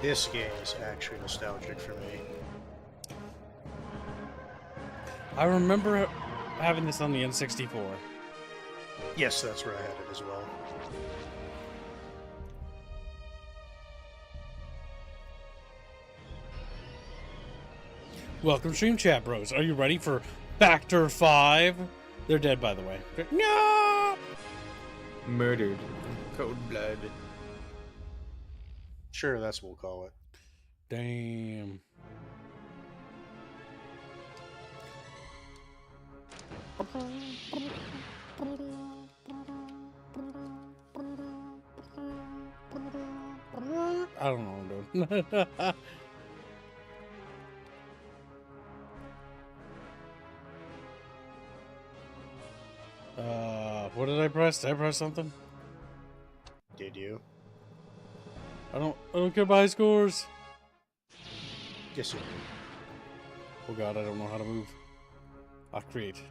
This game is actually nostalgic for me. I remember having this on the N64. Yes, that's where I had it as well. Welcome, stream chat bros. Are you ready for Factor 5? They're dead, by the way. No! Murdered. Cold blood. Sure, that's what we'll call it. Damn. I don't know what I'm doing. What did I press? Did I press something? Did you? I don't care about high scores. Yes, you did. Oh god, I don't know how to move. I'll create.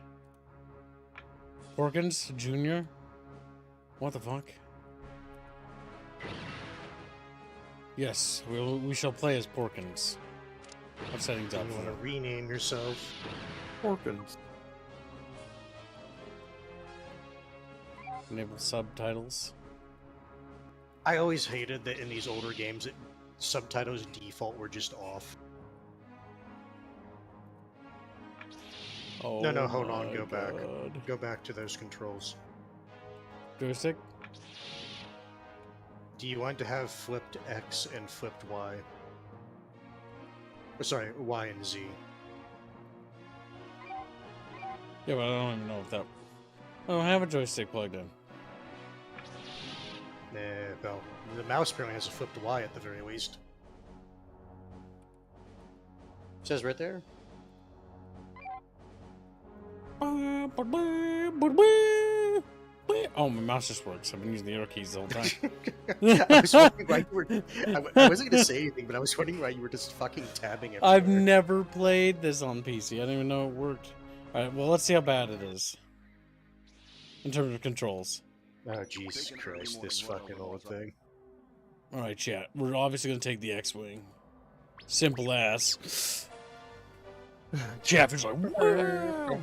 Porkins Jr. What the fuck? Yes, we shall play as Porkins. What settings up? You want to rename yourself? Porkins. Enable subtitles. I always hated that in these older games, subtitles default were just off. Oh No, hold on, go back. God. Go back to those controls. Joystick? Do you want to have flipped X and flipped Y? Oh, sorry, Y and Z. Yeah, but I don't even know if that... I don't have a joystick plugged in. Nah, well, the mouse apparently has a flipped Y at the very least. It says right there. Oh, my mouse just works. I've been using the arrow keys the whole time. I was wondering why you were. I wasn't going to say anything, but I was wondering why you were just fucking tabbing it. I've never played this on PC. I didn't even know it worked. Alright, well, let's see how bad it is. In terms of controls. Oh, Jesus Christ, this fucking old thing. Alright, chat. We're obviously going to take the X-Wing. Simple ass. Chaffin's like, wow!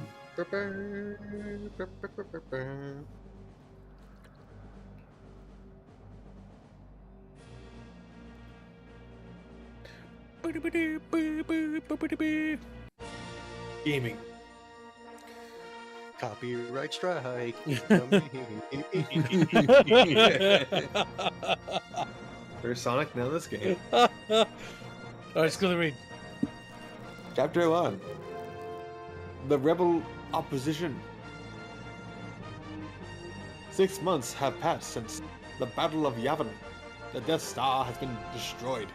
Gaming. Copyright strike. Where's Sonic now in this game? Alright, let's go to read. Chapter 1. The Rebel Opposition. 6 months have passed since the Battle of Yavin. The Death Star has been destroyed,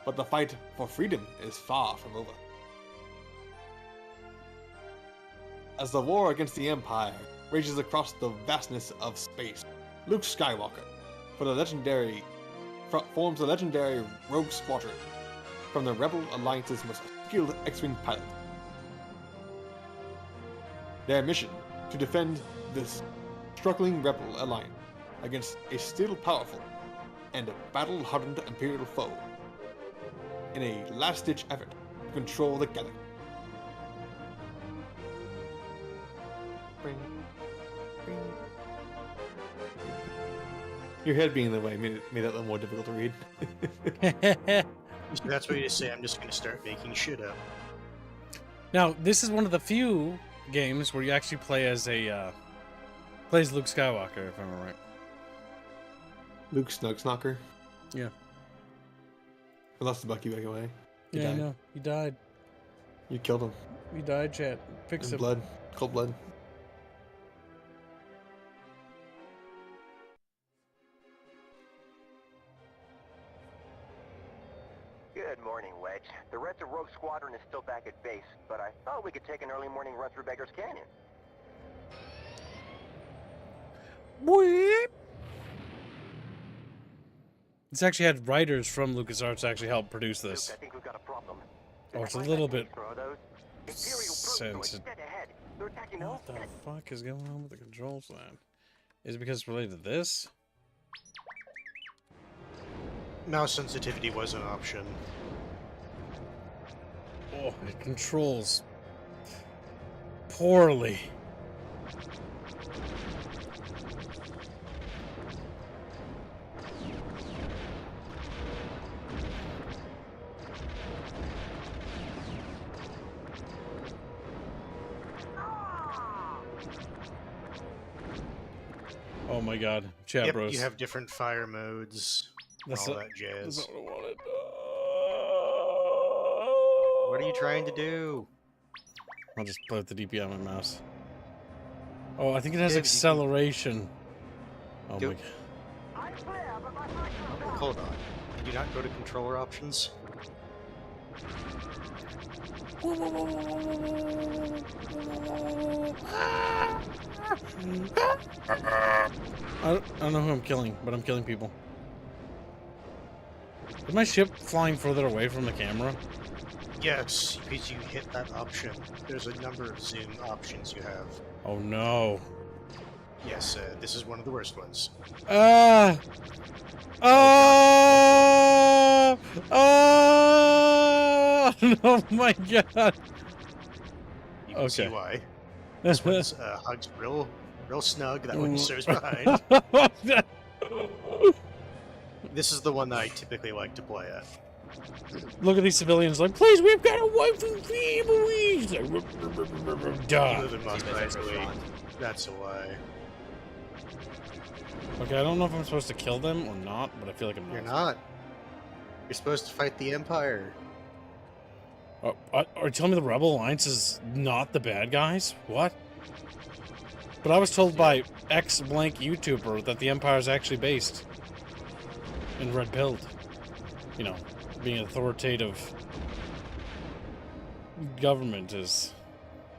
but the fight for freedom is far from over. As the war against the Empire rages across the vastness of space, Luke Skywalker forms the legendary Rogue Squadron from the Rebel Alliance's most skilled X-Wing pilot. Their mission, to defend this struggling Rebel Alliance against a still powerful and battle-hardened Imperial foe in a last-ditch effort to control the galaxy. Your head being in the way made that a little more difficult to read. That's what you say. I'm just going to start making shit up. Now, this is one of the few games where you actually play as a, plays Luke Skywalker, if I'm right. Luke Snugsnocker. Yeah. I lost the Bucky back away. He Yeah, I died. know. He died. You killed him. He died, chat. Fix In him. blood. Cold blood. Good morning, Wedge. The rest of Rogue Squadron is still back at base, but I thought we could take an early morning run through Beggar's Canyon. Boop. It's actually had writers from LucasArts actually help produce this. Luke, I think we've got a problem. Oh, it's a little bit Imperial sensitive. dead ahead. They're attacking those. What the fuck is going on with the controls then? Is it because it's related to this? Mouse sensitivity was an option. Oh, it controls poorly. Oh my god, chat Yep, bros. you have different fire modes, That's all not- that That's jazz. not what I wanted. What are you trying to do? I'll just play with the DPI on my mouse. Oh, I think it has Yeah, but you can- acceleration. Oh Do- my god. Hold on. Did you not go to controller options? I don't know who I'm killing, but I'm killing people. Is my ship flying further away from the camera? Yes, because you hit that option. There's a number of zoom options you have. Oh no. Yes, this is one of the worst ones. Ah! Ah! Ah! Oh my god. You can see Okay. why. This one's hugs real snug. That one serves behind. This is the one that I typically like to play at. Look at these civilians like, please, we've got a wife and families. Like, You duh. live in Mos Eisley. That's why. Okay, I don't know if I'm supposed to kill them or not, but I feel like I'm not. You're not. You're supposed to fight the Empire. Are you telling me the Rebel Alliance is not the bad guys? What? But I was told by X blank YouTuber that the Empire is actually based in Red Pilled. You know, being an authoritative government is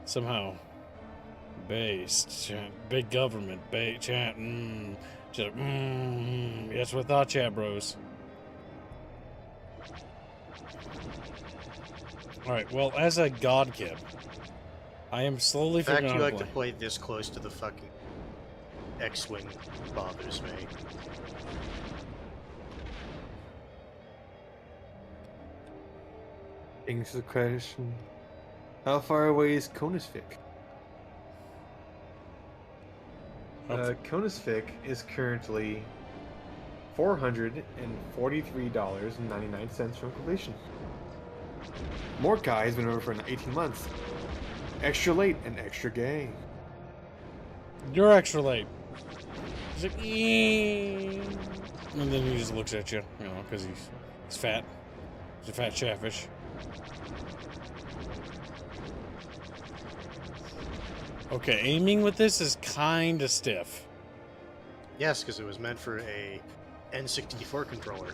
somehow based. Big government, chat. That's what I thought, chat bros. Alright, well, as a god kid, I am slowly The fact figuring you out like how to play this close to the fucking X-Wing bothers me. Thanks for the question. How far away is Conisvik? Conisvik is currently $443.99 from completion. Mordecai has been over for 18 months. Extra late and extra gay. You're extra late. He's like, and then he just looks at you, you know, because he's fat. He's a fat chatfish. Okay, aiming with this is kind of stiff. Yes, because it was meant for a N64 controller.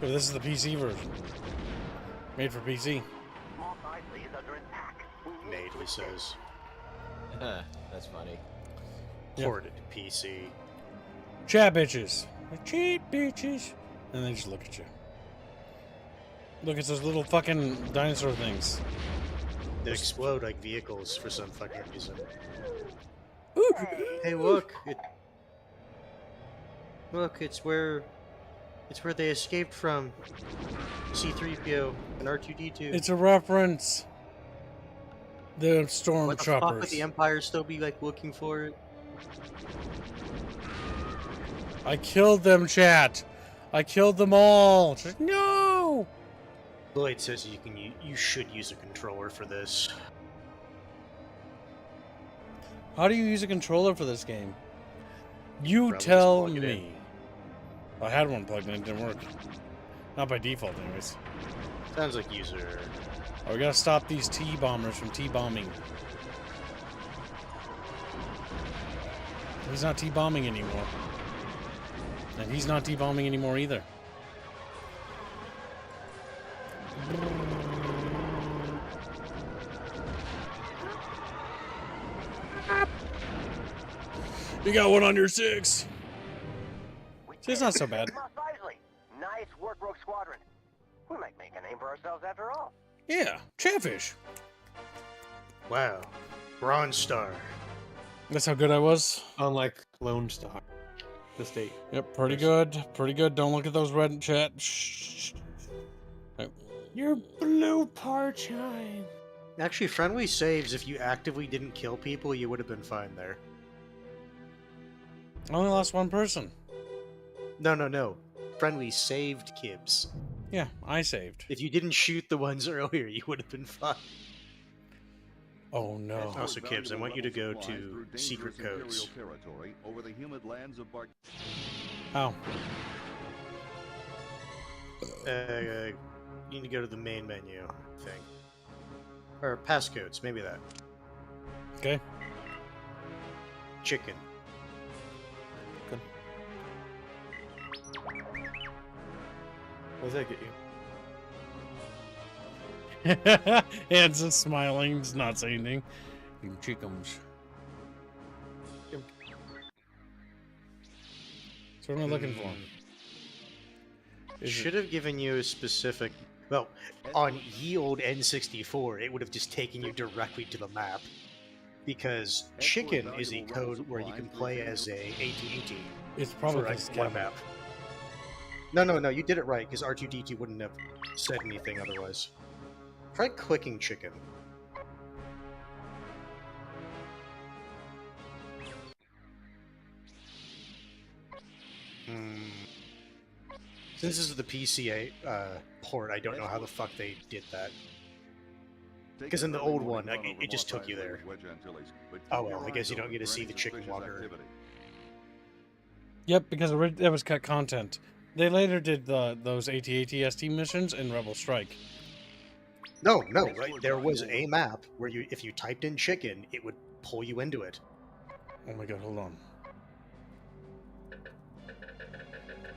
But this is the PC version. Made for PC. Made, he says. That's funny. Yeah. Ported PC. Chat bitches. Cheat bitches. And they just look at you. Look, it's those little fucking dinosaur things. They explode like vehicles for some fucking reason. Ooh. Hey, look! Look, it's where they escaped from. C-3PO and R2-D2. It's a reference. The What the fuck would stormtroopers. the Empire still be like looking for it? I killed them, chat. I killed them all. Just, no. Blade says you should use a controller for this. How do you use a controller for this game? You Probably just tell plug it in. me. I had one plugged in, it didn't work. Not by default, anyways. Sounds like user. Oh, we gotta stop these T-bombers from T-bombing. He's not T-bombing anymore. And he's not T-bombing anymore either. You got one on your six. See, it's not so bad. Mos Eisley. Nice work, Rogue Squadron. We might make a name for ourselves after all. Yeah, Chatfish. Wow. Bronze Star. That's how good I was. Unlike Lone Star. the state. Yep, pretty Yes. good. Pretty good. Don't look at those red in chat. Shh. Your blue part-time. Actually, friendly saves, if you actively didn't kill people, you would have been fine there. I only lost one person. No. Friendly saved Kibs. Yeah, I saved. If you didn't shoot the ones earlier, you would have been fine. Oh no. Also, Kibs, I want you to go to secret codes. Over the humid lands of How? You need to go to the main menu, I think. Or passcodes, maybe that. Okay. Chicken. Good. What does that get you? Hands is smiling, he's not saying anything. Chickens. Yep. So what am I looking for? Is it- Should have given you a specific... Well, on ye old N64, it would have just taken you directly to the map. Because chicken is a code where you can play as a AT-AT It's probably for this one map. No, you did it right, because R2-D2 wouldn't have said anything otherwise. Try clicking chicken. Since this is the PCA port, I don't know how the fuck they did that. Because in the old one, it just took you there. Oh well, I guess you don't get to see the chicken walker. Yep, because that was cut content. They later did those AT-AT ST missions in Rebel Strike. No, right? There was a map where if you typed in chicken, it would pull you into it. Oh my god, hold on.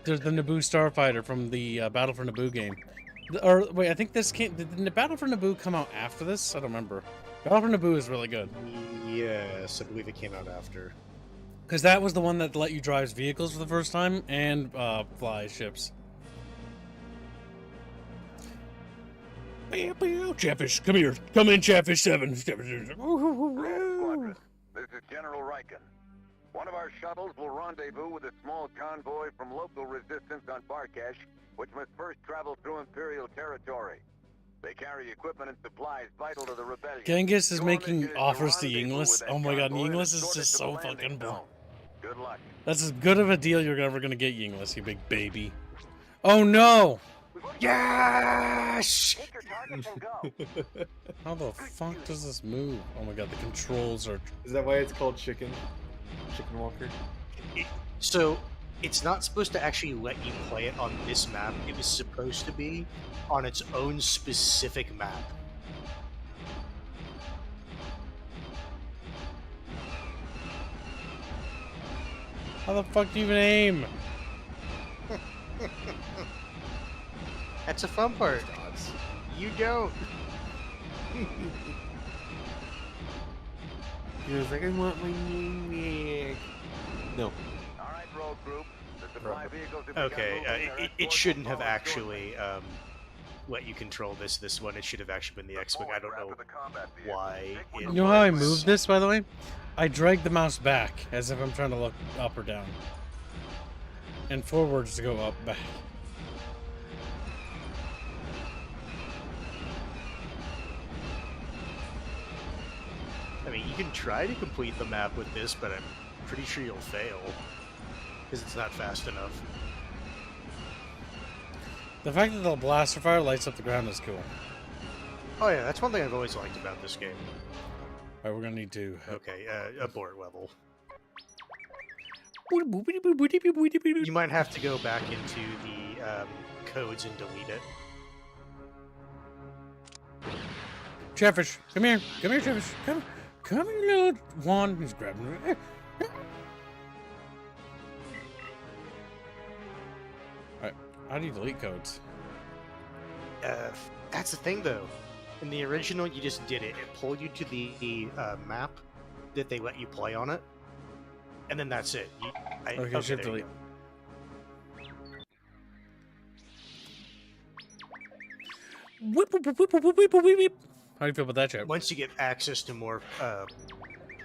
There's the Naboo Starfighter from the Battle for Naboo game. Or, wait, I think this came... Did the Battle for Naboo come out after this? I don't remember. Battle for Naboo is really good. Yes, I believe it came out after. Because that was the one that let you drive vehicles for the first time and fly ships. Chatfish, come here. Come in, Chatfish 7. Squadron, this is General Riken. One of our shuttles will rendezvous with a small convoy from local resistance on Barkesh, which must first travel through Imperial territory. They carry equipment and supplies vital to the rebellion. Genghis is Your making mission is to offers to rendezvous Yinglis. with that Oh my god, convoy and Yinglis is escort it just to so the landing fucking blunt. zone. Good luck. That's as good of a deal you're ever gonna get, Yinglis, you big baby. Oh no! Yes! Take your targets and go. How the fuck does this move? Oh my god, the controls are... Is that why it's called Chicken? Chicken Walker? So, it's not supposed to actually let you play it on this map. It was supposed to be on its own specific map. How the fuck do you even aim? That's a fun part. You don't. He was like, I want my name. No. All right, road group. The supply vehicles have begun Okay, moving their it escort shouldn't will have follow actually let you control this one. It should have actually been the X-Wing. I don't know why it You know how I was. moved this, by the way? I dragged the mouse back, as if I'm trying to look up or down. And forwards to go up, back. I mean, you can try to complete the map with this, but I'm pretty sure you'll fail. Because it's not fast enough. The fact that the blaster fire lights up the ground is cool. Oh yeah, that's one thing I've always liked about this game. Alright, we're gonna need to... Okay, abort level. You might have to go back into the codes and delete it. Chatfish, come here. Come here, Chatfish. Come here, little one. He's grabbing it. Alright, how do you delete codes? That's the thing, though. In the original, you just did it. It pulled you to the map that they let you play on it, and then that's it. Okay, shift there you delete. Whip, whip, whip, whip, whip, whip, whip, whip. How do you feel about that, go. Chat? Once you get access to more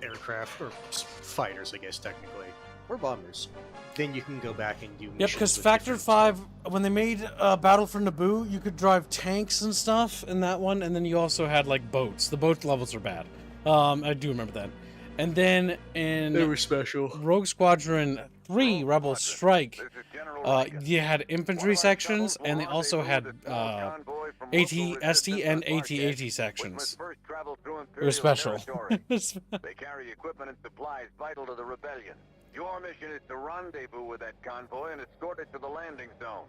aircraft, or fighters, I guess, technically, or bombers, then you can go back and do missions. Yep, because with Factor different- 5, when they made Battle for Naboo, you could drive tanks and stuff in that one, and then you also had, like, boats. The boat levels are bad. I do remember that. And then in They were special. Rogue Squadron 3, Rebel Strike, This is General Reagan. you had One infantry of our sections, shuttles will and they also rendezvous had with a small convoy from AT-ST local resistance and on Barkhead, AT-AT which sections. must first travel through It Imperial was special. territory. They carry equipment and supplies vital to the rebellion. Your mission is to rendezvous with that convoy and escort it to the landing zone.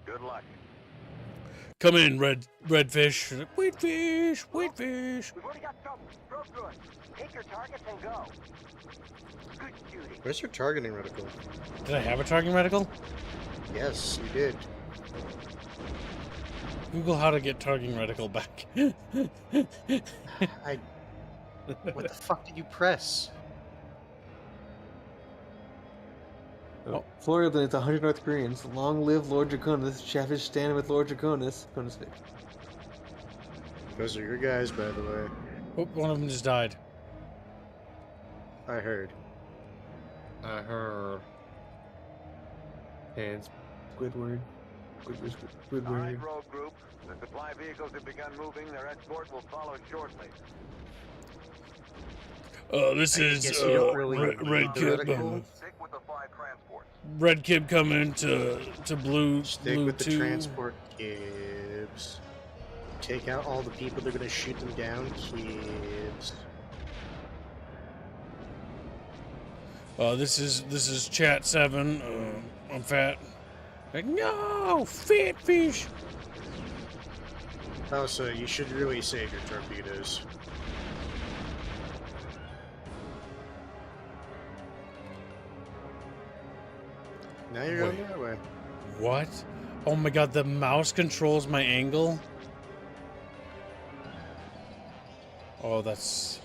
Good luck. Come in, redfish. Wheatfish, wheatfish. We've already got trouble. Real good. Take your targets and go. Good shooting. Where's your targeting reticle? Did I have a targeting reticle? Yes, you did. Google how to get targeting reticle back. What the fuck did you press? Oh. Florida blames 100 North Koreans. Long live Lord Draconis. Chatfish standing with Lord Draconis. Draconis face. Those are your guys, by the way. Oh, one of them just died. I heard. I heard. And Squidward. All Squidward. right, rogue group. The supply vehicles have begun moving. Their escort will follow shortly. This I is guess you don't really Red need the Kid. reticle. Stick with the 5 transports. Red Kid coming to blue. Stick blue with the 2. transport kibs. Take out all the people that are gonna shoot them down, kibs. This is Chat 7. I'm fat. Like, no, fat fish. Oh, so you should really save your torpedoes. Now you're going that way. What? Oh my god, the mouse controls my angle? Oh, that's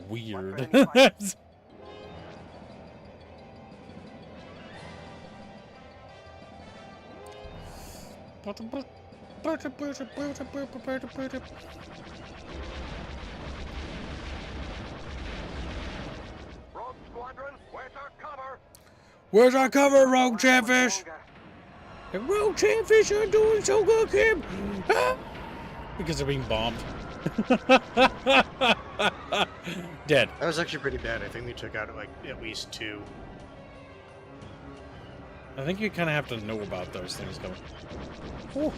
weird. Rogue Squadron, where's our cover? Where's our cover, Rogue Chatfish? The Rogue Chatfish are doing so good, Kim! Ah! Because they're being bombed. Dead. That was actually pretty bad. I think we took out like at least 2. I think you kind of have to know about those things coming. Ooh.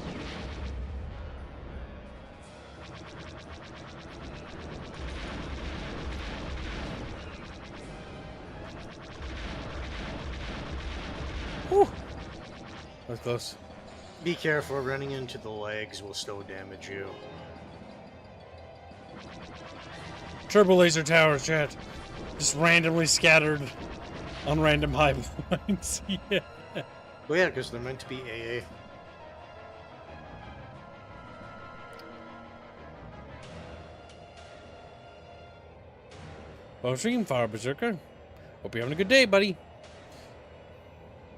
Ooh. That's close. Be careful, running into the legs will still damage you. Turbo laser towers, chat. Just randomly scattered on random high points. Yeah. Well, yeah, because they're meant to be AA. Well, stream Fire Berserker. Hope you're having a good day, buddy.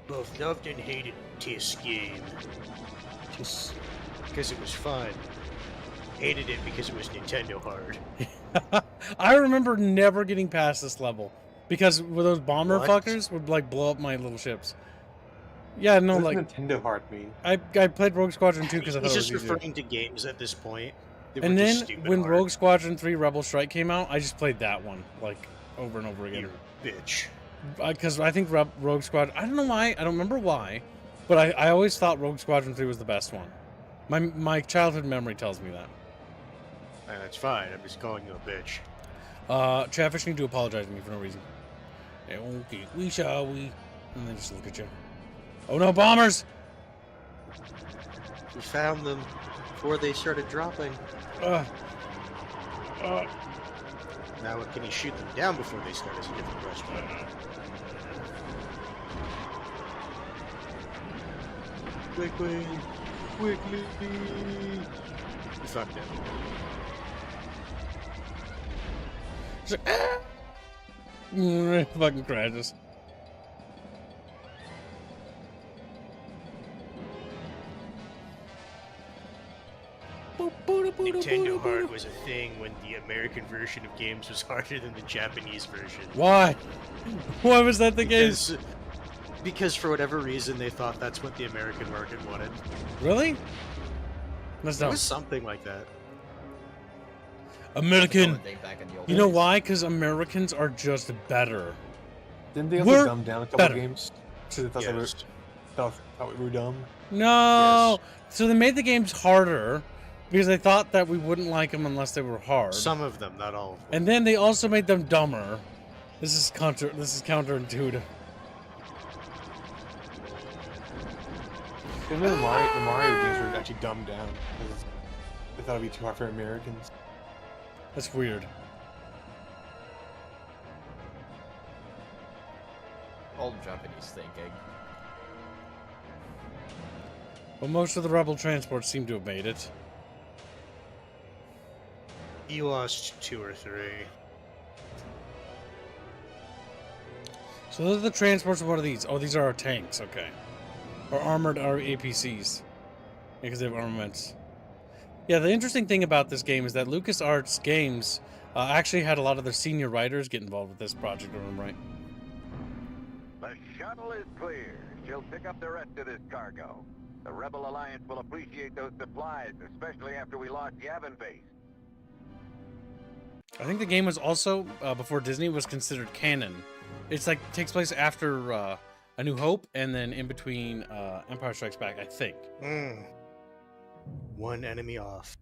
Both loved and hated this game. Just because it was fun. Hated it because it was Nintendo hard. I remember never getting past this level because with those bomber What? fuckers would like blow up my little ships. Yeah, no, What like does Nintendo Heart mean? I played Rogue Squadron 2 because I thought He's it was just easier. referring to games at this point. that And were then just stupid when hard. Rogue Squadron 3 Rebel Strike came out, I just played that one like over and over again. You bitch. Because I think Rogue Squadron, I don't know why, I don't remember why, but I always thought Rogue Squadron 3 was the best one. My childhood memory tells me that. That's fine. I'm just calling you a bitch. Chatfish need to apologize to me for no reason. Okay, we shall we. And then just look at you. Oh no, bombers! We found them before they started dropping. Uh, Now, can you shoot them down before they start is a different question. Quickly! Quickly! You fucked it. it's like, ah! Fucking crashes. Boop, boop, Nintendo hard was a thing when the American version of games was harder than the Japanese version. Why? Why was that the case? Because for whatever reason they thought that's what the American market wanted. Really? That's It dumb. was something like that. American. Back in the old You know days. why? Because Americans are just better. Didn't they also We're dumb down a couple better. games? So they thought, Yes. thought we were dumb? No. Yes. So they made the games harder because they thought that we wouldn't like them unless they were hard. Some of them, not all of them. And then they also made them dumber. This is counterintuitive. The Mario games were actually dumbed down because they thought it'd be too hard for Americans. That's weird. Old Japanese thinking. Well, most of the rebel transports seem to have made it. You lost 2 or 3. So those are the transports. What are these? Oh, these are our tanks. Okay. Or armored APCs. Because they have armaments. Yeah, the interesting thing about this game is that LucasArts Games actually had a lot of their senior writers get involved with this project, if I'm right. The shuttle is clear. She'll pick up the rest of this cargo. The Rebel Alliance will appreciate those supplies, especially after we lost Yavin Base. I think the game was also, before Disney, was considered canon. It's like, takes place after A New Hope, and then in between Empire Strikes Back, I think. One enemy off.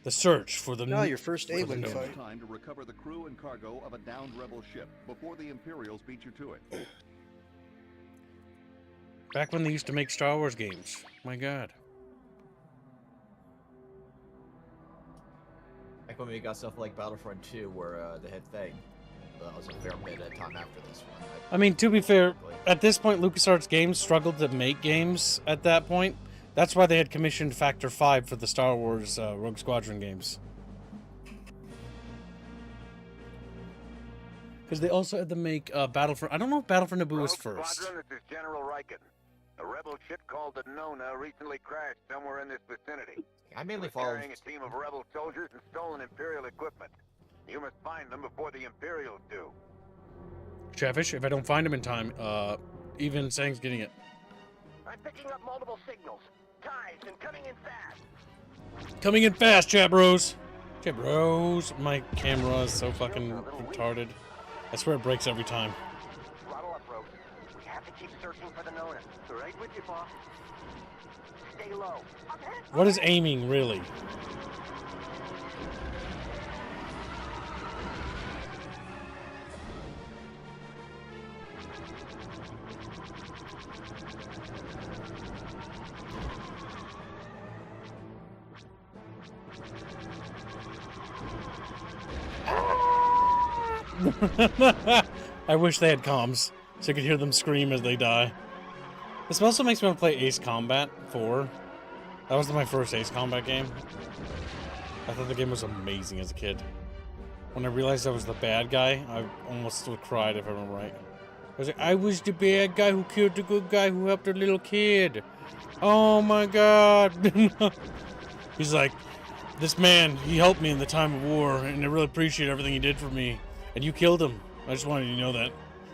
The search for the... No, your first for the A-wing new- fight. Time to recover the crew and cargo of a downed rebel ship before the Imperials beat you to it. Back when they used to make Star Wars games. My God. Like when we got stuff like Battlefront 2, where the head thing. That was a fair bit of time after this one. I mean, to be fair, at this point, LucasArts Games struggled to make games at that point. That's why they had commissioned Factor 5 for the Star Wars Rogue Squadron games. Because they also had to make Battle for... I don't know if Battle for Naboo was Rogue first. Squadron, this is General Riken. A rebel ship called the Nonnah recently crashed somewhere in this vicinity. I mainly It was followed. carrying a team of rebel soldiers and stolen Imperial equipment. You must find them before the Imperials do. Chatfish, if I don't find him in time, even Sang's getting it. I'm picking up multiple signals. Ties and coming in fast. Coming in fast, chat bros. Chat bros. My camera is so fucking retarded. I swear it breaks every time. Throttle up, Rogue. We have to keep searching for the Nonnah. Right with you, boss. Stay low. What is aiming, really? I wish they had comms, so I could hear them scream as they die. This also makes me want to play Ace Combat 4. That was my first Ace Combat game. I thought the game was amazing as a kid. When I realized I was the bad guy, I almost still cried, if I remember right. I was like, I was the bad guy who killed the good guy who helped a little kid. Oh my god. He's like, this man, he helped me in the time of war, and I really appreciate everything he did for me. And you killed him. I just wanted you to know that.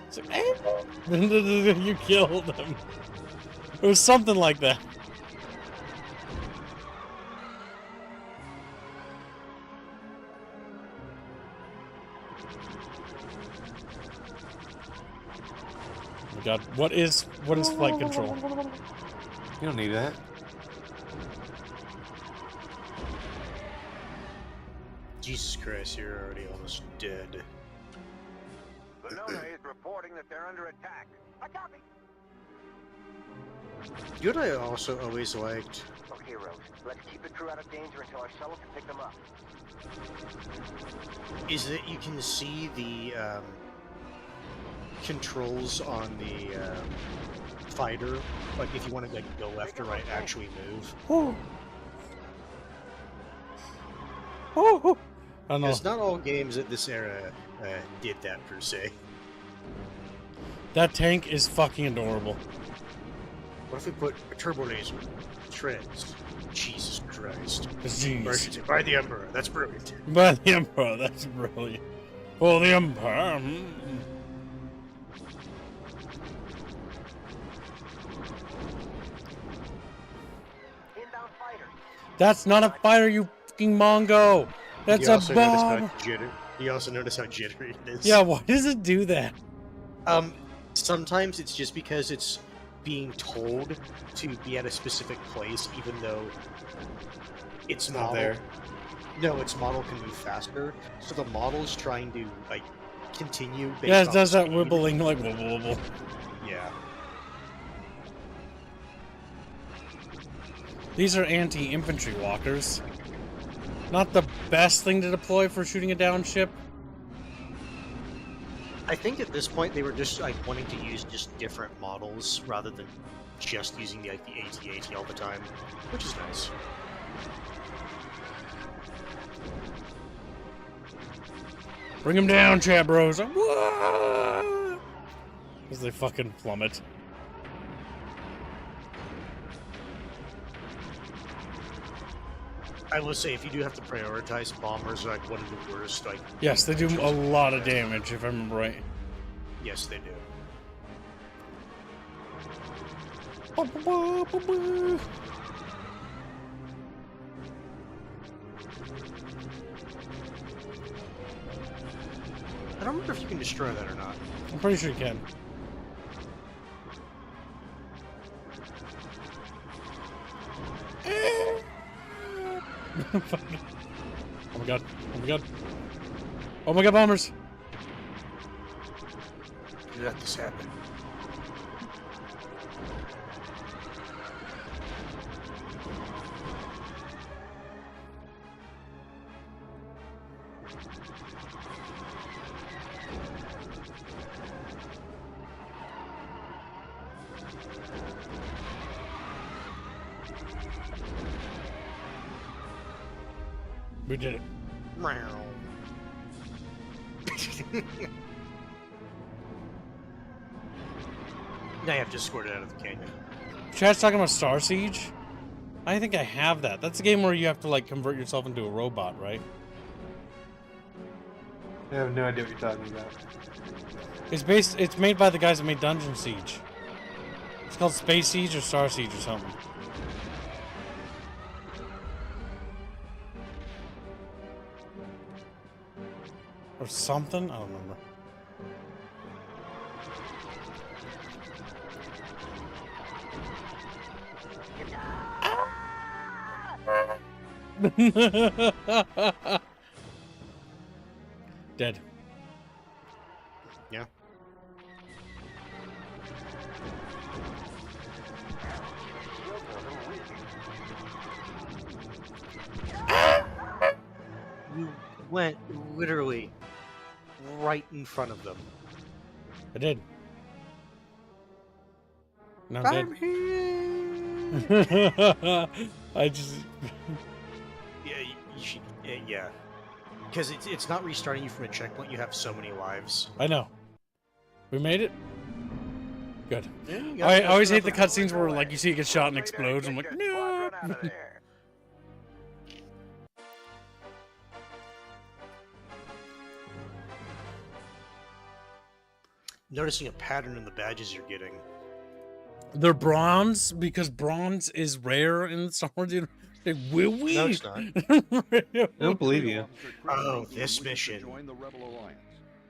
It's like, you killed him. It was something like that. Oh my god, what is flight control? You don't need that. Jesus Christ, you're already almost dead. The Nonnah is reporting that they're under attack. I copy. You know what I also always liked? Okay, Rogue. Let's keep the crew out of danger until our shuttle can pick them up. Is that you can see the controls on the fighter, like if you want to like go left or right, actually move. I don't know. Because not all games at this era did that per se. That tank is fucking adorable. What if we put a turbo laser? trends. Jesus Christ. Jeez. Emergency by the Emperor. That's brilliant. By the Emperor, that's brilliant. For the Emperor. Inbound fighter. That's not a fighter, you fucking Mongo. That's You a also notice how bomb. You also notice how jittery it is. Yeah, why does it do that? Sometimes it's just because it's being told to be at a specific place, even though its Not model. there. No, its model can move faster, so the model's trying to like continue. Based Yeah, it off does that speed. wibbling like wibble wibble. Yeah. These are anti-infantry walkers. Not the best thing to deploy for shooting a down ship. I think at this point they were just like wanting to use just different models rather than just using the AT-AT all the time, which is nice. Bring them down, chat bros. As they fucking plummet. I will say, if you do have to prioritize, bombers are like one of the worst. Like, Yes, they do a lot of damage, if I remember right. yes, they do. I don't remember if you can destroy that or not. I'm pretty sure you can. Oh my god. Oh my god. Oh my god, bombers! Let this happen. We did it. Meow. Now you have to escort it out of the canyon. Chat's talking about Star Siege? I think I have that. That's a game where you have to, like, convert yourself into a robot, right? I have no idea what you're talking about. It's made by the guys that made Dungeon Siege. It's called Space Siege or Star Siege or something. Or something? I don't remember. Dead. Yeah. You went literally right in front of them. I did. No, I'm I'm here. dead. I just... Yeah, you should. Yeah, because it's not restarting you from a checkpoint. You have so many lives. I know. We made it? Good. Yeah, you I got always hate nothing. the cutscenes where, like, you see it get shot and explodes. I'm like, no. Squadron out of there. Noticing a pattern in the badges you're getting. They're bronze because bronze is rare in the Star Wars universe. Will we? No, it's not. I don't believe you. Oh, this mission. Join the Rebel Alliance.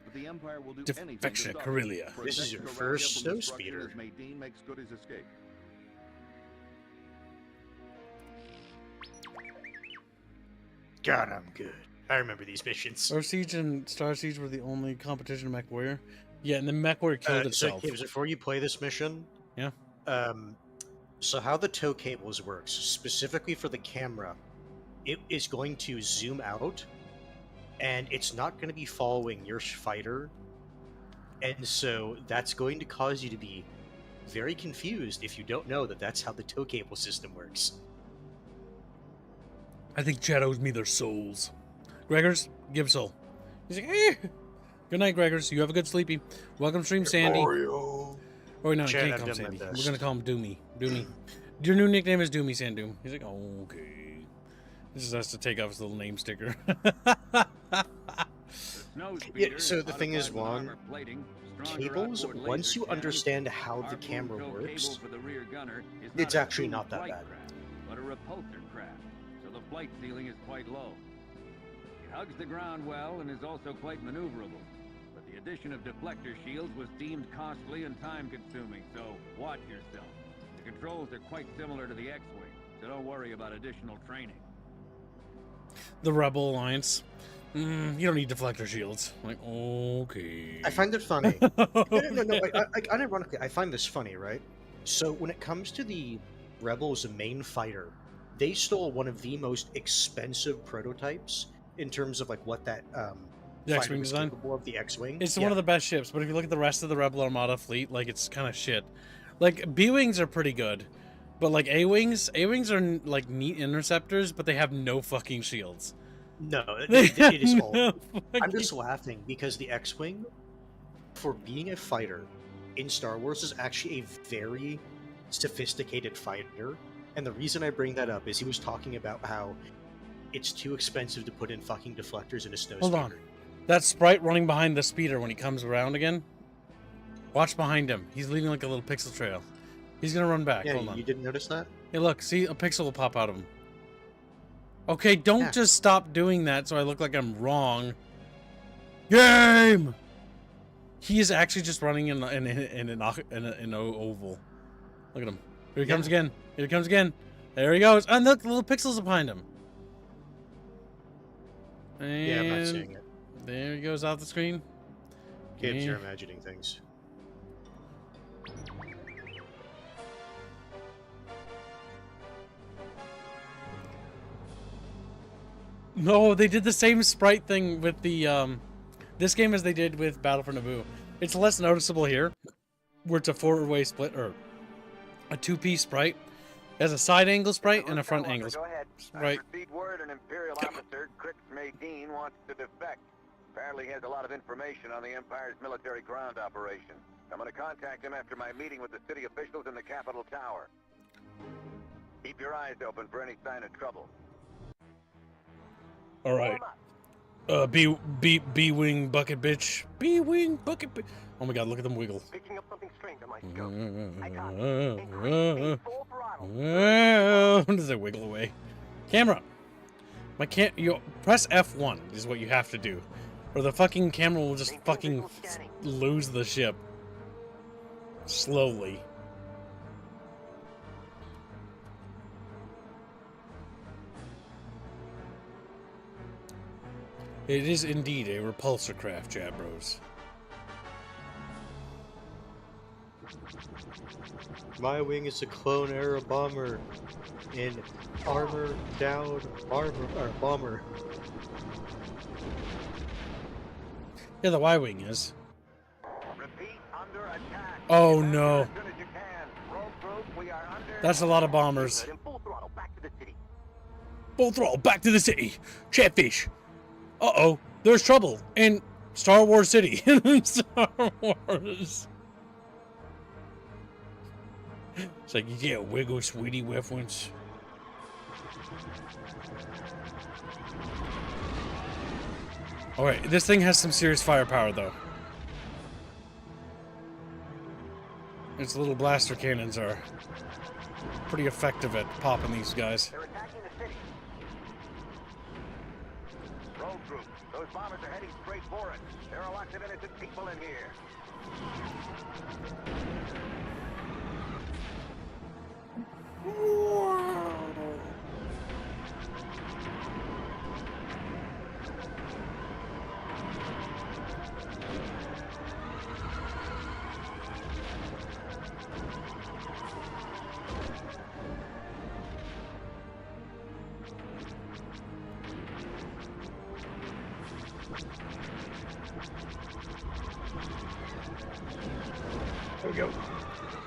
But the Empire will do anything to Defection stop Corellia. it. This is your Protect the first Rebel snow destruction speeder. as Maydeen makes good his escape. God, I'm good. I remember these missions. Star Siege and Star Siege were the only competition in MechWarrior. Yeah, and the MechWarrior killed So, itself. Gibbs, before you play this mission, Yeah. So how the tow cables works, specifically for the camera, it is going to zoom out, and it's not going to be following your fighter, and so that's going to cause you to be very confused if you don't know that that's how the tow cable system works. I think Chad owes me their souls. Gregors, give soul. He's like, eh. Good night, Gregors. You have a good sleepy. Welcome, stream Sandy. Oh, no, you Chad, can't I've call him done my Sandy. best. We're going to call him Doomy. Doomy. Your new nickname is Doomy Sandoom. He's like, okay. This is us to take off his little name sticker. Yeah, so the thing is, Juan, cables, once you understand how the camera works, it's actually not that bad. But a repulsor craft, so the flight ceiling is quite low. It hugs the ground well and is also quite maneuverable. But the addition of deflector shields was deemed costly and time-consuming, so watch yourself. The controls are quite similar to the X-Wing, so don't worry about additional training. The Rebel Alliance. You don't need deflector shields. Like, okay. I find it funny. No, unironically, I find this funny, right? So when it comes to the Rebels' main fighter, they stole one of the most expensive prototypes in terms of like what that the X-Wing design capable of, the X-Wing. It's one of the best ships, but if you look at the rest of the Rebel Armada fleet, like it's kind of shit. Like B-wings are pretty good, but like A-wings are like neat interceptors, but they have no fucking shields. No, it is all. I'm just laughing because the X-Wing, for being a fighter in Star Wars, is actually a very sophisticated fighter. And the reason I bring that up is he was talking about how it's too expensive to put in fucking deflectors in a snow Hold speeder. on. That sprite running behind the speeder when he comes around again. Watch behind him. He's leaving like a little pixel trail. He's gonna run back. Yeah, Hold on. you didn't notice that? Hey, look. See, a pixel will pop out of him. Okay, don't just stop doing that so I look like I'm wrong. Game! He is actually just running in an oval. Look at him. Here he comes again. Here he comes again. There he goes. And look, the little pixels behind him. And Yeah, I'm not seeing it. there he goes off the screen. Gibbs, you're imagining things. No, they did the same sprite thing with the this game as they did with Battle for Naboo. It's less noticeable here, where it's a forward-way split or a two-piece sprite. It has a side angle sprite and a front angle sprite. I received word an Imperial officer, Crix Maydean, wants to defect. Apparently he has a lot of information on the Empire's military ground operation. I'm going to contact him after my meeting with the city officials in the Capitol Tower. Keep your eyes open for any sign of trouble. All right. B-wing bucket bitch. B-wing bucket bitch. Oh my god, look at them wiggle. Picking up something strange on my scope. I got it. Increase speed, full throttle. Does it wiggle away? Camera. You press F1 is what you have to do, or the fucking camera will just fucking lose the ship. Slowly. It is indeed a repulsor craft, Jabros. My wing is a clone era bomber in armor down bomber. Yeah, the Y-wing is. Repeat, under attack. Oh no. As soon as you can. Roll group, we are under That's a lot of bombers. Full throttle, back to the city. Full throttle, back to the city. Chatfish. Uh-oh, there's trouble in Star Wars City. Star Wars. It's like, yeah, wiggle, sweetie, reference. Alright, this thing has some serious firepower, though. Its little blaster cannons are pretty effective at popping these guys. They're attacking the city. road group. Those bombers are heading straight for us. There are lots of innocent people in here. There we go.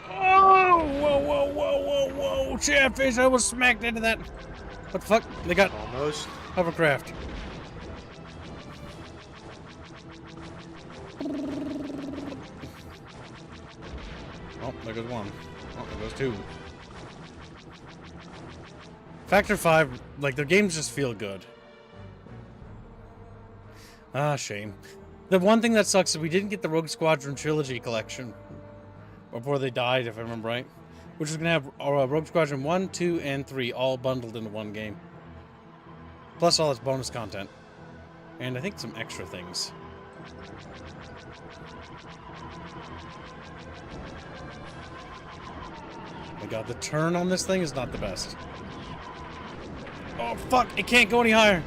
Oh! Whoa, whoa, whoa, whoa, whoa! Chatfish, I was smacked into that. What the fuck? They got Almost. hovercraft. Oh, there goes one. Oh, there goes two. Factor 5, like, their games just feel good. Ah, shame. The one thing that sucks is we didn't get the Rogue Squadron Trilogy collection before they died, if I remember right. Which is going to have Rogue Squadron 1, 2, and 3 all bundled into one game. Plus all its bonus content. And I think some extra things. Oh my god, the turn on this thing is not the best. Oh fuck, it can't go any higher.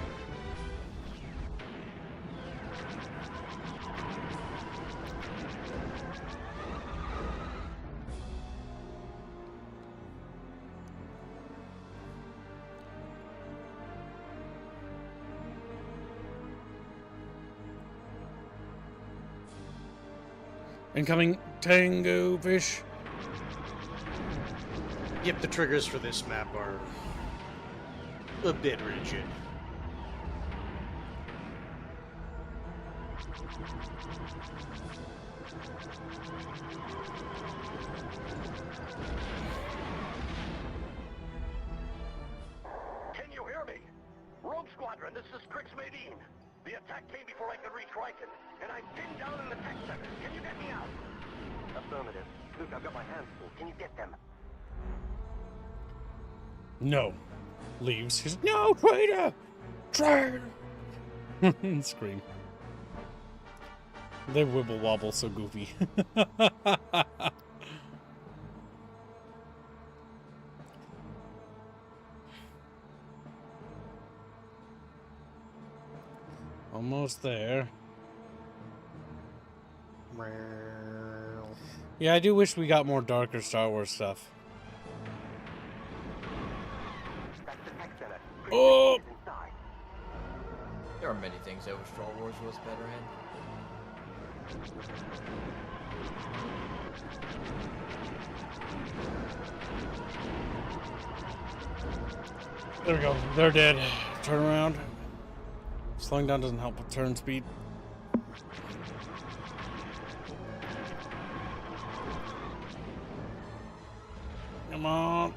Incoming tango fish. Yep, the triggers for this map are a bit rigid. Can you hear me? Rogue Squadron, this is Crix Medine. The attack came before I could reach Riken, and I'm pinned down in the tech center. Can you get me out? Affirmative. Luke, I've got my hands full. Can you get them? No. Leaves. He's no, traitor! Traitor! Scream. They wibble wobble so goofy. Almost there. Yeah, I do wish we got more darker Star Wars stuff. That's the tech center. Oh! Inside. There are many things that Star Wars was better in. There we go. They're dead. Turn around. Slowing down doesn't help with turn speed. Come on.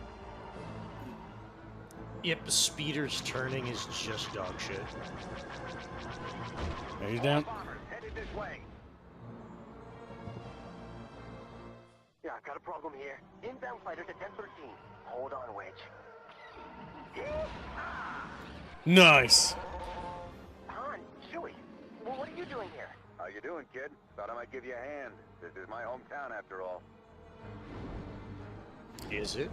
Yep, the speeder's turning is just dog shit. There he's down. Bombers headed this way. Yeah, I've got a problem here. Inbound fighters at 1013. Hold on, Wedge. Nice. Han, Chewie, well, what are you doing here? How you doing, kid? Thought I might give you a hand. This is my hometown, after all. Is it?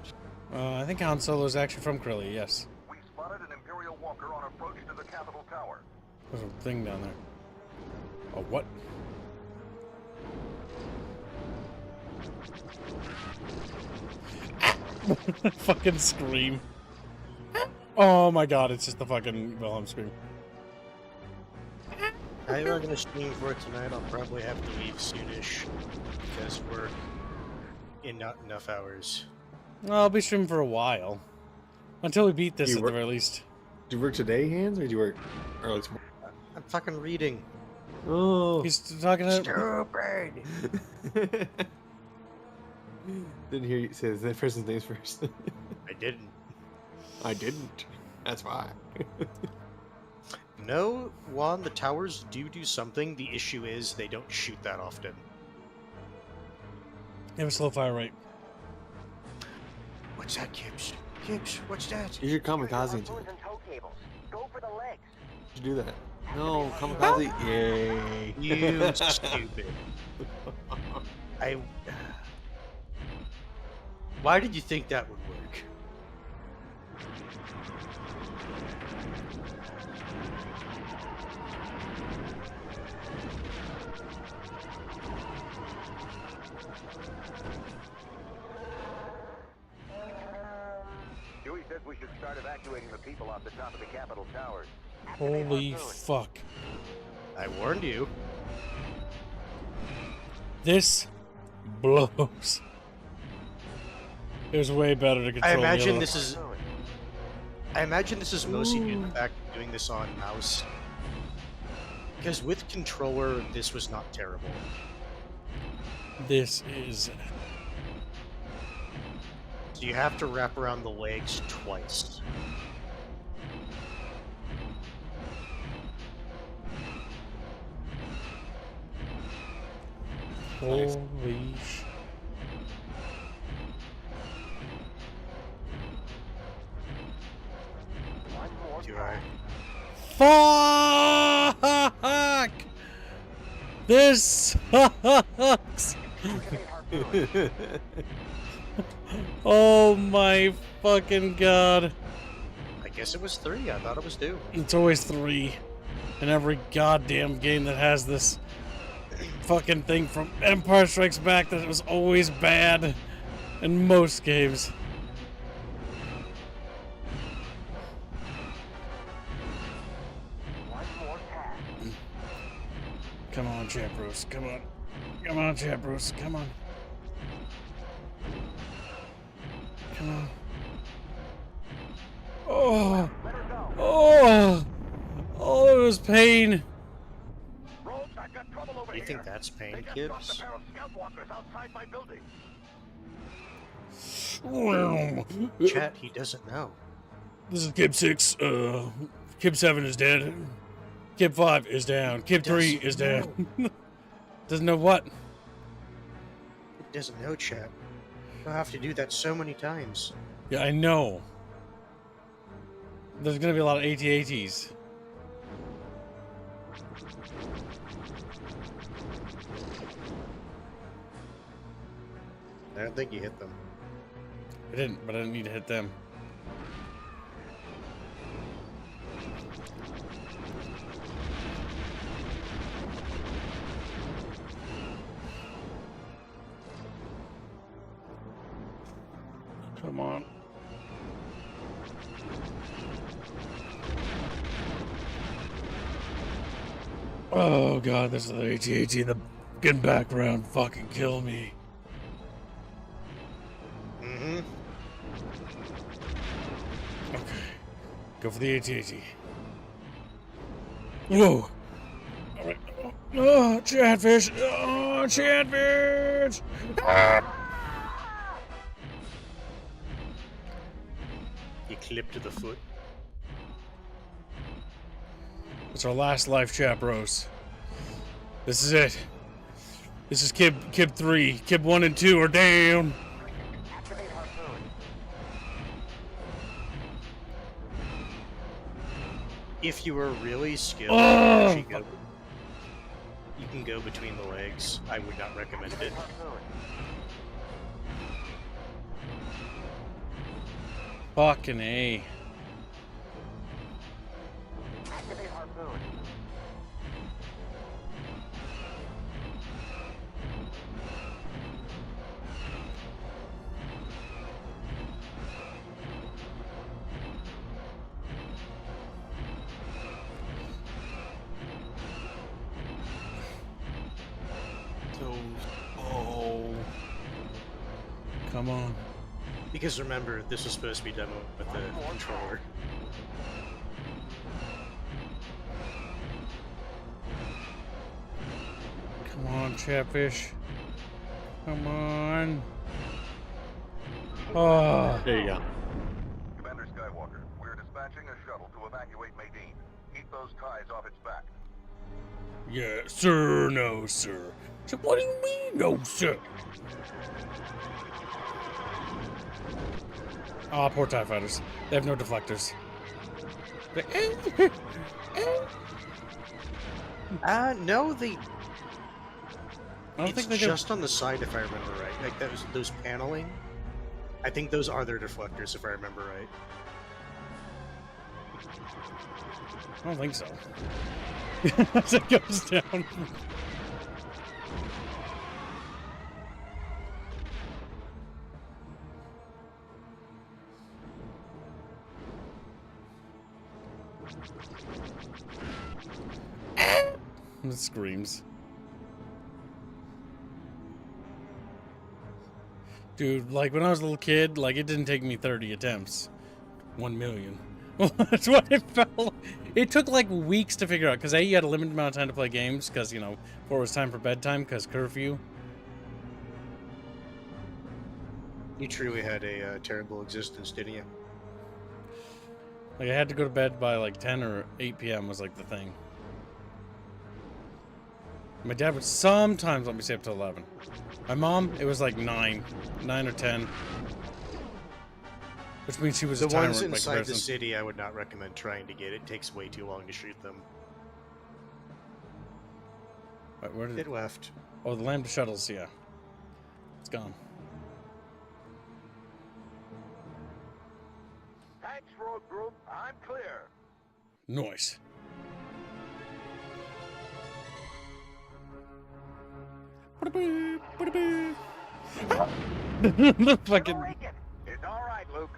I think Han Solo is actually from Corellia, yes. We spotted an Imperial walker on approach to the Capitol Tower. There's a thing down there. Oh, what? Fucking scream. Oh my god, it's just the fucking Wilhelm scream. I'm not gonna stream for it tonight. I'll probably have to leave soonish because we're in not enough hours. I'll be streaming for a while. Until we beat this You at work- the very least. Do you work today, Hans, or do you work early tomorrow? I'm fucking reading. Oh. He's talking to... Stupid! Didn't hear you say that person's names first. I didn't. I didn't. That's why. No, Juan, the towers do something. The issue is they don't shoot that often. They have a slow fire rate. What's that, Gibbs? Gibbs, what's that? You should kamikaze into Harpoons it. and tow cables. Go for the legs. You should do that. No, kamikaze. Yay. You stupid. Why did you think that would work? Chewie says we should start evacuating the people off the top of the Capitol Towers. Holy fuck. I warned you. This blows. It was way better to control. I imagine the this is. I imagine this is mostly due to the fact of doing this on mouse. Because with controller, this was not terrible. This is... So you have to wrap around the legs twice. Holy sh... Do I? Fuck! This sucks! Oh my fucking god. I guess it was 3. I thought it was 2. It's always 3 in every goddamn game that has this fucking thing from Empire Strikes Back that it was always bad in most games. Come on, Chat Bruce. Come on. Come on, Chat Bruce. Come on. Come on. Oh. Oh. Oh, it was pain. You think that's pain, Kibbs? Chat, he doesn't know. This is Kib 6. Kib 7 is dead. Kib 5 is down. Kib 3 is down. Doesn't know what? It doesn't know, Chat. You'll have to do that so many times. Yeah, I know. There's gonna be a lot of AT-ATs. I don't think you hit them. I didn't, but I didn't need to hit them. Come on. Oh god, there's an AT-AT in the fucking background. Fucking kill me. Mm-hmm. Okay. Go for the AT-AT. Whoa. Alright. Oh, Chatfish. Oh, Chatfish. Ah. You clip to the foot. It's our last life, chat bros. This is it. This is Kib 3. Kib 1 and 2 are down. If you were really skilled, Oh! you can go between the legs. I would not recommend it. Fucking A. Activate harpoon. Oh. Come on. Because remember, this was supposed to be done with the controller. Come on, Chatfish. Come on. Oh. There you go. Commander Skywalker, we're dispatching a shuttle to evacuate Medine. Keep those ties off its back. Yes, sir. No, sir. So what do you mean, no, sir? Ah, poor TIE fighters. They have no deflectors. No, they. I don't It's think they just on the side, if I remember right. Like those paneling. I think those are their deflectors, if I remember right. I don't think so. As it goes down. It screams. Dude, like when I was a little kid, like it didn't take me 30 attempts. 1 million. That's what it felt. It took like weeks to figure out because A, you had a limited amount of time to play games because, you know, before it was time for bedtime because curfew. You truly had a terrible existence, didn't you? Like I had to go to bed by like 10 or 8 p.m. was like the thing. My dad would sometimes let me stay up till 11. My mom, it was like 9 or 10. Which means she was The a tyrant ones by inside comparison. the city, I would not recommend trying to get. It takes way too long to shoot them. Wait, where did It left. Oh, the Lambda shuttles, yeah. It's gone. Thanks, road group. I'm clear. Noise. Fucking. It's all right, Luke.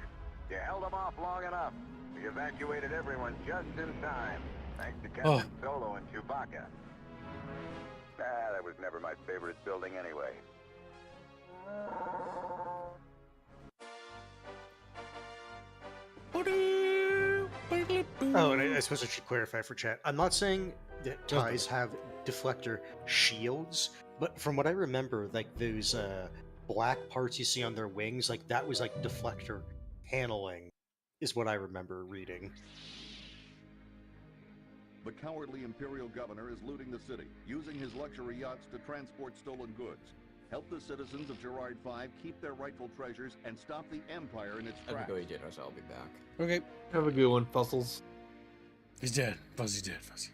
You held them off long enough. We evacuated everyone just in time. Thanks to Captain Solo and Chewbacca. That was never my favorite building anyway. Oh, and I suppose I should clarify for chat. I'm not saying that TIEs have deflector shields, but from what I remember, like those black parts you see on their wings, like that was like deflector paneling, is what I remember reading. The cowardly Imperial governor is looting the city, using his luxury yachts to transport stolen goods. Help the citizens of Gerard 5 keep their rightful treasures and stop the Empire in its I'm tracks. going to dinner, so I'll be back. Okay. Have a good one, Fossils. He's dead. Fuzzy's dead. Fuzzy.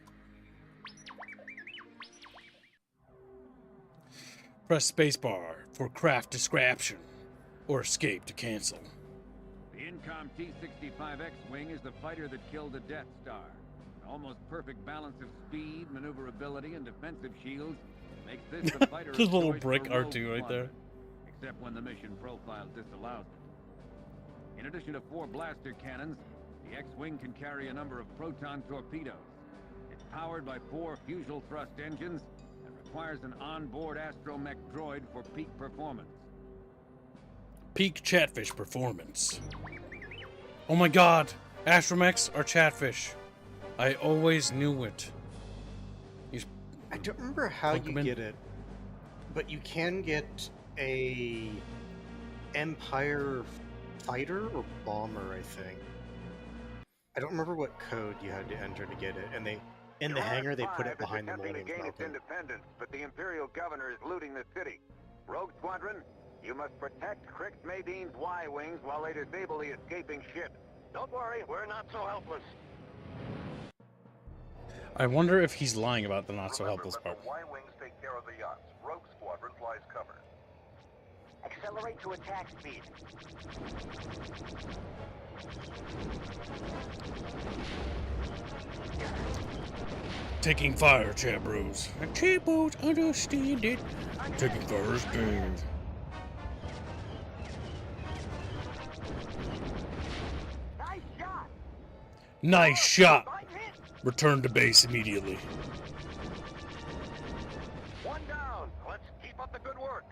Press spacebar for craft description or escape to cancel. The Incom T-65 X-Wing is the fighter that killed the Death Star. An almost perfect balance of speed, maneuverability, and defensive shields makes this the fighter of This little choice brick for Rogue R2 right there. Squadron, except when the mission profile disallows it. In addition to 4 blaster cannons, the X-Wing can carry a number of proton torpedoes. It's powered by 4 fusible thrust engines and requires an onboard astromech droid for peak performance. Peak Chatfish performance. Oh my god! Astromechs are Chatfish. I always knew it. I don't remember how Plug you them in. get it, but you can get a Empire fighter or bomber, I think. I don't remember what code you had to enter to get it, and they in the hangar they put it behind the attempting to Millennium gain its Falcon. independence, but the Imperial governor is looting the city. Rogue Squadron, you must protect Crix Madine's Y-Wings while they disable the escaping ship. Don't worry, we're not so helpless. I wonder if he's lying about the not so helpless part. The Y-Wings take care of the yachts. Rogue Squadron flies cover. Accelerate to attack speed. Taking fire, chat bros. I can't understand it. Taking fire is bad. Nice shot! Nice shot. Fine hit! Return to base immediately. One down. Let's keep up the good work.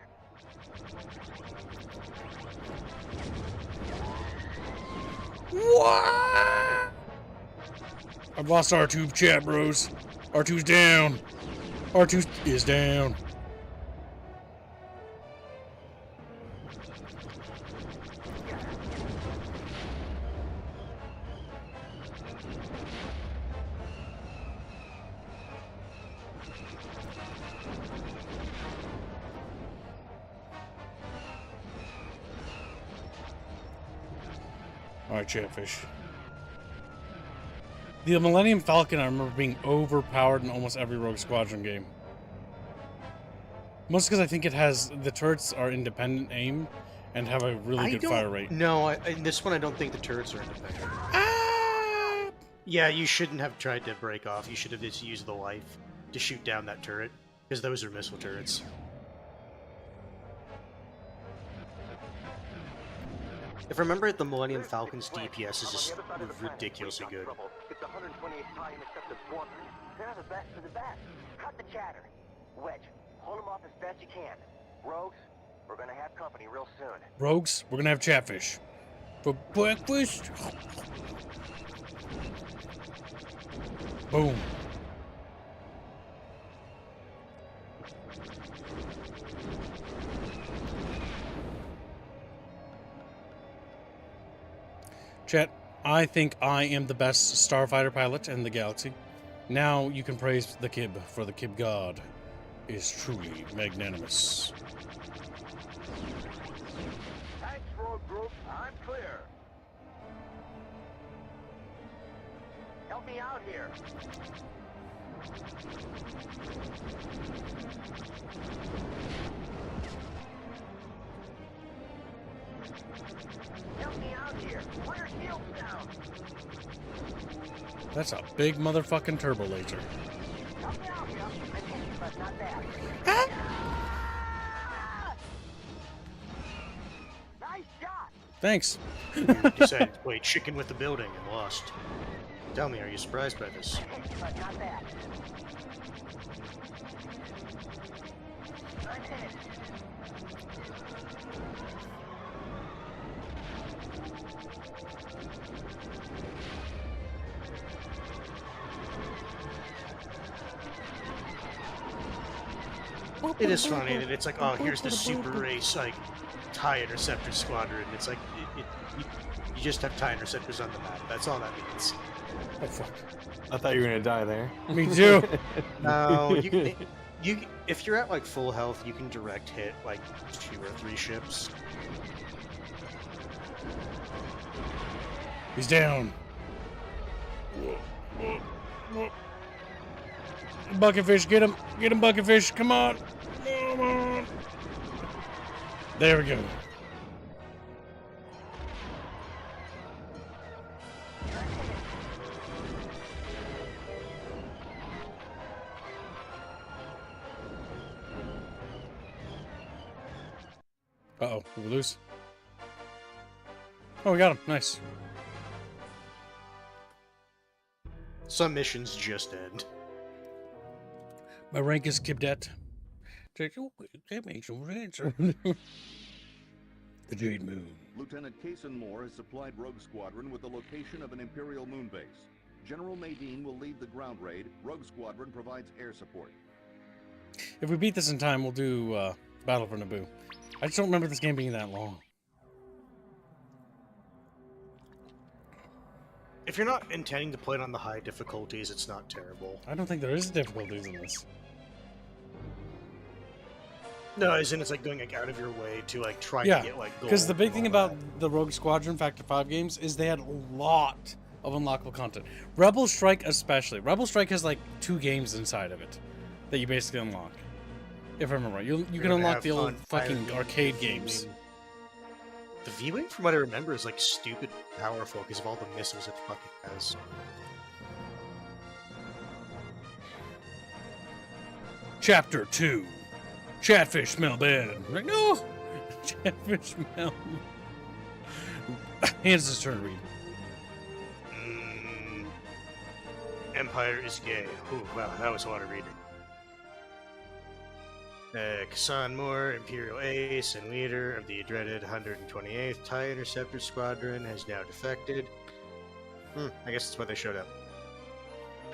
What? I've lost R2, chat bros. R2's down. R2 is down. Alright, Chatfish. The Millennium Falcon, I remember being overpowered in almost every Rogue Squadron game. Mostly because I think it has, the turrets are independent aim and have a really good fire rate. No, in this one I don't think the turrets are independent. Yeah, you shouldn't have tried to break off. You should have just used the life to shoot down that turret, because those are missile turrets. If I remember it, the Millennium Falcon's DPS is just ridiculously good. It's the 128th time except the Squadron. They're the best of the best. Cut the chatter. Wedge, hold them off as best you can. Rogues, we're gonna have company real soon. Rogues, we're gonna have Chatfish. For breakfast. Boom. Chat, I think I am the best starfighter pilot in the galaxy. Now you can praise the Kib for the Kib God. is truly magnanimous. Thanks, road group. I'm clear. Help me out here. Help me out here. Put your shields down. That's a big motherfucking turbo laser. Help me out here. I'm hit, but not bad. Nice shot. Thanks. You decided to play chicken with the building and lost. Tell me, are you surprised by this? Hit, but not bad. I'm hit. It is funny that it's like, oh, here's the super race, like, TIE Interceptor Squadron. It's like, you just have TIE Interceptors on the map. That's all that means. Oh, fuck. I thought you were gonna die there. Me too. No, if you're at, like, full health, you can direct hit, like, 2 or 3 ships. He's down. Bucketfish, get him. Get him, Bucketfish. Come on. Come on. There we go. Uh-oh, did we lose? Oh, we got him. Nice. Some missions just end. My rank is cadet. That makes no sense. The Jade Moon. Lieutenant Cason Moore has supplied Rogue Squadron with the location of an Imperial moon base. General Madine will lead the ground raid. Rogue Squadron provides air support. If we beat this in time, we'll do Battle for Naboo. I just don't remember this game being that long. If you're not intending to play it on the high difficulties, it's not terrible. I don't think there is difficulties in this. No, as in it's like going like out of your way to like try Yeah, to get like gold. because the big thing and all about the Rogue Squadron Factor 5 games is they had a lot of unlockable content. Rebel Strike especially. Rebel Strike has like 2 games inside of it that you basically unlock. If I remember right. You can gonna unlock have the old fun fucking piloting arcade the games. V-Wing. The V-Wing, from what I remember, is like stupid powerful because of all the missiles it fucking has. Chapter 2. Chatfish smell bad. I'm like, no! Chatfish smell. Hands his turn to read. Empire is gay. Ooh, wow, that was a lot of reading. Cason Moore, Imperial ace and leader of the dreaded 128th TIE Interceptor Squadron, has now defected. I guess that's why they showed up.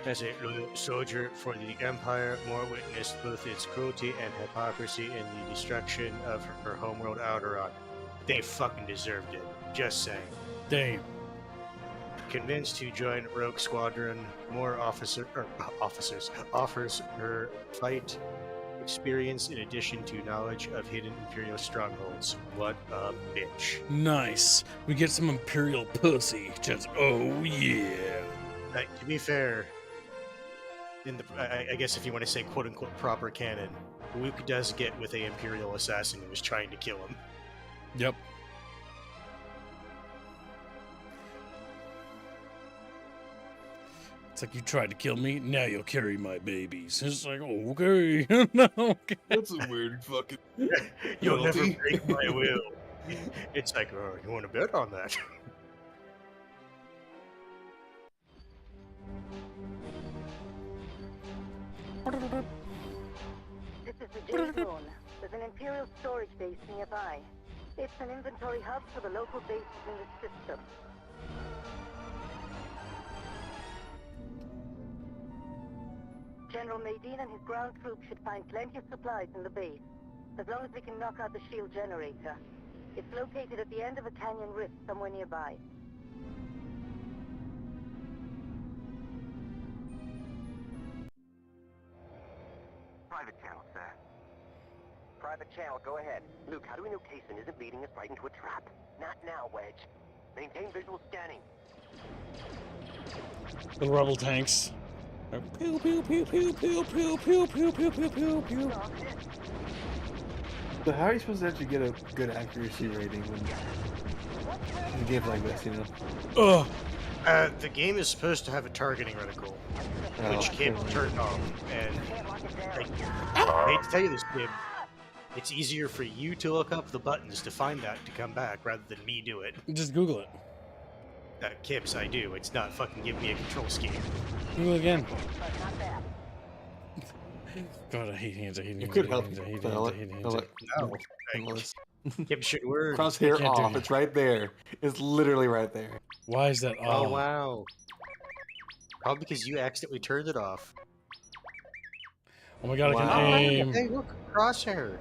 As a loyal soldier for the Empire, Moore witnessed both its cruelty and hypocrisy in the destruction of her homeworld Alderaan. They fucking deserved it. Just saying. Damn. Convinced to join Rogue Squadron, Moore offers her fight experience in addition to knowledge of hidden Imperial strongholds. What a bitch. Nice. We get some Imperial pussy. Just, oh yeah. To be fair, in the I guess if you want to say quote-unquote proper canon, Luke does get with a Imperial assassin who was trying to kill him. Yep. It's like, you tried to kill me, now you'll carry my babies. It's like, okay. No, okay. That's a weird fucking. You'll never penalty. break my will. It's like, oh, you want to bet on that? This is the Jade Zone. There's an Imperial storage base nearby. It's an inventory hub for the local bases in the system. General Madine and his ground troops should find plenty of supplies in the base, as long as we can knock out the shield generator. It's located at the end of a canyon rift somewhere nearby. Private channel, sir. Private channel, go ahead. Luke, how do we know Kaysen isn't leading us right into a trap? Not now, Wedge. Maintain visual scanning. The rebel tanks. Pew pew pew pew pew pew pew pew pew pew pew pew. So how are you supposed to actually get a good accuracy rating when in games like this, you know? Ugh. The game is supposed to have a targeting reticle, Oh, which can't be turned off. And I hate to tell you this, Kib, it's easier for you to look up the buttons to find that to come back rather than me do it. Just Google it. Kibs, I do. It's not fucking giving me a control scheme. Google it again. God, I hate hands. I hate hands. It could I hate help. hands. I hate Tell hands. I it. hate hands. Tell it. No. Tell us. Kib should work. Crosshair can't do off. it. It's right there. It's literally right there. Why is that? Oh, wow. Probably because you accidentally turned it off. Oh my god, I Wow. can aim. Hey, look, crosshair.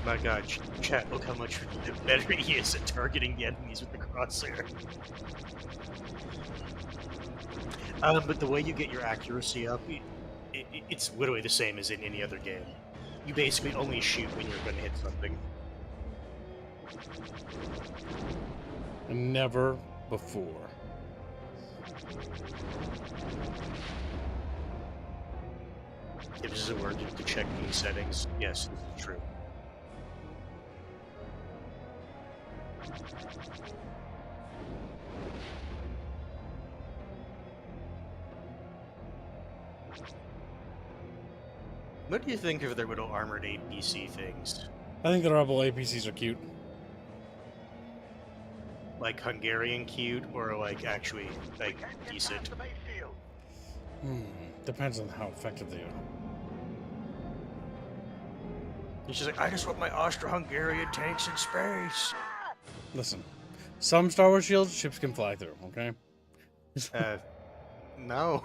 My god, chat, look how much better he is at targeting the enemies with the crosshair. But the way you get your accuracy up, it's literally the same as in any other game. You basically only shoot when you're going to hit something. Never before. If this is working to check these settings, yes, this is true. What do you think of their little armored APC things? I think the rebel APCs are cute. Like Hungarian cute, or like actually like decent? Depends on how effective they are. It's just like, I just want my Austro-Hungarian tanks in space. Listen, some Star Wars shields ships can fly through. Okay. No.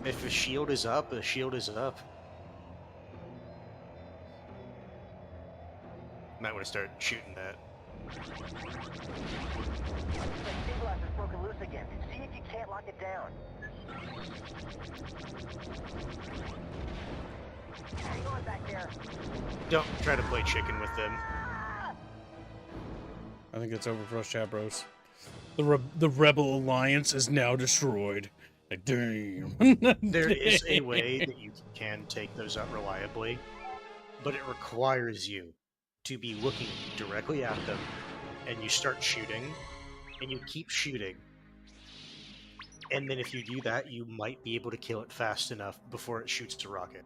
If a shield is up, a shield is up. Might want to start shooting that. Stabilizer's broken loose again. See if you can't lock it down. Hang on back there. Don't try to play chicken with them. I think it's over for us, chat bros. The Rebel Alliance is now destroyed. Like, damn. There is a way that you can take those out reliably, but it requires you to be looking directly at them, and you start shooting, and you keep shooting, and then if you do that, you might be able to kill it fast enough before it shoots a rocket.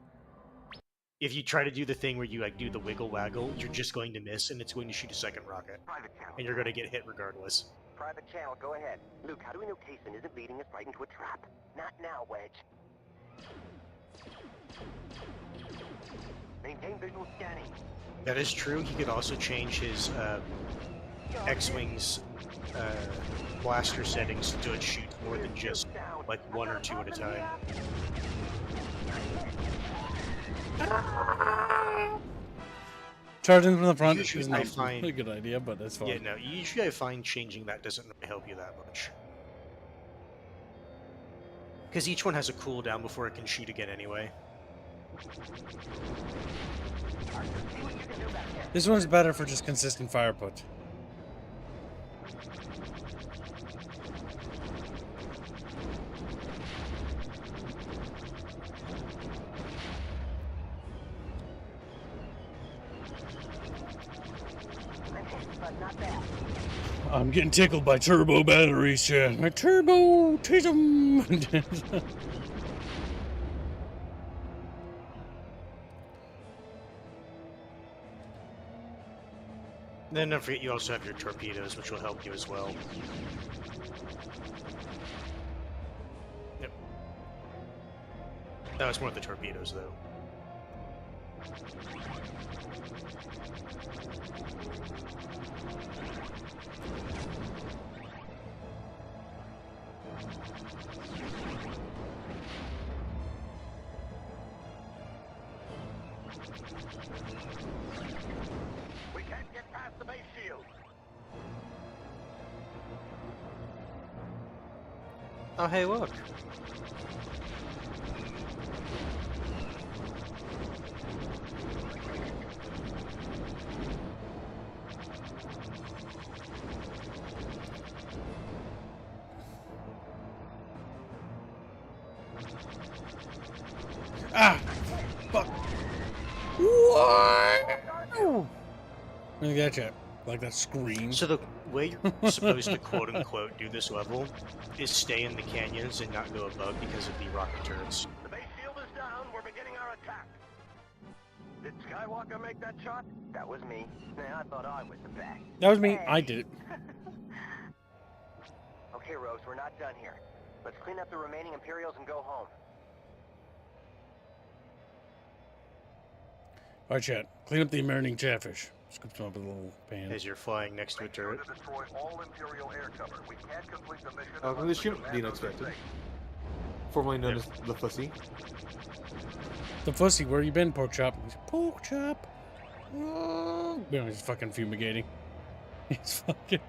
If you try to do the thing where you like do the wiggle waggle, you're just going to miss, and it's going to shoot a second rocket, Private channel. and you're going to get hit regardless. Private channel, go ahead. Luke, how do we know Kaysen isn't leading us right into a trap? Not now, Wedge. Maintain visual scanning. That is true. He could also change his X-Wing's blaster settings so it shoots more than just like one or two at a time. Charging from the front Usually is I not find- a good idea, but it's fine. Yeah, no, usually I find changing that doesn't really help you that much. Because each one has a cooldown before it can shoot again anyway. This one's better for just consistent fire put. I'm getting tickled by turbo batteries, chat. My turbo tism. Then don't forget you also have your torpedoes, which will help you as well. Yep. That was more of the torpedoes, though. We can't get past the base shield. Oh, hey, look. Ah! Fuck! What? Let me get you. Like that scream. So the way you're supposed to quote-unquote do this level is stay in the canyons and not go above because of the rocket turrets. The base shield is down. We're beginning our attack. Did Skywalker make that shot? That was me. Nah, I thought I was the best. That was me. Hey. I did it. Okay, Rose, we're not done here. Let's clean up the remaining Imperials and go home. Alright, chat. Clean up the remaining Chatfish. Scoop them up with a little pan. As you're flying next to a turret. To destroy all Imperial air cover. We can't complete the mission From unless the we ship, command being those expected. safe. Formerly known as the Fussy. The Fussy, where you been, pork chop? He's pork chop. Oh. You know, he's fucking fumigating. He's fucking...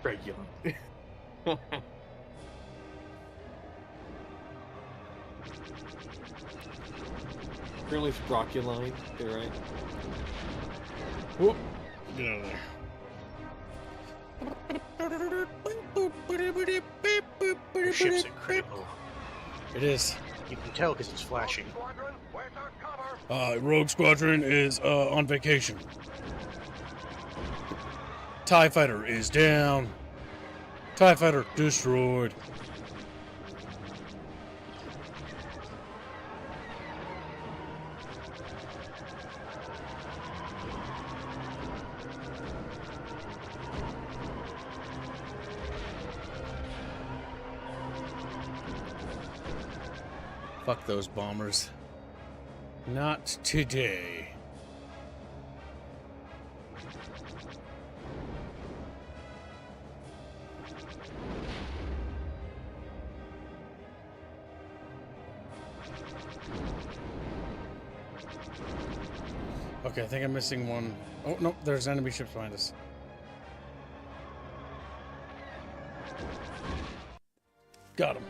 Regular. Currently Sproculine, you're right. Whoop. Get out of there. Your ship's incredible. It is. You can tell because it's flashing. Squadron, where's our cover? Rogue Squadron is on vacation. TIE Fighter is down. TIE Fighter destroyed. Fuck those bombers. Not today. Okay, I think I'm missing one. Oh, no, there's enemy ships behind us. Got him.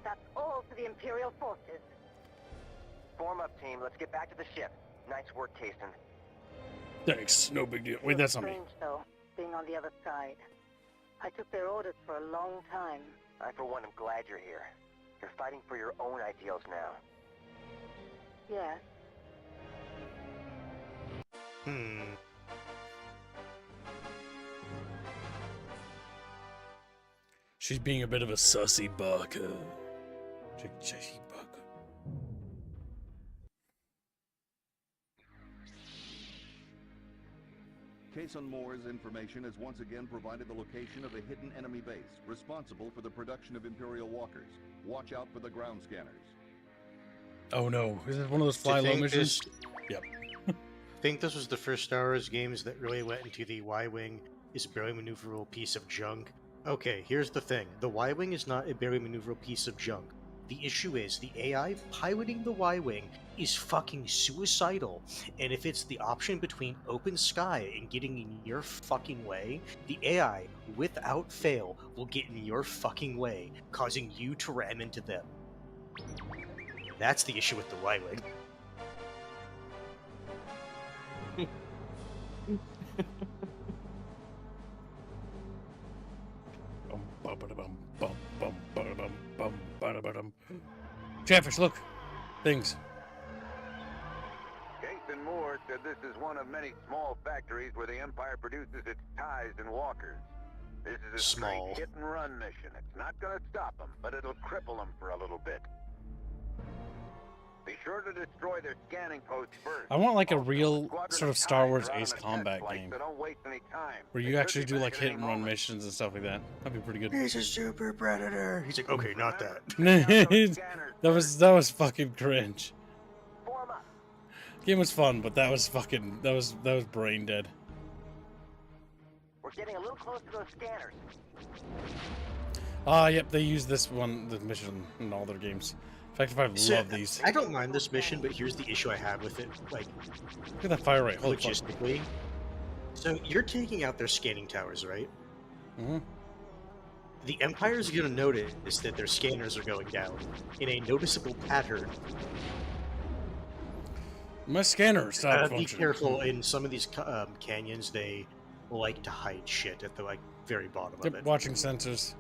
That's all for the Imperial forces. Form up, team. Let's get back to the ship. Nice work, Kason. Thanks, no big deal. Wait, that's on me. Strange, though, being on the other side. I took their orders for a long time. I, for one, am glad you're here. You're fighting for your own ideals now. Yes. She's being a bit of a sussy bucker. Sussy bucker. Kason Moore's information has once again provided the location of a hidden enemy base, responsible for the production of Imperial walkers. Watch out for the ground scanners. Oh no, is this one of those fly low missions? Yep. I think this was the first Star Wars games that really went into the Y-Wing is a barely maneuverable piece of junk. Okay, here's the thing. The Y-Wing is not a barely maneuverable piece of junk. The issue is the AI piloting the Y-Wing is fucking suicidal, and if it's the option between open sky and getting in your fucking way, the AI, without fail, will get in your fucking way, causing you to ram into them. That's the issue with the Y-Wing. Chatfish, look. Things. Kason Moore said this is one of many small factories where the Empire produces its ties and walkers. This is a Small. straight hit-and-run mission. It's not going to stop them, but it'll cripple them for a little bit. Be sure to destroy their scanning posts first. I want like a Also, real Squadron sort of of Star TIEs Wars are on Ace a test Combat flight, game so don't waste any time. where They you could actually be do back like at hit any and run moment. missions and stuff like that. That'd be pretty good. He's a super predator. He's like, okay, not that. that was fucking cringe. Form up. Game was fun, but that was fucking that was brain dead. We're getting a little close to those scanners. Ah, yep, they use this mission in all their games. Fact 5 So, love these. I don't mind this mission, but here's the issue I have with it. Like, Look at that fire rate. Holy fuck. logistically. So you're taking out their scanning towers, right? Mm-hmm. The Empire's going to notice that their scanners are going down in a noticeable pattern. My scanner stopped Be functioning. careful, in some of these canyons, they like to hide shit at the very bottom of it. Watching sensors.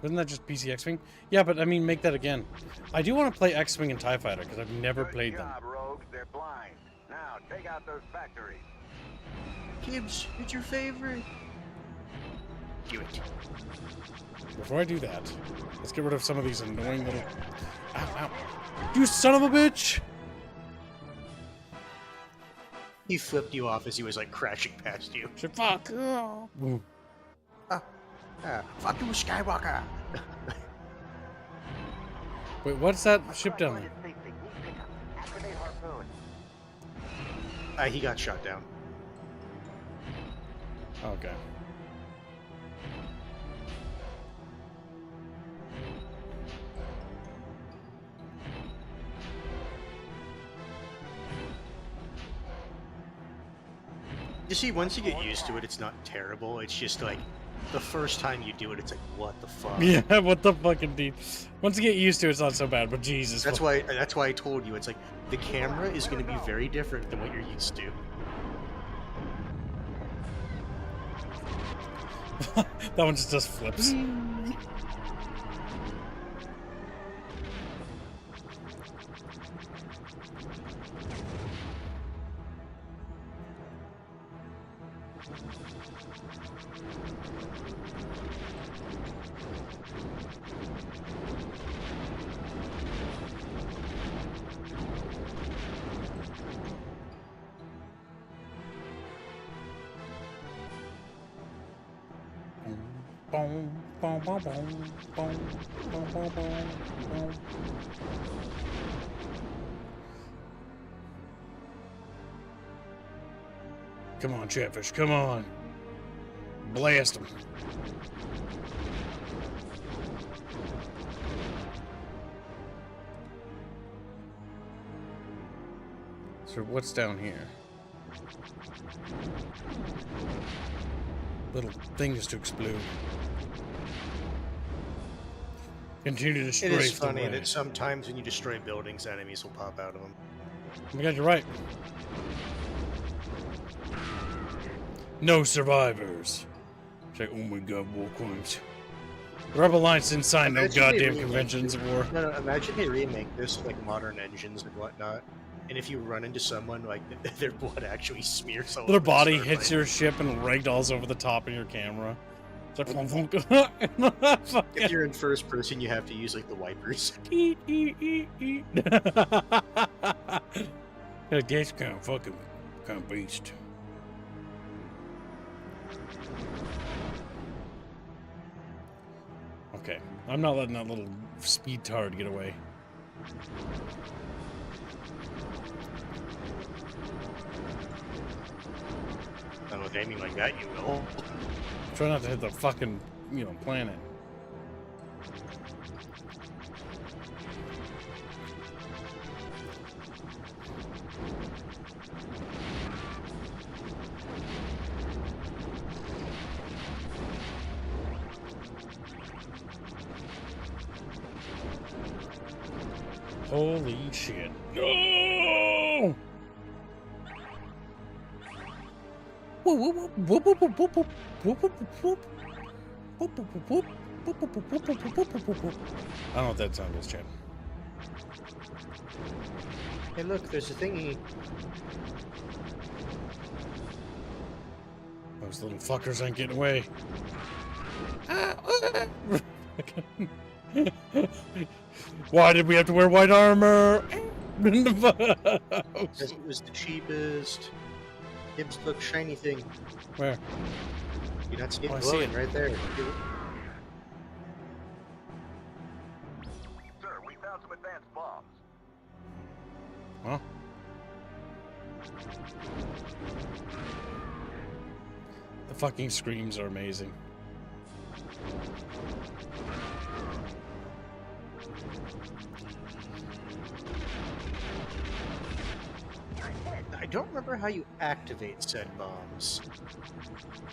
Isn't that just PC X-Wing? Yeah, but I mean, make that again. I do want to play X-Wing and TIE Fighter, because I've never played them. Good job, Rogues. They're blind. Now, take out those factories. Gibbs, it's your favorite. Do it. Before I do that, let's get rid of some of these annoying little... Ow, ow. You son of a bitch! He flipped you off as he was, like, crashing past you. Shit, fuck! Oh. Fuck you, Skywalker! Wait, what's that ship down there? Activate harpoon. He got shot down. Okay. You see, once you get used to it, it's not terrible. It's just like, the first time you do it, it's like, what the fuck? Yeah, what the fucking deep. Once you get used to it, it's not so bad, but Jesus. That's why I told you, it's like, the camera is going to be very different than what you're used to. That one just flips. Come on, Chatfish, come on. Blast him. So what's down here? Little things to explode. Continue to destroy. It is funny that sometimes when you destroy buildings, enemies will pop out of them. Oh my god, you're right. No survivors. It's like, oh my god, war crimes. Rebel Alliance didn't sign no goddamn conventions of war. No, imagine they remake this with, like, modern engines and whatnot, and if you run into someone, like, their blood actually smears all over Their the body starplane. hits your ship and ragdolls over the top of your camera. It's like, If you're in first person, you have to use, like, the wipers. That's kind of beast. Okay, I'm not letting that little speed tard get away. And with aiming like that, you will. Try not to hit the fucking, planet. Holy shit. No! I don't know what that sound is, Chad. Hey, look, there's a thingy. Those little fuckers ain't getting away. Why did we have to wear white armor? Because it was the cheapest. Gibbs, look, shiny thing. Where? You not see it I see glowing it. right there. Sir, we found some advanced bombs. Well. The fucking screams are amazing. I don't remember how you activate said bombs.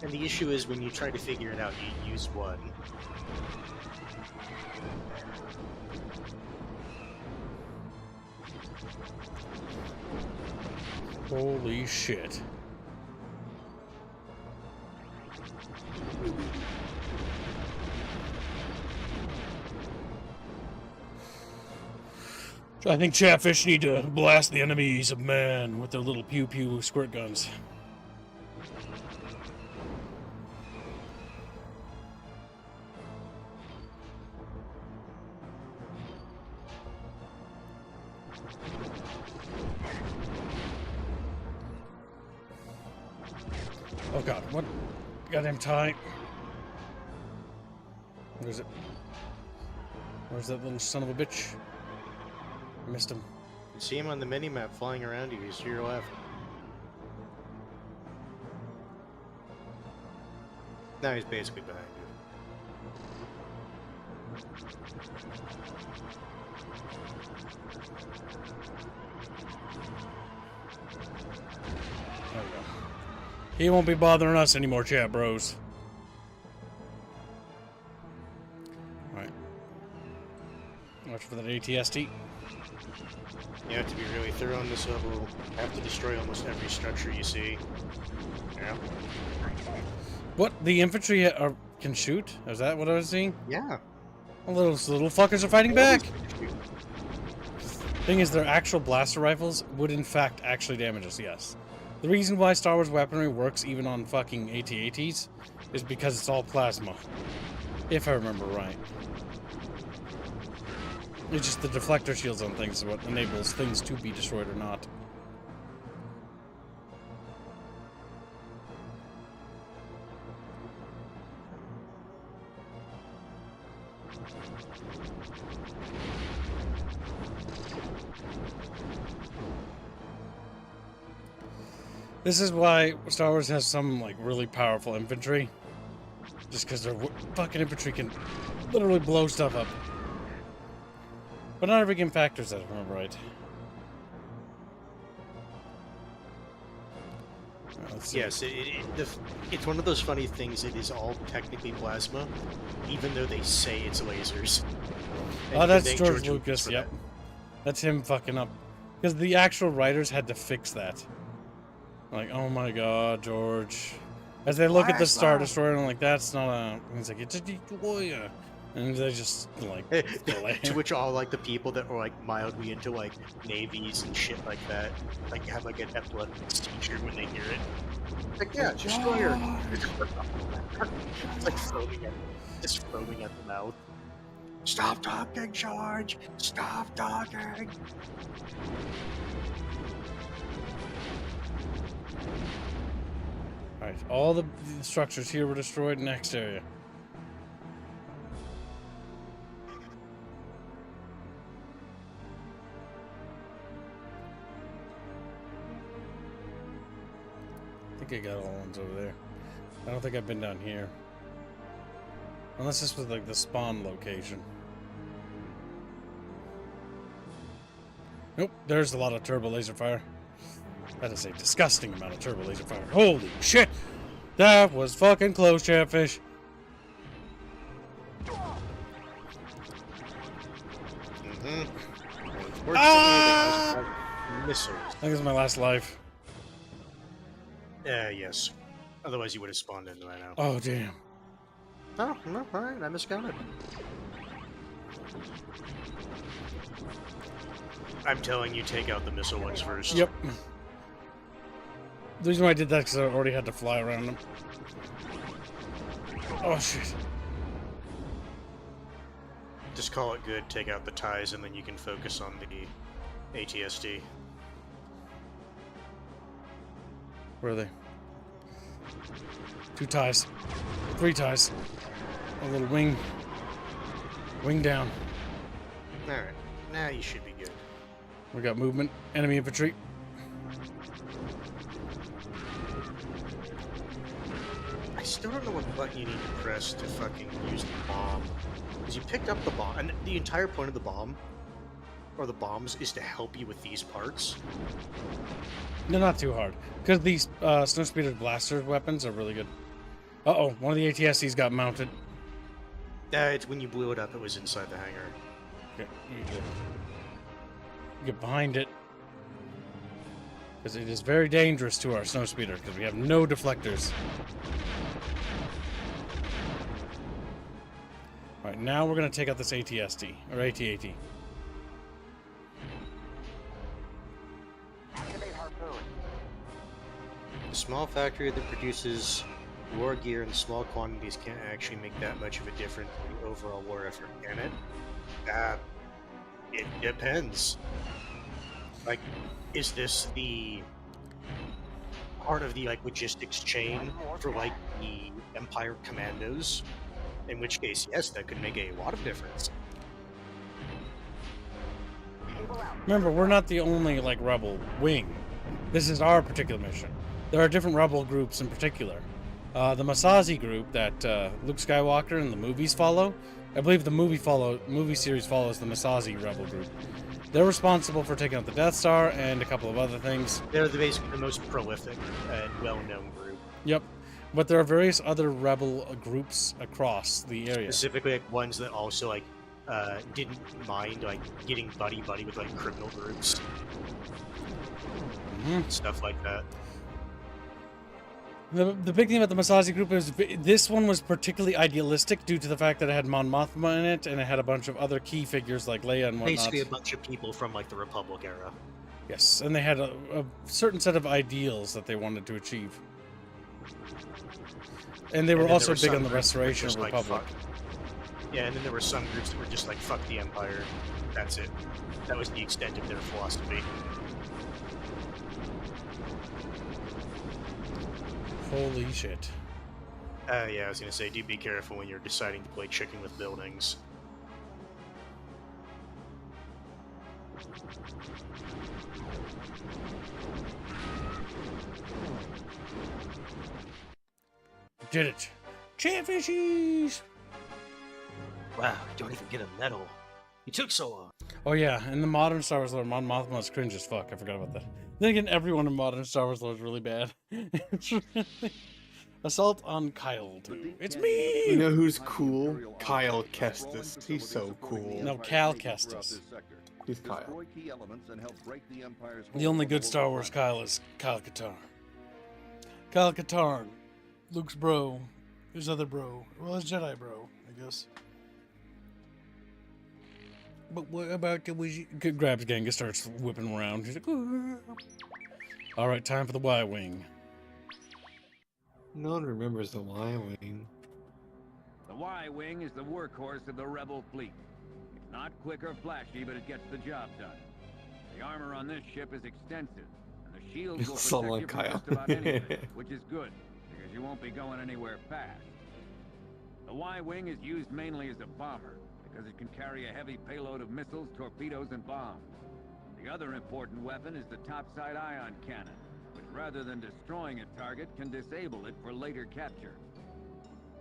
And the issue is when you try to figure it out, you use one. Holy shit. I think Chatfish need to blast the enemies of man with their little pew-pew squirt guns. Oh god, what? Goddamn tie. Where is it? Where's that little son of a bitch? I missed him. You see him on the mini-map flying around you. He's to your left. Now he's basically behind you. There we go. He won't be bothering us anymore, chat bros. Alright. Watch for that ATST. You have to be really thorough on this level. You have to destroy almost every structure you see. Yeah. What? The infantry can shoot? Is that what I was seeing? Yeah. Oh, little fuckers are fighting back! Thing is, their actual blaster rifles would in fact actually damage us, yes. The reason why Star Wars weaponry works even on fucking AT-ATs is because it's all plasma. If I remember right. It's just the deflector shields on things is what enables things to be destroyed or not. This is why Star Wars has some, like, really powerful infantry. Just because their fucking infantry can literally blow stuff up. But not every game factors that, if I remember right. Yes, it's one of those funny things. It is all technically plasma, even though they say it's lasers. Oh, that's George Lucas, yep. That's him fucking up. Because the actual writers had to fix that. Like, oh my god, George. As they look at the Star Destroyer, and I'm like, that's not a... He's like, it's a destroyer. And they just, like... To which all, like, the people that were, like, mildly into, like, navies and shit like that, like, have, like, an epileptic seizure when they hear it. It's like, yeah, destroyer. It's like foaming at the mouth. Stop talking, George! Stop talking! Alright, all the structures here were destroyed. Next area. I think I got all the ones over there. I don't think I've been down here. Unless this was like the spawn location. Nope, there's a lot of turbo laser fire. That is a disgusting amount of turbo laser fire. Holy shit! That was fucking close, Chatfish. Missiles. I think this is my last life. Yes. Otherwise you would have spawned in by now. Oh, damn. Oh, no, alright, I miscounted. I'm telling you, take out the missile ones first. Yep. The reason why I did that is because I already had to fly around them. Oh, shit. Just call it good, take out the ties, and then you can focus on the ATSD. Where are they? 2 ties. 3 ties. A little wing. Wing down. Alright, now you should be good. We got movement. Enemy infantry. I still don't know what button you need to press to fucking use the bomb. Because you picked up the bomb, and the entire point of the bomb, or the bombs, is to help you with these parts. They're not too hard. Because these snowspeeder blaster weapons are really good. Uh-oh, one of the ATSCs got mounted. It's when you blew it up, it was inside the hangar. Okay, get behind it. Because it is very dangerous to our snowspeeder, because we have no deflectors. Alright, now we're going to take out this ATSD, or AT-AT. Activate harpoon. A small factory that produces war gear in small quantities can't actually make that much of a difference in the overall war effort, can it? It depends. Like, is this the part of the logistics chain for the Empire commandos? In which case, yes, that could make a lot of difference. Remember, we're not the only rebel wing. This is our particular mission. There are different rebel groups in particular. The Masazi group that Luke Skywalker and the movies follow. I believe the movie series follows the Masazi rebel group. They're responsible for taking out the Death Star and a couple of other things. They're basically the most prolific and well-known group. Yep. But there are various other rebel groups across the area. Specifically, ones that also didn't mind getting buddy-buddy with criminal groups. Stuff like that. The big thing about the Masazi group is this one was particularly idealistic due to the fact that it had Mon Mothma in it, and it had a bunch of other key figures like Leia and whatnot. Basically a bunch of people from the Republic era. Yes, and they had a certain set of ideals that they wanted to achieve. And they were also big on the restoration of the Republic. Yeah, and then there were some groups that were just fuck the Empire. That's it. That was the extent of their philosophy. Holy shit. Yeah, I was gonna say, do be careful when you're deciding to play chicken with buildings. Did it. Chatfishies! Wow, I don't even get a medal. You took so long. Oh yeah, in the modern Star Wars lore, Mon Mothma is cringe as fuck. I forgot about that. Then again, everyone in modern Star Wars lore is really bad. It's really... Assault on Kyle, too. It's me! You know who's cool? Kyle Kestis. He's so cool. No, Cal Kestis. He's Kyle. The only good Star Wars Kyle is Kyle Katarn. Kyle Katarn. Luke's bro. His other bro. Well, his Jedi bro, I guess. But what about the Wizzy? Grabs Genghis, starts whipping around. He's like, alright, time for the Y-Wing. No one remembers the Y-Wing. The Y-Wing is the workhorse of the Rebel fleet. It's not quick or flashy, but it gets the job done. The armor on this ship is extensive, and the shields will protect you from just about anything, which is good, because you won't be going anywhere fast. The Y-Wing is used mainly as a bomber, because it can carry a heavy payload of missiles, torpedoes, and bombs. The other important weapon is the topside ion cannon, which rather than destroying a target, can disable it for later capture.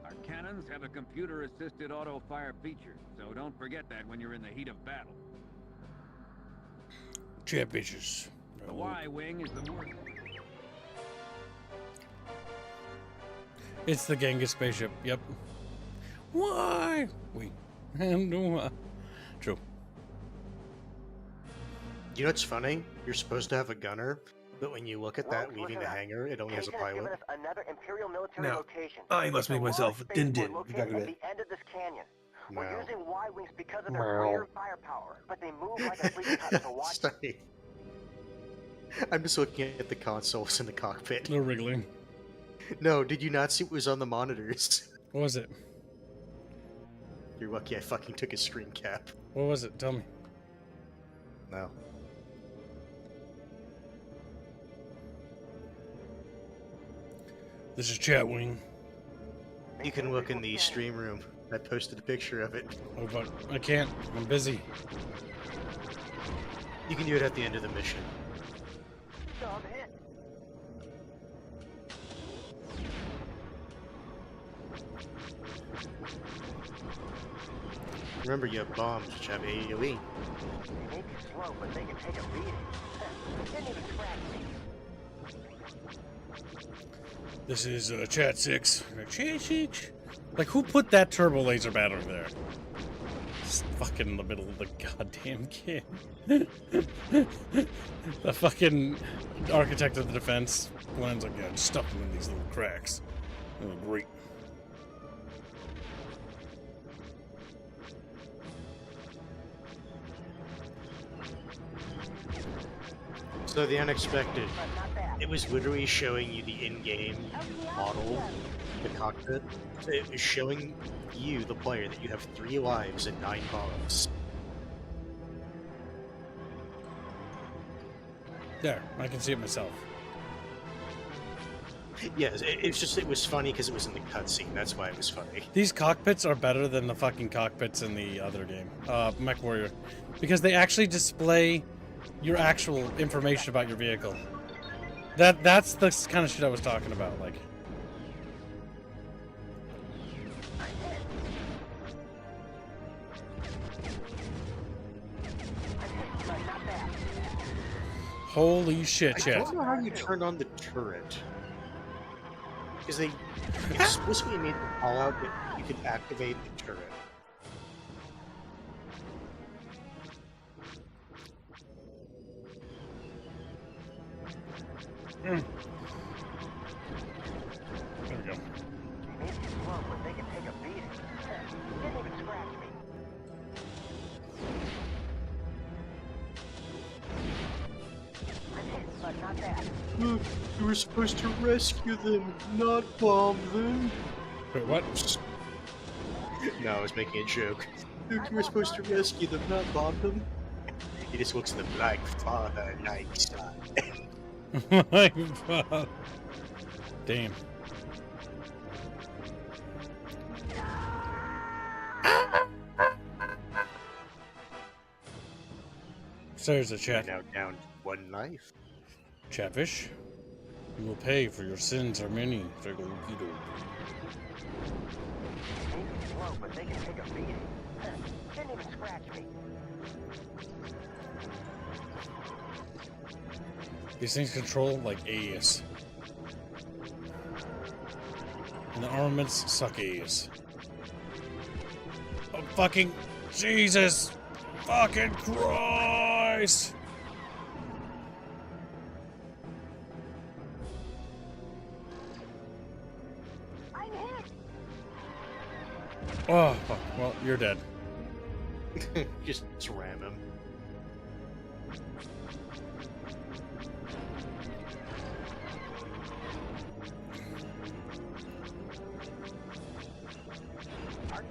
Our cannons have a computer-assisted auto-fire feature, so don't forget that when you're in the heat of battle. Bitches. The Y-Wing is the worst. It's the Genghis spaceship, yep. Why? We no. True. You know what's funny? You're supposed to have a gunner, but when you look at that leaving the hangar, it only has a pilot. Given us another Imperial military No. location. I must make myself a din-din. Located You got at it. the end of this canyon. No. We're using Y-wings because of their greater firepower, but they move like a fleet cut, so watch. Sorry. I'm just looking at the consoles in the cockpit. They're wriggling. No, did you not see what was on the monitors? What was it? You're lucky I fucking took a screen cap. What was it? Tell me. No. This is Chatwing. You can look in the stream room. I posted a picture of it. Oh, but I can't. I'm busy. You can do it at the end of the mission. Sub hit. Remember, you have bombs which have AoE. They may be slow, but they can take a beating. Didn't even scratch me. This is Chat 6. Chat 6. Like, who put that turbo laser battery there? It's fucking in the middle of the goddamn game. The fucking architect of the defense plans like, yeah, stuff them in these little cracks. Oh, great. So the unexpected. It was literally showing you the in-game model, the cockpit. So it was showing you, the player, that you have 3 lives and 9 bombs. There, I can see it myself. Yes, it was funny because it was in the cutscene. That's why it was funny. These cockpits are better than the fucking cockpits in the other game, Mech Warrior, because they actually display your actual information about your vehicle. That's the kind of shit I was talking about, like. Holy shit, I chat. don't know how you turned on the turret. Because they explicitly made the call out that you could activate the turret. There we go. They may be slow, but they can take a beating. Didn't even scratch me. I'm hit, but not bad. Look, you were supposed to rescue them, not bomb them. Wait, what? No, I was making a joke. Look, you were supposed to rescue them, not bomb them. He just looks at them like Father Night Star. My God. Damn. So there's a chat. Now down to 1 life. Chatfish, you will pay for your sins are many. They may be slow, but they can take a beating. Didn't even scratch me. These things control like AES. And the armaments suck AES. Oh, fucking Jesus! Fucking Christ! I'm hit. Oh, fuck. Well, you're dead. Just ram him.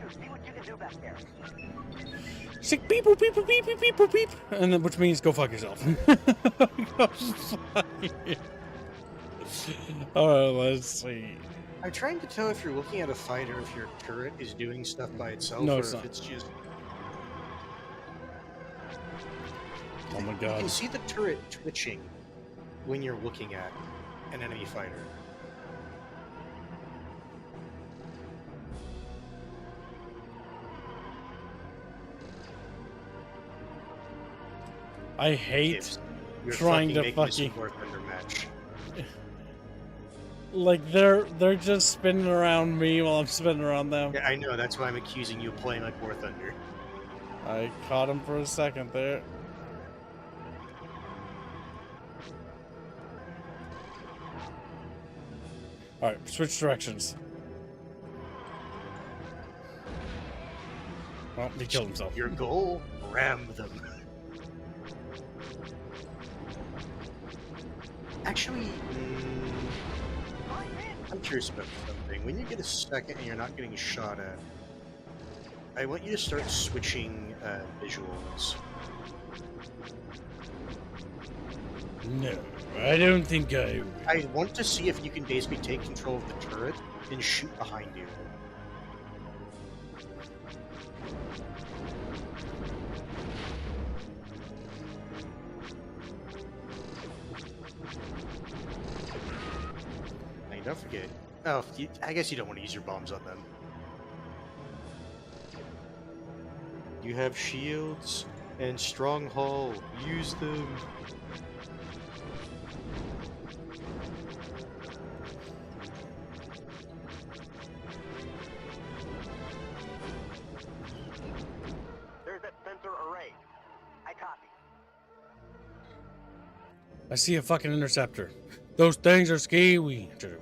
See what you can do back there. Sick beep boop beep boop beep beep beep boop beep, and then which means go fuck yourself. Alright, let's see. I'm trying to tell if you're looking at a fighter if your turret is doing stuff by itself, No, or it's if not. it's just. Oh my You God. can see the turret twitching when you're looking at an enemy fighter. I hate If you're trying to make this fucking- a Thunder match. like they're just spinning around me while I'm spinning around them. Yeah, I know. That's why I'm accusing you of playing like War Thunder. I caught him for a second there. Alright, switch directions. Well, he killed himself. Your goal: ram them. Actually, I'm curious about something. When you get a second and you're not getting shot at, I want you to start switching visuals. No, I don't think I will. I want to see if you can basically take control of the turret and shoot behind you. Now, don't forget. Oh, I guess you don't want to use your bombs on them. You have shields and strong hull. Use them. There's that sensor array. I copy. I see a fucking interceptor. Those things are scary. Scary.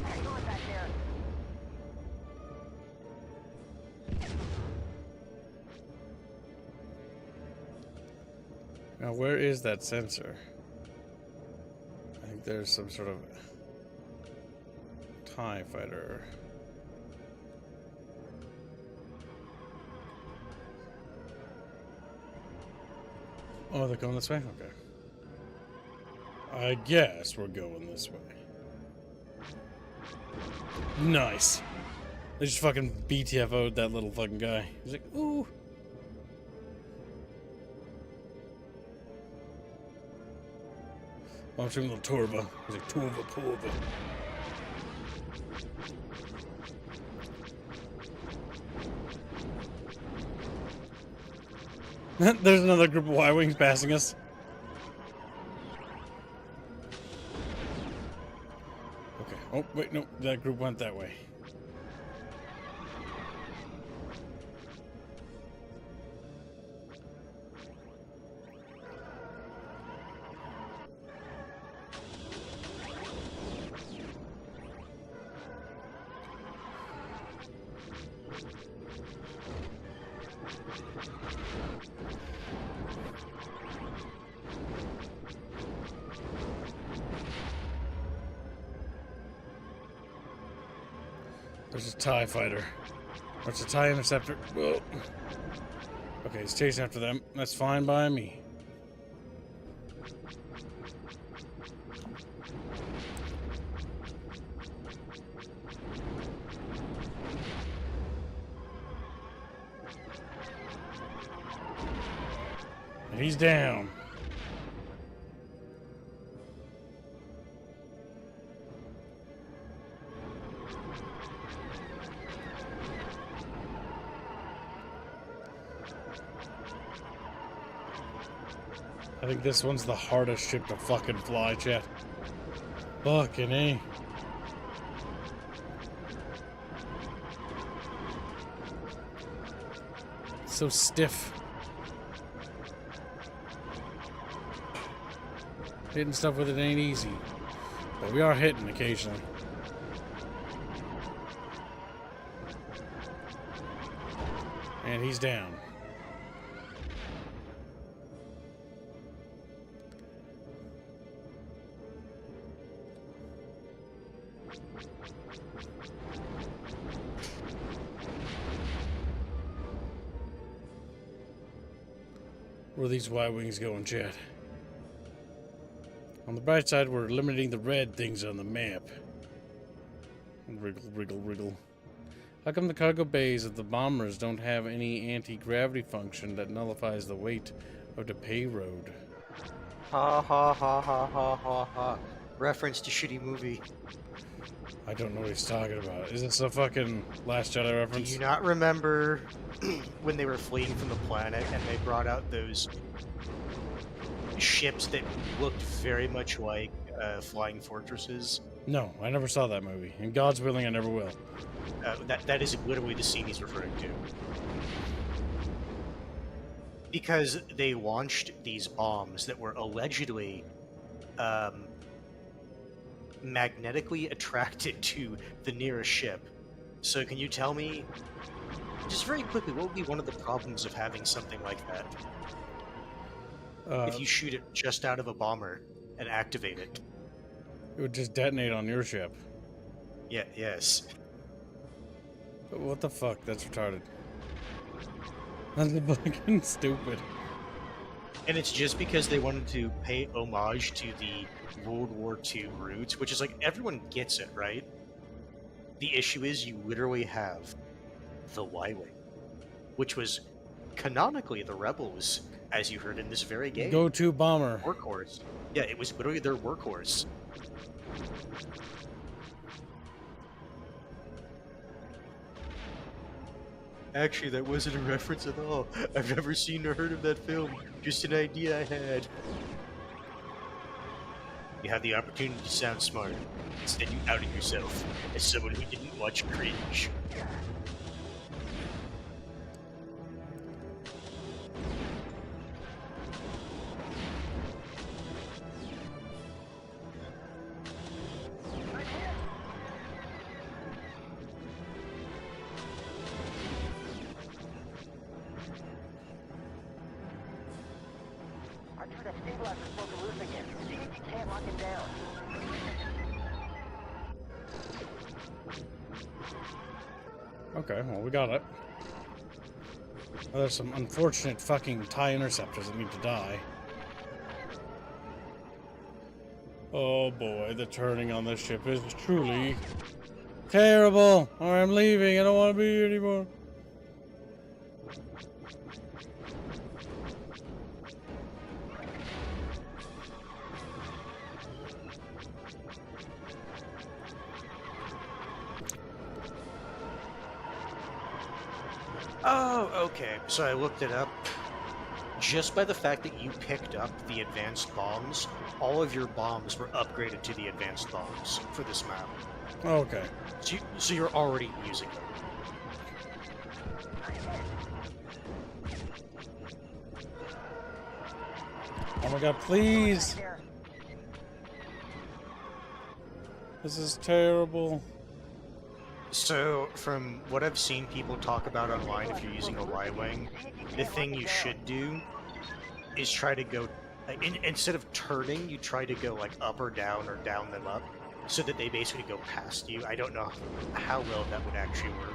Hang on back there. Now, where is that sensor? I think there's some sort of TIE fighter. Oh, they're going this way? Okay. I guess we're going this way. Nice. They just fucking BTFO'd that little fucking guy. He's like, ooh. Oh, I'm shooting a little turbo. He's like, turbo, turbo. There's another group of Y-Wings passing us. Okay. Oh, wait, no. That group went that way. There's a TIE fighter. Or it's a TIE interceptor. Whoa. Okay, he's chasing after them. That's fine by me. And he's down. I think this one's the hardest ship to fucking fly, chat. Fucking A. So stiff. Hitting stuff with it ain't easy. But we are hitting occasionally. And he's down. Where are these Y-Wings going, Chad? On the bright side, we're limiting the red things on the map. Wriggle, wriggle, wriggle. How come the cargo bays of the bombers don't have any anti-gravity function that nullifies the weight of the payload? Ha ha ha ha ha ha ha. Reference to shitty movie. I don't know what he's talking about. Is this a fucking Last Jedi reference? Do you not remember when they were fleeing from the planet and they brought out those ships that looked very much like flying fortresses? No, I never saw that movie. And God's willing, I never will. That is literally the scene he's referring to. Because they launched these bombs that were allegedly magnetically attracted to the nearest ship. So can you tell me, just very quickly, what would be one of the problems of having something like that? If you shoot it just out of a bomber and activate it. It would just detonate on your ship. Yeah, yes. What the fuck? That's retarded. That's fucking stupid. And it's just because they wanted to pay homage to the World War II roots, which is like, everyone gets it, right? The issue is you literally have the Y-Wing, which was canonically the Rebels, as you heard in this very game. Go-to bomber. Workhorse. Yeah, it was literally their workhorse. Actually, that wasn't a reference at all. I've never seen or heard of that film. Just an idea I had. You have the opportunity to sound smart. Instead, you outed yourself as someone who didn't watch Cringe. Archer, that stabilizer's broken loose again. See if you can't lock him down. Okay, well, we got it. Well, there's some unfortunate fucking TIE interceptors that need to die. Oh boy, the turning on this ship is truly terrible. Or I'm leaving, I don't want to be here anymore. Oh, okay. So I looked it up. Just by the fact that you picked up the advanced bombs, all of your bombs were upgraded to the advanced bombs for this map. Okay. So you're already using them. Oh my god, please! This is terrible. So, from what I've seen people talk about online, if you're using a Y-Wing, the thing you should do is try to go, instead of turning, you try to go like up or down them up, so that they basically go past you. I don't know how well that would actually work.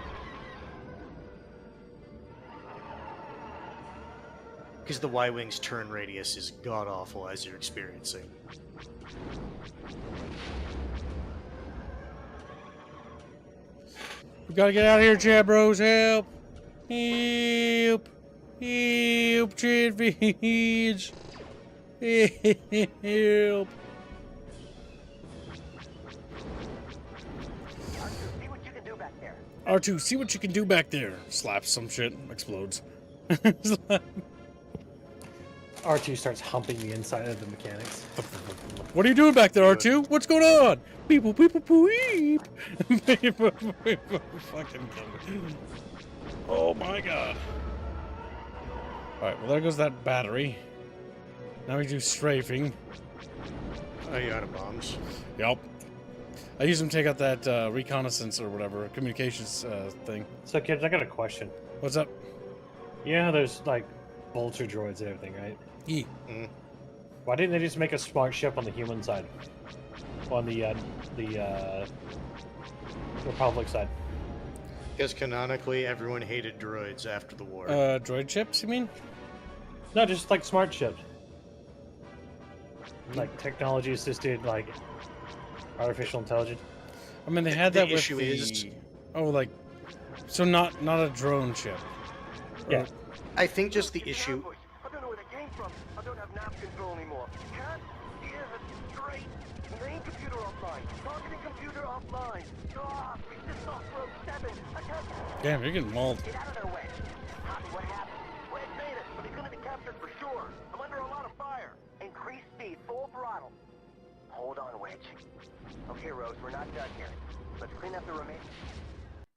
Because the Y-Wing's turn radius is god-awful, as you're experiencing. We gotta get out of here, Chad Bros. Help! Help! Help, Chatfish! Help! R2, see what you can do back there. Slaps some shit, explodes. R2 starts humping the inside of the mechanics. What are you doing back there, R2? What's going on? People, people, weep. Fucking kill me. Oh my god. Alright, well there goes that battery. Now we do strafing. Oh, you out of bombs? Yep. I use them to take out that reconnaissance or whatever, communications thing. So kids, I got a question. What's up? Yeah, there's like vulture droids and everything, right? E. Why didn't they just make a smart ship on the human side? On the Republic side? Because canonically, everyone hated droids after the war. Droid ships, you mean? No, just like smart ships. Like technology assisted, like artificial intelligence. I mean, they had that the with issue the... is... Oh, like... So not a drone ship. Yeah. I think just the issue... I don't know where they came from. I don't have nav control anymore. Can't hear it straight. Main computer offline. Targeting computer offline. Ah, we just lost road 7. I can't... Damn, you're getting mauled. Get out of their way. Copy what happened. Wedge made it, but he's gonna be captured for sure. I'm under a lot of fire. Increase speed, full throttle. Hold on, Wedge. Okay, Rose, we're not done here. Let's clean up the remains.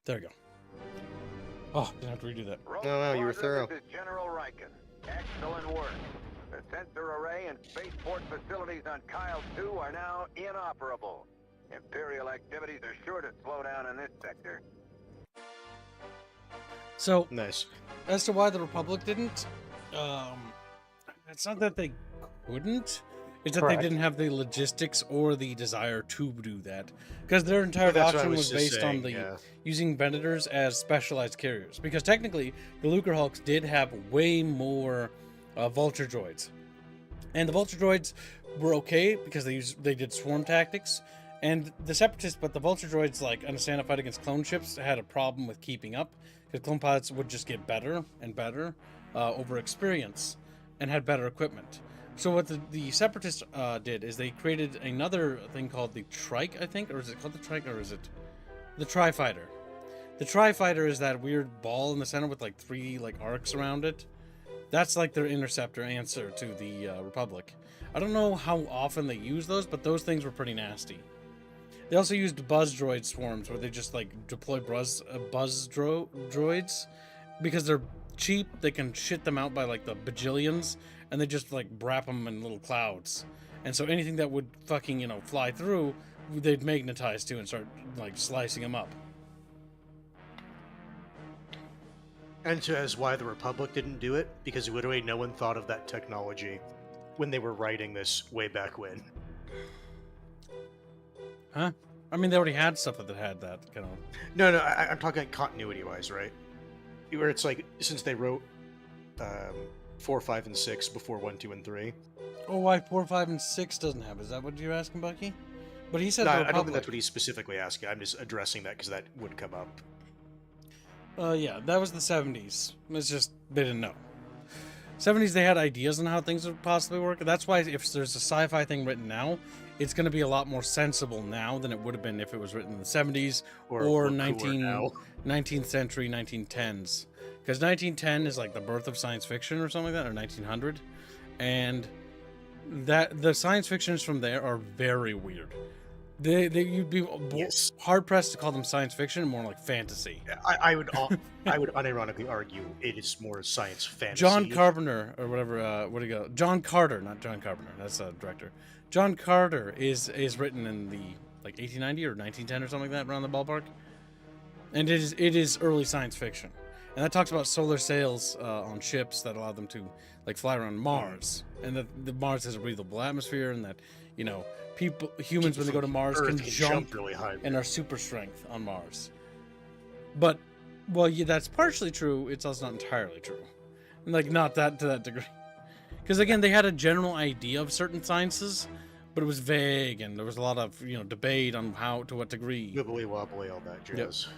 There we go. Oh, didn't have to redo that. No, you were thorough. This is General Riken. Excellent work. The sensor array and spaceport facilities on Kyle 2 are now inoperable. Imperial activities are sure to slow down in this sector. So, Nice. as to why the Republic didn't, it's not that they couldn't, it's that Correct. they didn't have the logistics or the desire to do that. Because their entire Well, that's what I doctrine was was just based saying, on the yeah. using Venators as specialized carriers. Because technically, the Lucrehulks did have way more vulture droids. And the vulture droids were okay because they did swarm tactics. And the Separatists, but the vulture droids, like, in a stand-up fight against clone ships, had a problem with keeping up. Because clone pilots would just get better and better over experience and had better equipment. So what the Separatists did is they created another thing called the Trike, I think, or is it called the Trike, or is it the Tri-Fighter? The Tri-Fighter is that weird ball in the center with like 3 like arcs around it. That's like their interceptor answer to the Republic. I don't know how often they use those, but those things were pretty nasty. They also used buzz droid swarms, where they just like deploy droids because they're cheap. They can shit them out by like the bajillions, and they just like wrap them in little clouds. And so anything that would fucking fly through, they'd magnetize to and start like slicing them up. And so as why the Republic didn't do it, because literally no one thought of that technology when they were writing this way back when. Huh? I mean, they already had stuff that had that kind of... No, I'm talking continuity-wise, right? Where it's like, since they wrote 4, 5, and 6 before 1, 2, and 3. Oh, why 4, 5, and 6 doesn't have? Is that what you're asking, Bucky? But he said No, the I don't Republic. think that's what he's specifically asking. I'm just addressing that because that would come up. Yeah, that was the 70s. It's just, they didn't know. 70s, they had ideas on how things would possibly work. That's why if there's a sci-fi thing written now, it's going to be a lot more sensible now than it would have been if it was written in the 70s or 19th century, 1910s. Because 1910 is like the birth of science fiction or something like that, or 1900. And that the science fictions from there are very weird. You'd be hard pressed to call them science fiction, more like fantasy. I would unironically argue it is more science fantasy. John Carpenter or whatever. Where'd he go? John Carter, not John Carpenter. That's the director. John Carter is written in the like 1890 or 1910 or something like that, around the ballpark. And it is early science fiction, and that talks about solar sails on ships that allow them to like fly around Mars, and that the Mars has a breathable atmosphere, and that humans when they go to Mars can jump really high and are super strength on Mars. But yeah, that's partially true. It's also not entirely true, like not that to that degree. Because again, they had a general idea of certain sciences, but it was vague, and there was a lot of debate on how to what degree. Wibbly wobbly, all that jazz. Yep.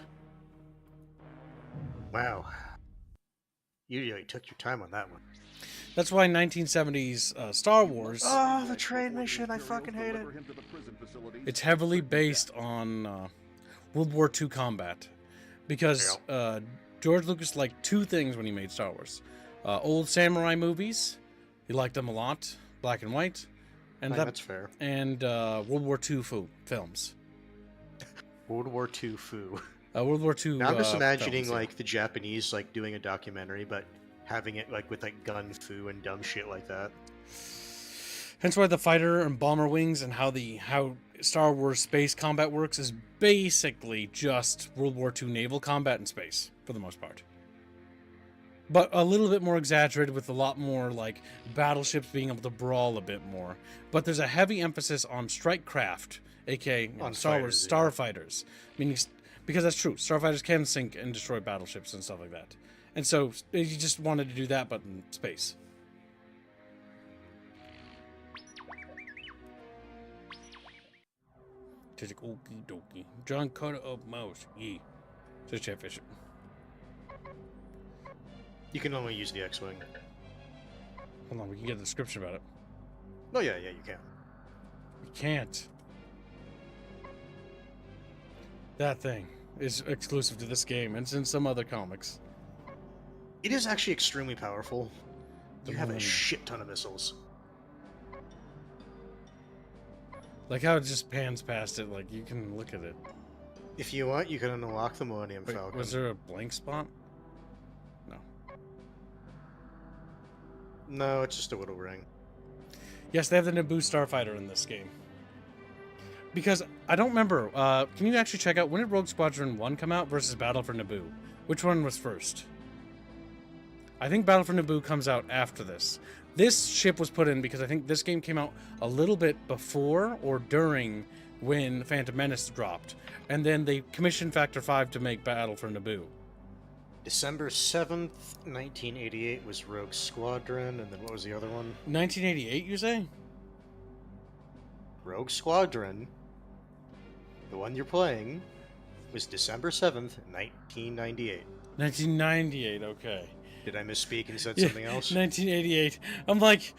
Wow, you really took your time on that one. That's why 1970s Star Wars. Oh, the train mission! I fucking hate it. It's heavily based on World War II combat, because George Lucas liked 2 things when he made Star Wars: old samurai movies. He liked them a lot, black and white, and that's fair. And World War II films. World War II foo. World War II. Now I'm just imagining films, like the Japanese like doing a documentary, but having it like with like gun foo and dumb shit like that. Hence why the fighter and bomber wings and how Star Wars space combat works is basically just World War II naval combat in space for the most part. But a little bit more exaggerated, with a lot more like battleships being able to brawl a bit more. But there's a heavy emphasis on strike craft, aka on Star Wars starfighters. Meaning, because that's true, starfighters can sink and destroy battleships and stuff like that. And so you just wanted to do that, but in space. Okie dokie. John Carter of Mouse. Yeah. So Chatfish. You can only use the X-Wing. Hold on, we can get a description about it. Oh yeah, you can. We can't. That thing is exclusive to this game, and it's in some other comics. It is actually extremely powerful. You have a shit ton of missiles. Like how it just pans past it, like you can look at it. If you want, you can unlock the Millennium Wait, Falcon. was there a blank spot? No. No, it's just a little ring. Yes, they have the Naboo Starfighter in this game. Because I don't remember. Can you actually check out when did Rogue Squadron 1 come out versus Battle for Naboo? Which one was first? I think Battle for Naboo comes out after this. This ship was put in because I think this game came out a little bit before or during when Phantom Menace dropped. And then they commissioned Factor 5 to make Battle for Naboo. December 7th, 1988 was Rogue Squadron, and then what was the other one? 1988, you say? Rogue Squadron, the one you're playing, was December 7th, 1998. 1998, okay. Did I misspeak and said something else? 1988. I'm like,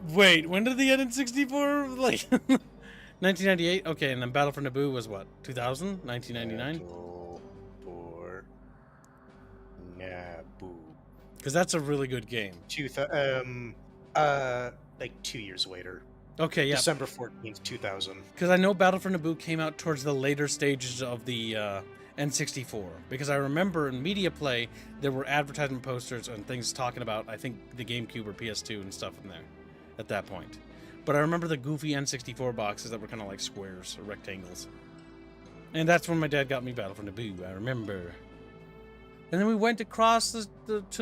wait, when did the end in 64? Like, 1998? Okay, and then Battle for Naboo was what? 2000? 1999? Battle for boo. Because that's a really good game. Like 2 years later. Okay, yeah. December 14th, 2000. Because I know Battle for Naboo came out towards the later stages of the N64. Because I remember in Media Play, there were advertisement posters and things talking about, I think, the GameCube or PS2 and stuff in there at that point. But I remember the goofy N64 boxes that were kind of like squares or rectangles. And that's when my dad got me Battle for Naboo, I remember. And then we went across to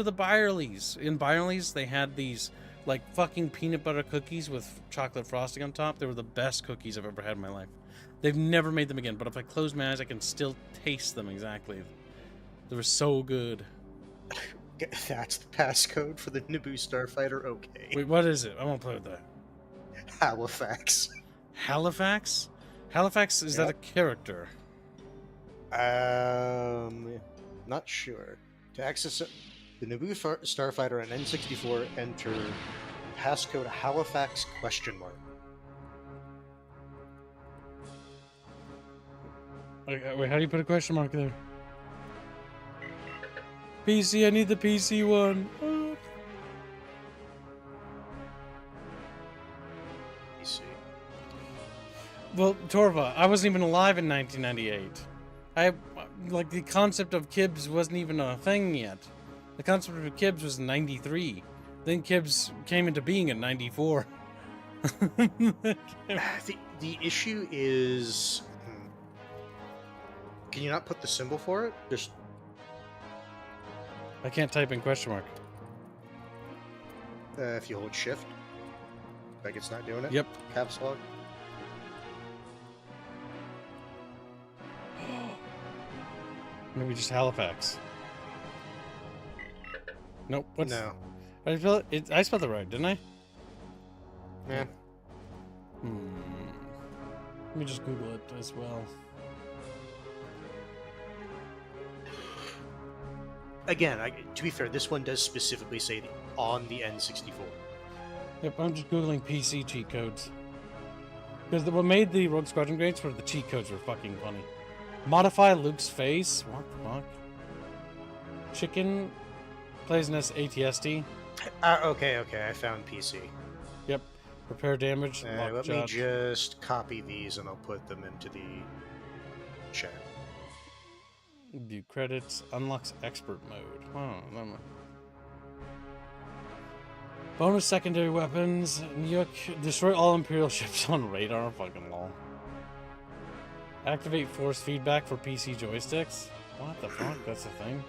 the Byerlys. In Byerlys, they had these like fucking peanut butter cookies with chocolate frosting on top. They were the best cookies I've ever had in my life. They've never made them again, but if I close my eyes, I can still taste them exactly. They were so good. That's the passcode for the Naboo Starfighter? Okay. Wait, what is it? I won't play with that. Halifax. Halifax? Halifax, is that a character? Not sure. To access the Naboo Starfighter on N64, enter passcode Halifax ? Wait, how do you put a question mark there? PC, I need the PC one. Oh. PC. Well, Torva, I wasn't even alive in 1998. Like, the concept of Kibs wasn't even a thing yet. The concept of Kibs was in 93. Then Kibs came into being in 94. The issue is... Can you not put the symbol for it? Just... I can't type in question mark. If you hold shift. Like it's not doing it? Yep. Caps lock. Maybe just Halifax. Nope. What's... No. I spelled it. I spelled it right, didn't I? Yeah. Let me just Google it as well. Again, to be fair, this one does specifically say on the N64. Yep, I'm just Googling PC cheat codes. Because what made the Rogue Squadron greats were the cheat codes were fucking funny. Modify Luke's face? What the fuck? Chicken plays an ATST. Okay, I found PC. Yep. Repair damage. Let me just copy these and I'll put them into the chat. View credits. Unlocks expert mode. Oh, bonus secondary weapons. Destroy all Imperial ships on radar. Fucking lol. Activate force feedback for PC joysticks. What the fuck? That's a thing.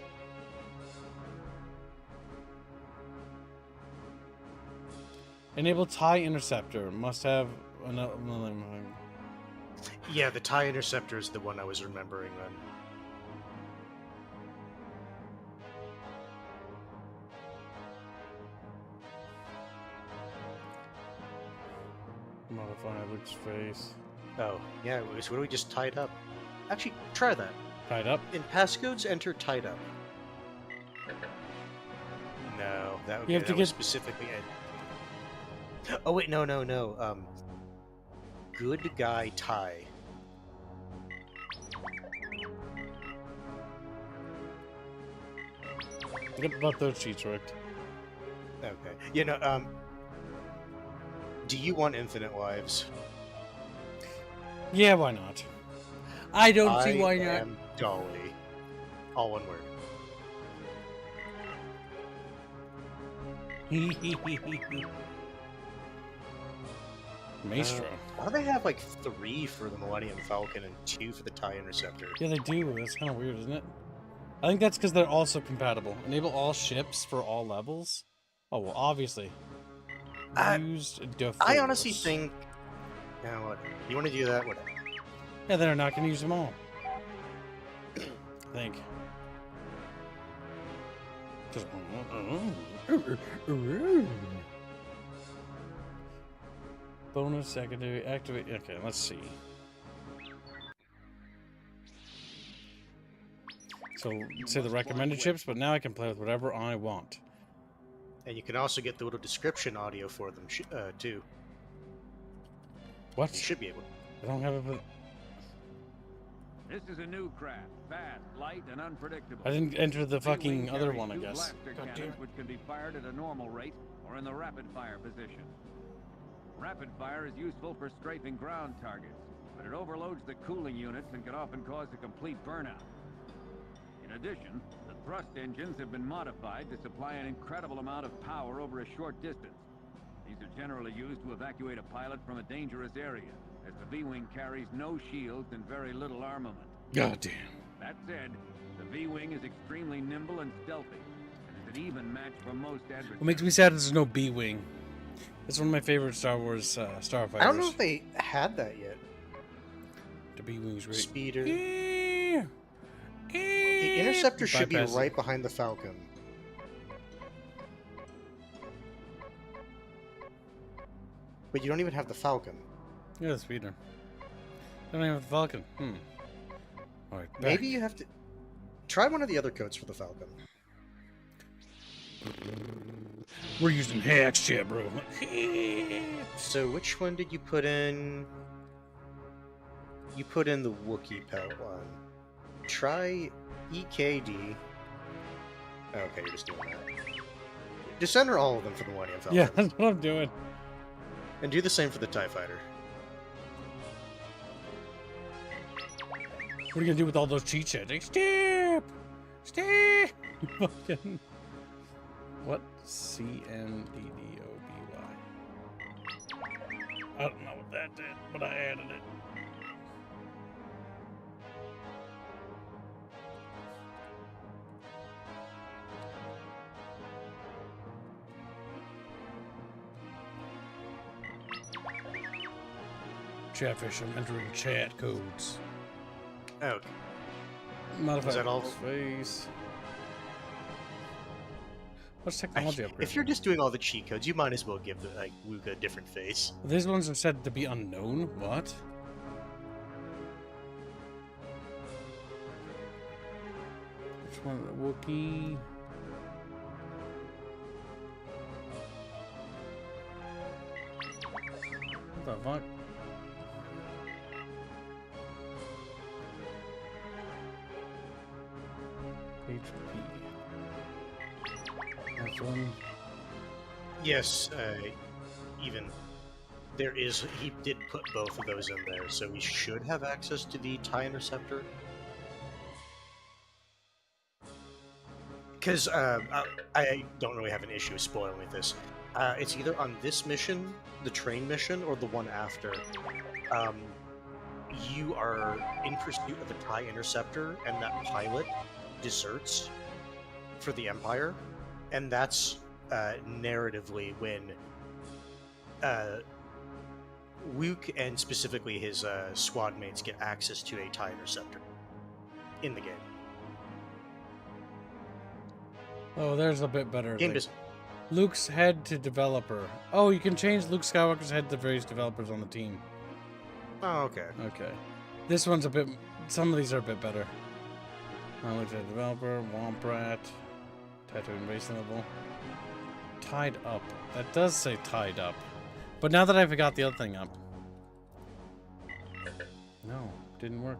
Enable TIE interceptor. Must have another. Yeah, the TIE interceptor is the one I was remembering then. Modify Luke's face. Oh, yeah, so what do we just tied up? Actually, try that. Tied up? In passcodes, enter tied up. No, that would You have to get specifically. Oh wait, no. Good guy tie. Get both those cheats worked. Okay. Do you want infinite lives? Yeah, why not? I don't see why not. I am Dolly. All one word. Maestro. Why do they have like 3 for the Millennium Falcon and 2 for the TIE Interceptor? Yeah, they do. That's kind of weird, isn't it? I think that's because they're also compatible. Enable all ships for all levels? Oh, well, obviously. Used I honestly think... Yeah, what? You want to do that? Whatever. Yeah, they're not going to use them all. I think. Just... Bonus, secondary, activate... Okay, let's see. So, say the recommended ships, but now I can play with whatever I want. And you can also get the little description audio for them, too. What? You should be able to. I don't have it. This is a new craft, fast, light, and unpredictable. I didn't enter the fucking V-wing other carries one, I two guess. blaster God damn cannons it. which can be fired at a normal rate or in the rapid fire position. Rapid fire is useful for strafing ground targets, but it overloads the cooling units and can often cause a complete burnout. In addition, the thrust engines have been modified to supply an incredible amount of power over a short distance. These are generally used to evacuate a pilot from a dangerous area, as the V-wing carries no shields and very little armament. God damn. That said, the V-wing is extremely nimble and stealthy, and is an even match for most adversaries. What makes me sad is there's no B-Wing. It's one of my favorite Star Wars starfighters. I don't know if they had that yet. The B-Wing's great. Speeder. The The Interceptor should be Bypass it. right behind the Falcon. But you don't even have the Falcon. Yeah, the speeder. I don't even have the Falcon. Alright, Maybe you have to... Try one of the other codes for the Falcon. We're using hacks, chat, bro. So which one did you put in? You put in the Wookiee pet one. Try EKD. Okay, you're just doing that. Just enter all of them for the Millennium Falcon. Yeah, that's what I'm doing. And do the same for the TIE Fighter. What are you gonna do with all those cheat sheets? Like, step! Step! Fucking... What? CNDDOBY. I don't know what that did, but I added it. Chatfish, I'm entering chat codes. Okay. Modify Is that all? face. What's technology upgrade? If you're just doing all the cheat codes, you might as well give the, like, Luke a different face. These ones are said to be unknown. What? Which one? Wookiee. What the fuck? HP. That's one. Yes, even there is. He did put both of those in there, so we should have access to the TIE Interceptor. Because I don't really have an issue spoiling with this. It's either on this mission, the train mission, or the one after. You are in pursuit of a TIE Interceptor, and that pilot deserts for the Empire, and that's narratively when Luke and specifically his squad mates get access to a TIE Interceptor in the game. Oh, there's a bit better. Game thing. does. Luke's head to developer. Oh, you can change Luke Skywalker's head to various developers on the team. Oh, okay. Okay. This one's a bit... Some of these are a bit better. Knowledge head developer, Womp Rat, Tatooine base level. Tied up. That does say tied up. But now that I've got the other thing up... No, didn't work.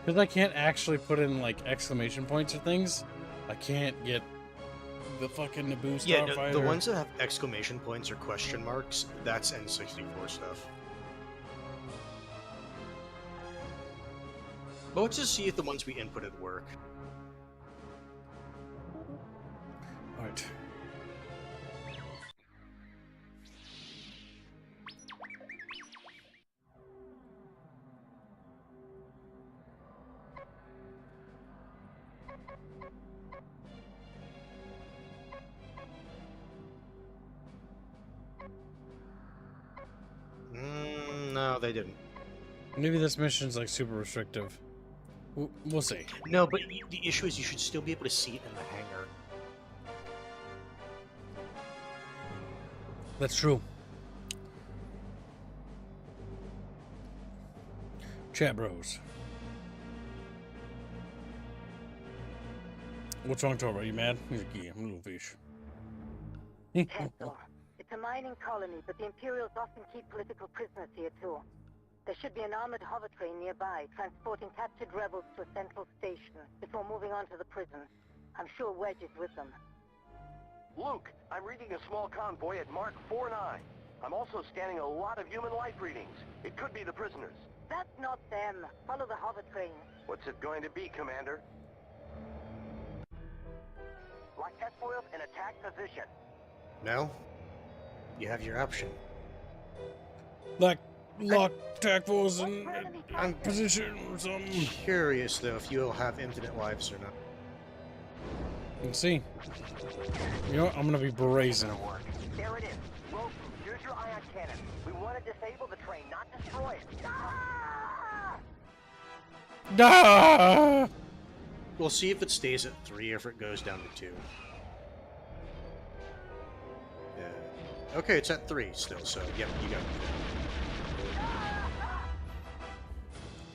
Because I can't actually put in, like, exclamation points or things, I can't get the fucking Naboo Yeah, Starfighter. the ones that have exclamation points or question marks, that's N64 stuff. But let's just see if the ones we inputted work. Alright. No, they didn't. Maybe this mission's, like, super restrictive. We'll see. No, but the issue is you should still be able to see it in the hangar. That's true. Chat bros. What's wrong, Tor? Are you mad? He's like, yeah, I'm a little fish. Pencil. It's a mining colony, but the Imperials often keep political prisoners here too. There should be an armored hover train nearby, transporting captured rebels to a central station before moving on to the prison. I'm sure Wedge is with them. Luke, I'm reading a small convoy at Mark 49. I'm also scanning a lot of human life readings. It could be the prisoners. That's not them. Follow the hover train. What's it going to be, Commander? Lock S-foils in attack position. No? You have your option. Lock attack force and position or something. Curious, though, if you'll have infinite lives or not. Let's see. You know what? I'm gonna be brazen. There it is. Rope, use your ion cannon. We want to disable the train, not destroy it. Ah! Ah! We'll see if it stays at 3 or if it goes down to 2. Okay, it's at 3 still, so yep, you got it.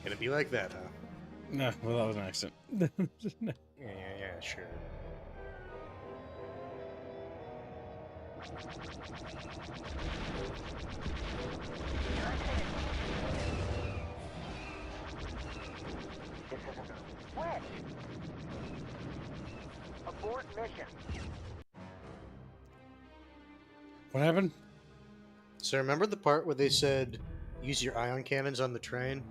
Gonna be like that, huh? Nah, well, that was an accident. Yeah, sure. This isn't good. Wedge! Abort mission. What happened? So remember the part where they said, use your ion cannons on the train?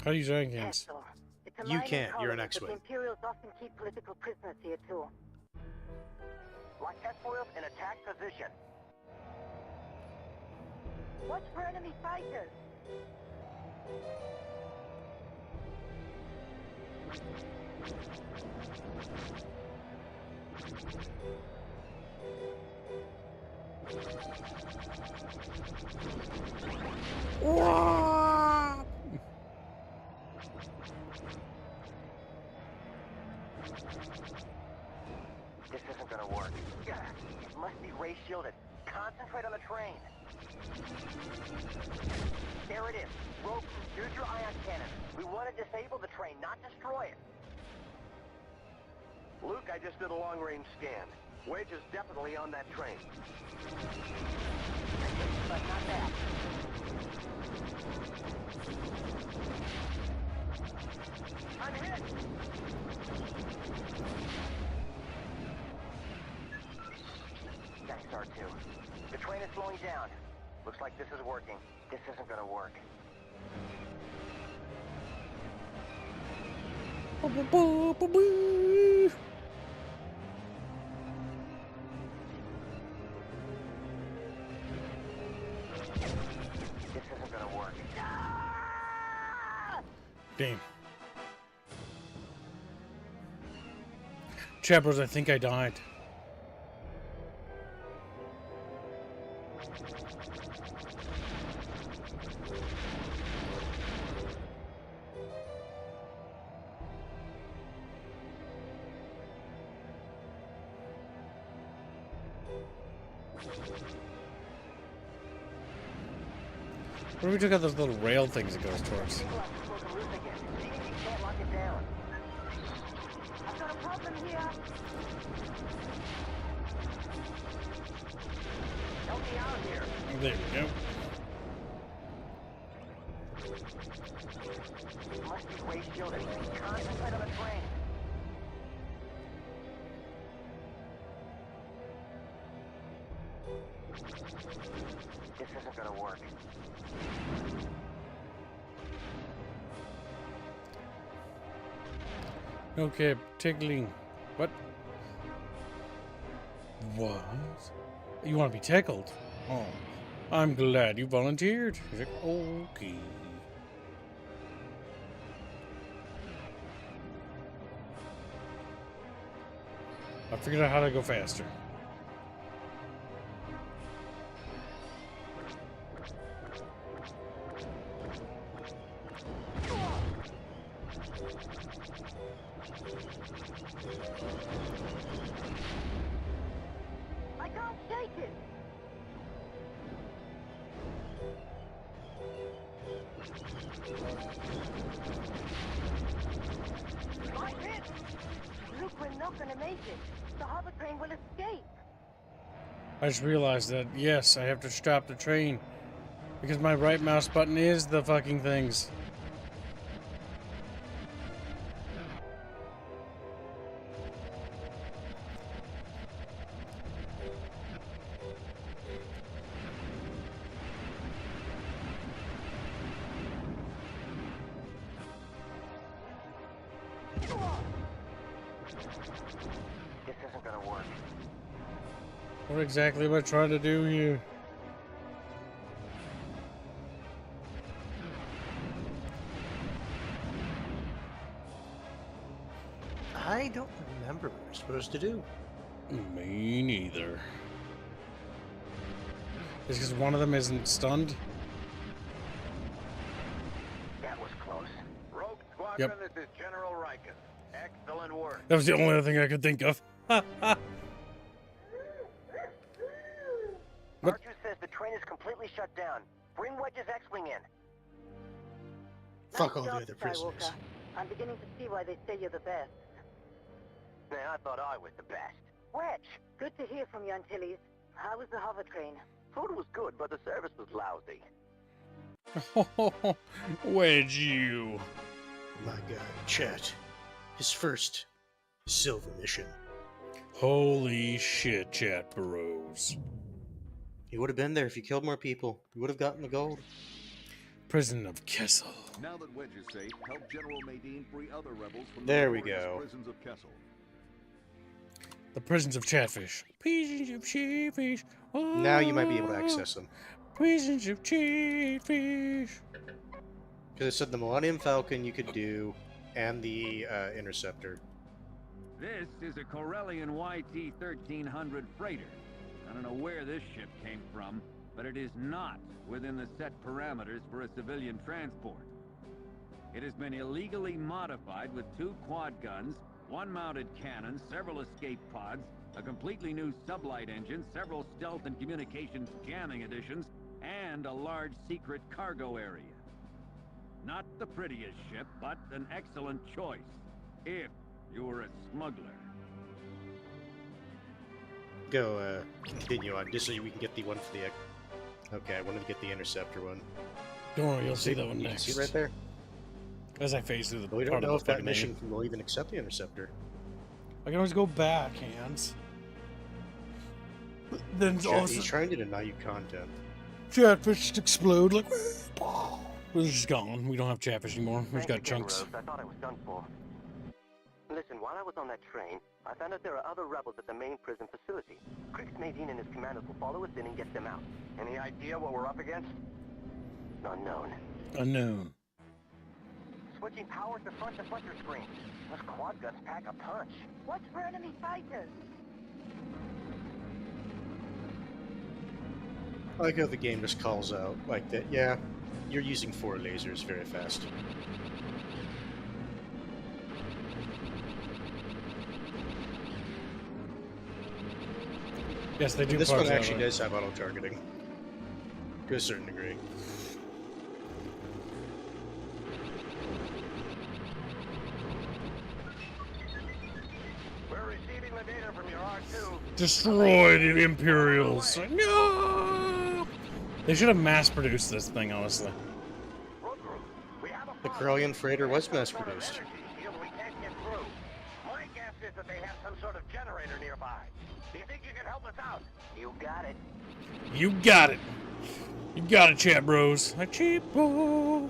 How do you use ion cannons? Pencil. It's a You mining can't, you're an colony, but X-Wing. the Imperials often keep political prisoners here too. Lock S-foils in attack position. Watch for enemy fighters. This isn't gonna work. It must be ray shielded. Concentrate on the train. There it is. Rope, use your ion cannon. We want to disable the train, not destroy it. Luke, I just did a long-range scan. Wedge is definitely on that train. But not that. I'm hit! Thanks, R2. The train is slowing down. Looks like this is working. This isn't gonna work. This isn't gonna work. Damn. Chappers, I think I died. What if we took out those little rail things it goes towards? I've got a problem here. Help me out here. There we go. Must be ray shielded. Concentrate on the train. This isn't gonna work. Okay, tickling. What? What? You want to be tickled? Oh, I'm glad you volunteered. He's like, okay. I figured out how to go faster. I can't shake it. I'm hit! Luke, We're not gonna make it. The hover train will escape. I just realized that, yes, I have to stop the train. Because my right mouse button is the fucking things. This isn't gonna work. What exactly am I trying to do here? I don't remember what we're supposed to do. Me neither. Is because one of them isn't stunned? That was close. Rogue Squadron, Yep. this is General Riken. Excellent work. That was the only other thing I could think of. R2 says the train is completely shut down. Bring Wedge's X-Wing in. Fuck Nice all the job, other prisoners. Skywalker. I'm beginning to see why they say you're the best. Man, I thought I was the best. Wedge, good to hear from you, Antilles. How was the hover train? Food was good, but the service was lousy. Wedge you. My God, Chet. His first silver mission. Holy shit, chat bros. He would have been there if you killed more people. You would have gotten the gold. Prison of Kessel. Now that Wedge is safe, help General Madine free other rebels from the There we notorious go. prisons of Kessel. The prisons of Chatfish. Prisons of Chatfish. Oh, Now you might be able to access them. Prisons of Chatfish. Because it said the Millennium Falcon you could do, and the Interceptor. This is a Corellian YT-1300 freighter. I don't know where this ship came from, but it is not within the set parameters for a civilian transport. It has been illegally modified with 2 quad guns, 1 mounted cannon, several escape pods, a completely new sublight engine, several stealth and communications jamming additions, and a large secret cargo area. Not the prettiest ship, but an excellent choice, if you were a smuggler. Go, continue on, just so we can get the one for the... Okay, I wanted to get the Interceptor one. Don't worry, you'll see that one You can next. see it right there? As I phase through the We don't part know of if the that fucking mission mission. will even accept the Interceptor. I can always go back, hands. Then it's Chet, all he's trying to deny you content. Chatfish explode like. It's just gone. We don't have Chatfish anymore. We've Thanks got again, chunks. Rose. I thought I was done for. Listen, while I was on that train, I found out there are other rebels at the main prison facility. Crix Nadine and his commandos will follow us in and get them out. Any idea what we're up against? Unknown. Unknown. Switching power to front deflector screen. Those quad guns pack a punch. Watch for enemy fighters. I like how the game just calls out like that. Yeah, you're using 4 lasers very fast. Yes, they do. This parse one out actually of it. does have auto-targeting. To a certain degree. We're receiving the data from your R2. Destroy the Imperials. No! They should have mass-produced this thing, honestly. Road group, we have a The problem. Corellian freighter was Some sort of mass-produced. energy field we can't get through. My guess is that they have some sort of generator nearby. Do you think you can help us out? You got it. You got it. You got it, chat bros. A cheapo.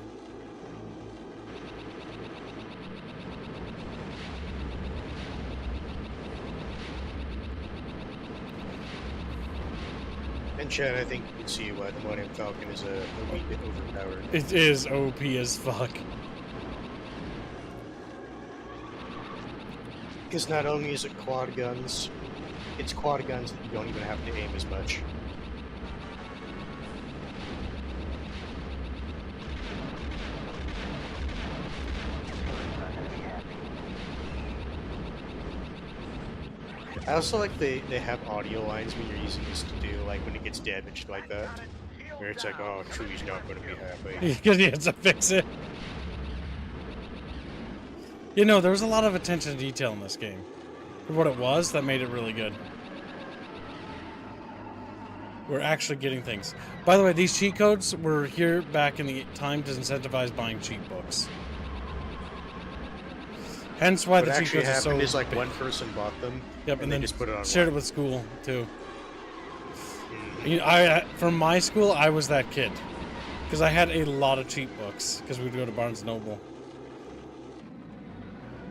And Chad, I think you can see why the Millennium Falcon is a wee bit overpowered. It is OP as fuck. Because not only is it quad guns, it's quad guns that you don't even have to aim as much. I also like they have audio lines when you're using this to do, like when it gets damaged like that. Where it's like, oh, Chewie's not going to be happy. Because he has to fix it. You know, there was a lot of attention to detail in this game. For what it was, that made it really good. We're actually getting things. By the way, these cheat codes were here back in the time to incentivize buying cheat books. Hence why What the cheat actually codes are so happened is like big. one person bought them, Yep, and then they just put it on. shared it with school too. You know, from my school, I was that kid because I had a lot of cheat books because we'd go to Barnes & Noble.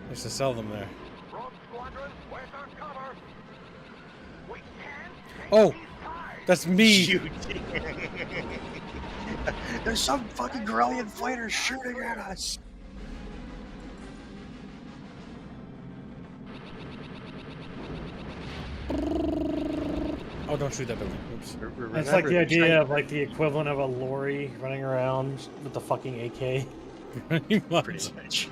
I used to sell them there. Rogue Squadron, where's our cover? We can't take Oh, these ties. that's me. You did. There's some fucking Corellian fighter shooting at us. Oh, don't shoot that building. Oops. It's like the idea of like the equivalent of a lorry running around with the fucking AK. Pretty much. Pretty much.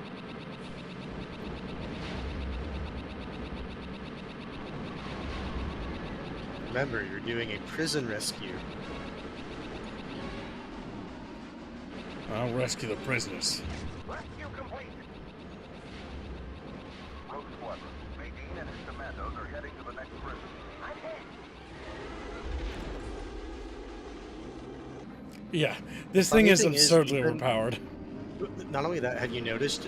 Remember, you're doing a prison rescue. I'll rescue the prisoners. Rescue complete. Rogue Squadron. Nadine and his commandos are heading to the next prison. I'm hit. Yeah, this Funny thing is thing is, absurdly even- overpowered. Not only that, have you noticed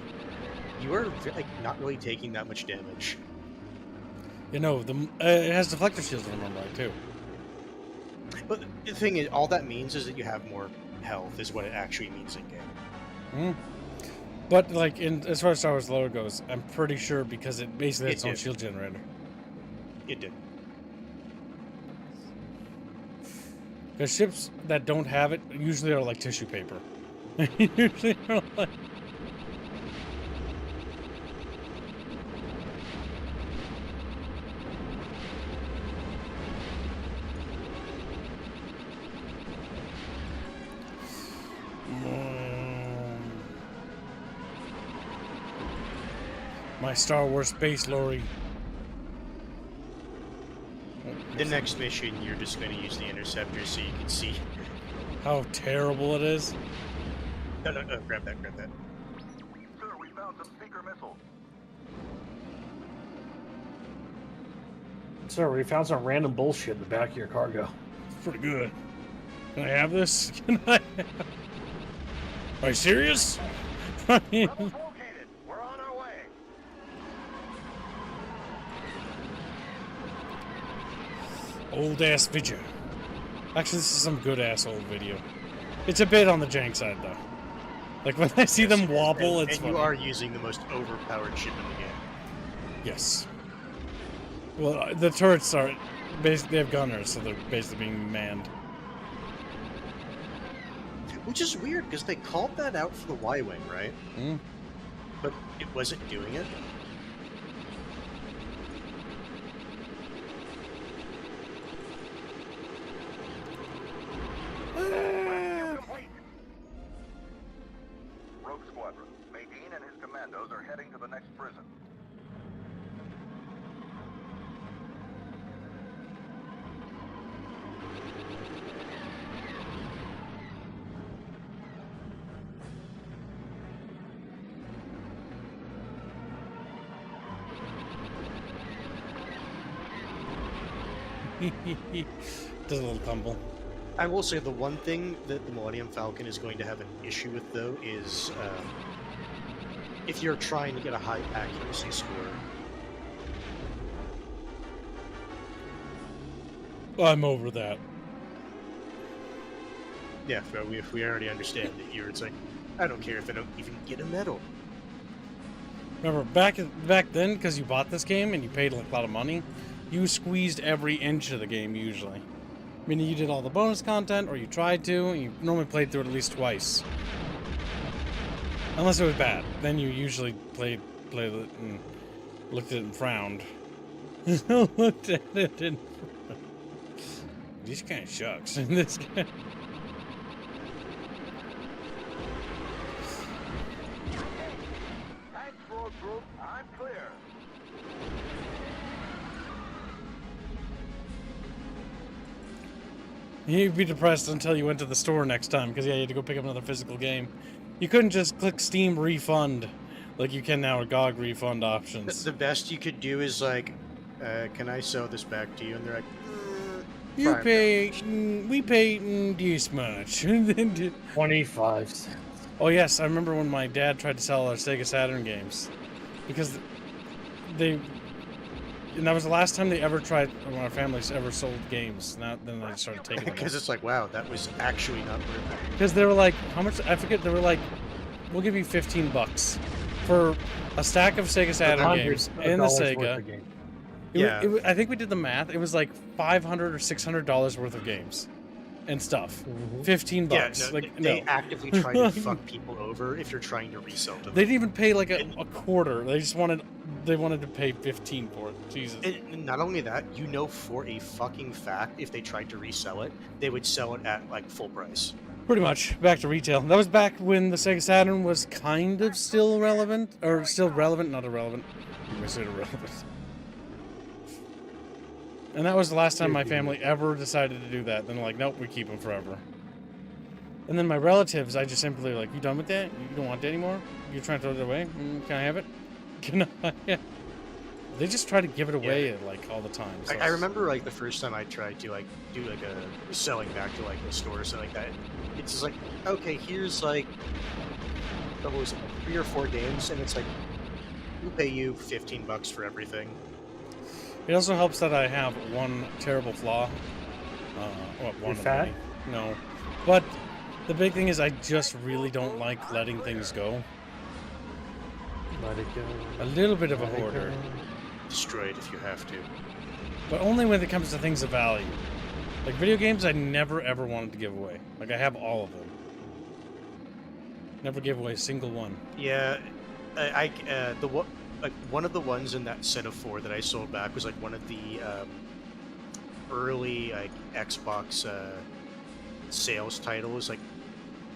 you are like not really taking that much damage. You know, it has deflector shields, if I remember right, too. But the thing is, all that means is that you have more health, is what it actually means in game. But, like, as far as Star Wars loader goes, I'm pretty sure because it basically has its own did. shield generator. It did. Because ships that don't have it usually are like tissue paper. Usually are like... My Star Wars space lorry. The next mission, you're just going to use the interceptor so you can see. How terrible it is. No, grab that. Sir, we found some seeker missiles. Sir, we found some random bullshit in the back of your cargo. It's pretty good. Can I have this? Can I? Are you serious? Rebels located. We're on our way. Old ass video. Actually, this is some good ass old video. It's a bit on the jank side though. Like when I see them wobble, it's and funny. you are using the most overpowered ship in the game. Yes. Well, the turrets are basically, they have gunners, so they're basically being manned. Which is weird because they called that out for the Y-wing, right? Mm. But it wasn't doing it. Rogue Squadron. Nadine and his commandos are heading to the next prison. Does a little tumble. I will say the one thing that the Millennium Falcon is going to have an issue with, though, is if you're trying to get a high accuracy score. I'm over that. Yeah, if we already understand that here, it's like, I don't care if I don't even get a medal. Remember, back then, because you bought this game and you paid like a lot of money, you squeezed every inch of the game usually. Meaning you did all the bonus content, or you tried to, and you normally played through it at least twice. Unless it was bad. Then you usually played it and looked at it and frowned. Looked at it and frowned. This kind of sucks. This guy... Thanks, Rogue Group. I'm clear. You'd be depressed until you went to the store next time, because yeah, you had to go pick up another physical game. You couldn't just click Steam Refund like you can now with GOG refund options. The best you could do is like, can I sell this back to you? And they're like, You $5. pay, we pay this much. 25 cents. Oh yes, I remember when my dad tried to sell our Sega Saturn games, because and that was the last time they ever tried, when our families ever sold games. Now, then I started taking them. Because it's like, wow, that was actually not worth it. Because they were like, how much? I forget. They were like, we'll give you $15 for a stack of Sega Saturn games and the Sega. I think we did the math. It was like $500 or $600 worth of games and stuff. $15. Yeah, no, they no. actively try to fuck people over if you're trying to resell to them. They didn't even pay like a quarter. They just wanted to pay 15 for it. Jesus. And not only that, you know for a fucking fact, if they tried to resell it, they would sell it at like full price. Pretty much back to retail. That was back when the Sega Saturn was kind of still relevant, or still relevant, not irrelevant. I said irrelevant. And that was the last time my family ever decided to do that. Then like, nope, we keep them forever. And then my relatives, I just simply like, you done with that? You don't want that anymore? You're trying to throw it away? Can I have it? Can I? Yeah. They just try to give it away like all the time. So I remember like the first time I tried to like do like a selling back to like a store or something like that. It's just like, okay, here's like what was it, 3 or 4 games, and it's like we'll pay you $15 for everything. It also helps that I have one terrible flaw. You're fat? No. But the big thing is I just really don't like letting things go. Let it go. A little bit of a hoarder. Destroy it if you have to. But only when it comes to things of value. Like video games, I never ever wanted to give away. Like I have all of them. Never gave away a single one. Yeah, like one of the ones in that set of 4 that I sold back was like one of the early like Xbox sales titles. Like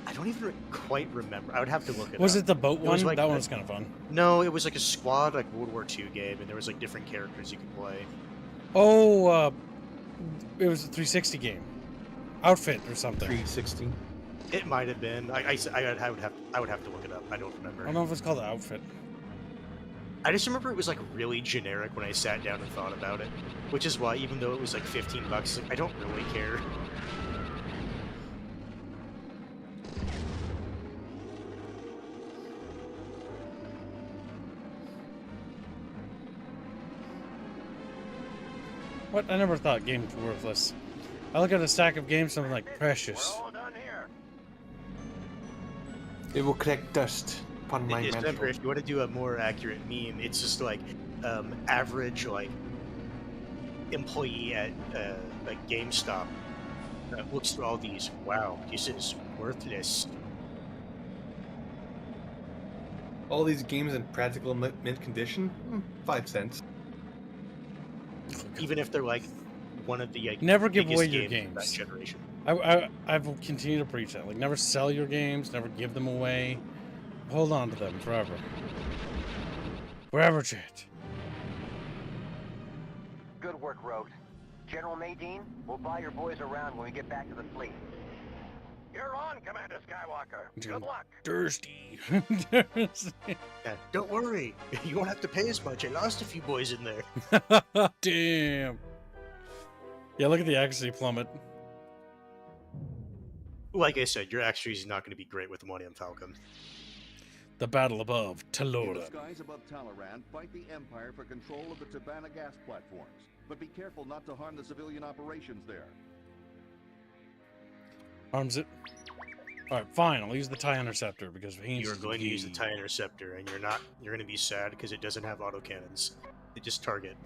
I don't even quite remember. I would have to look it up. Was it the boat one? Like, that one's kind of fun. No, it was like a squad like World War II game, and there was like different characters you could play. Oh, it was a 360 game, outfit or something. 360. It might have been. I would have to look it up. I don't remember. I don't know if it's called outfit. I just remember it was like really generic when I sat down and thought about it, which is why even though it was like $15, I don't really care. What? I never thought games were worthless. I look at a stack of games and I'm like, precious. We're all done here. It will collect dust upon my mantle. Remember, if you want to do a more accurate meme, it's just like average like employee at like GameStop looks through all these. Wow, this is worthless. All these games in practical mint condition, 5 cents. Even if they're like one of the like, never give away biggest your games of games. that generation. I've continued to preach that. Like, never sell your games, never give them away. Hold on to them forever. Forever, chat. Good work, Rogue. General Nadine, we'll buy your boys around when we get back to the fleet. You're on, Commander Skywalker. Good luck. Thirsty. Yeah, don't worry, you won't have to pay as much. I lost a few boys in there. Damn. Yeah, look at the accuracy plummet. Like I said, your accuracy is not going to be great with the Millennium Falcon. The battle above In the Talora. skies above Talaran, fight the Empire for control of the Tabana gas platforms. But be careful not to harm the civilian operations there. Arms it. Alright, fine. I'll use the TIE Interceptor because You're going to use the TIE Interceptor, and you're going to be sad because it doesn't have autocannons. They just target.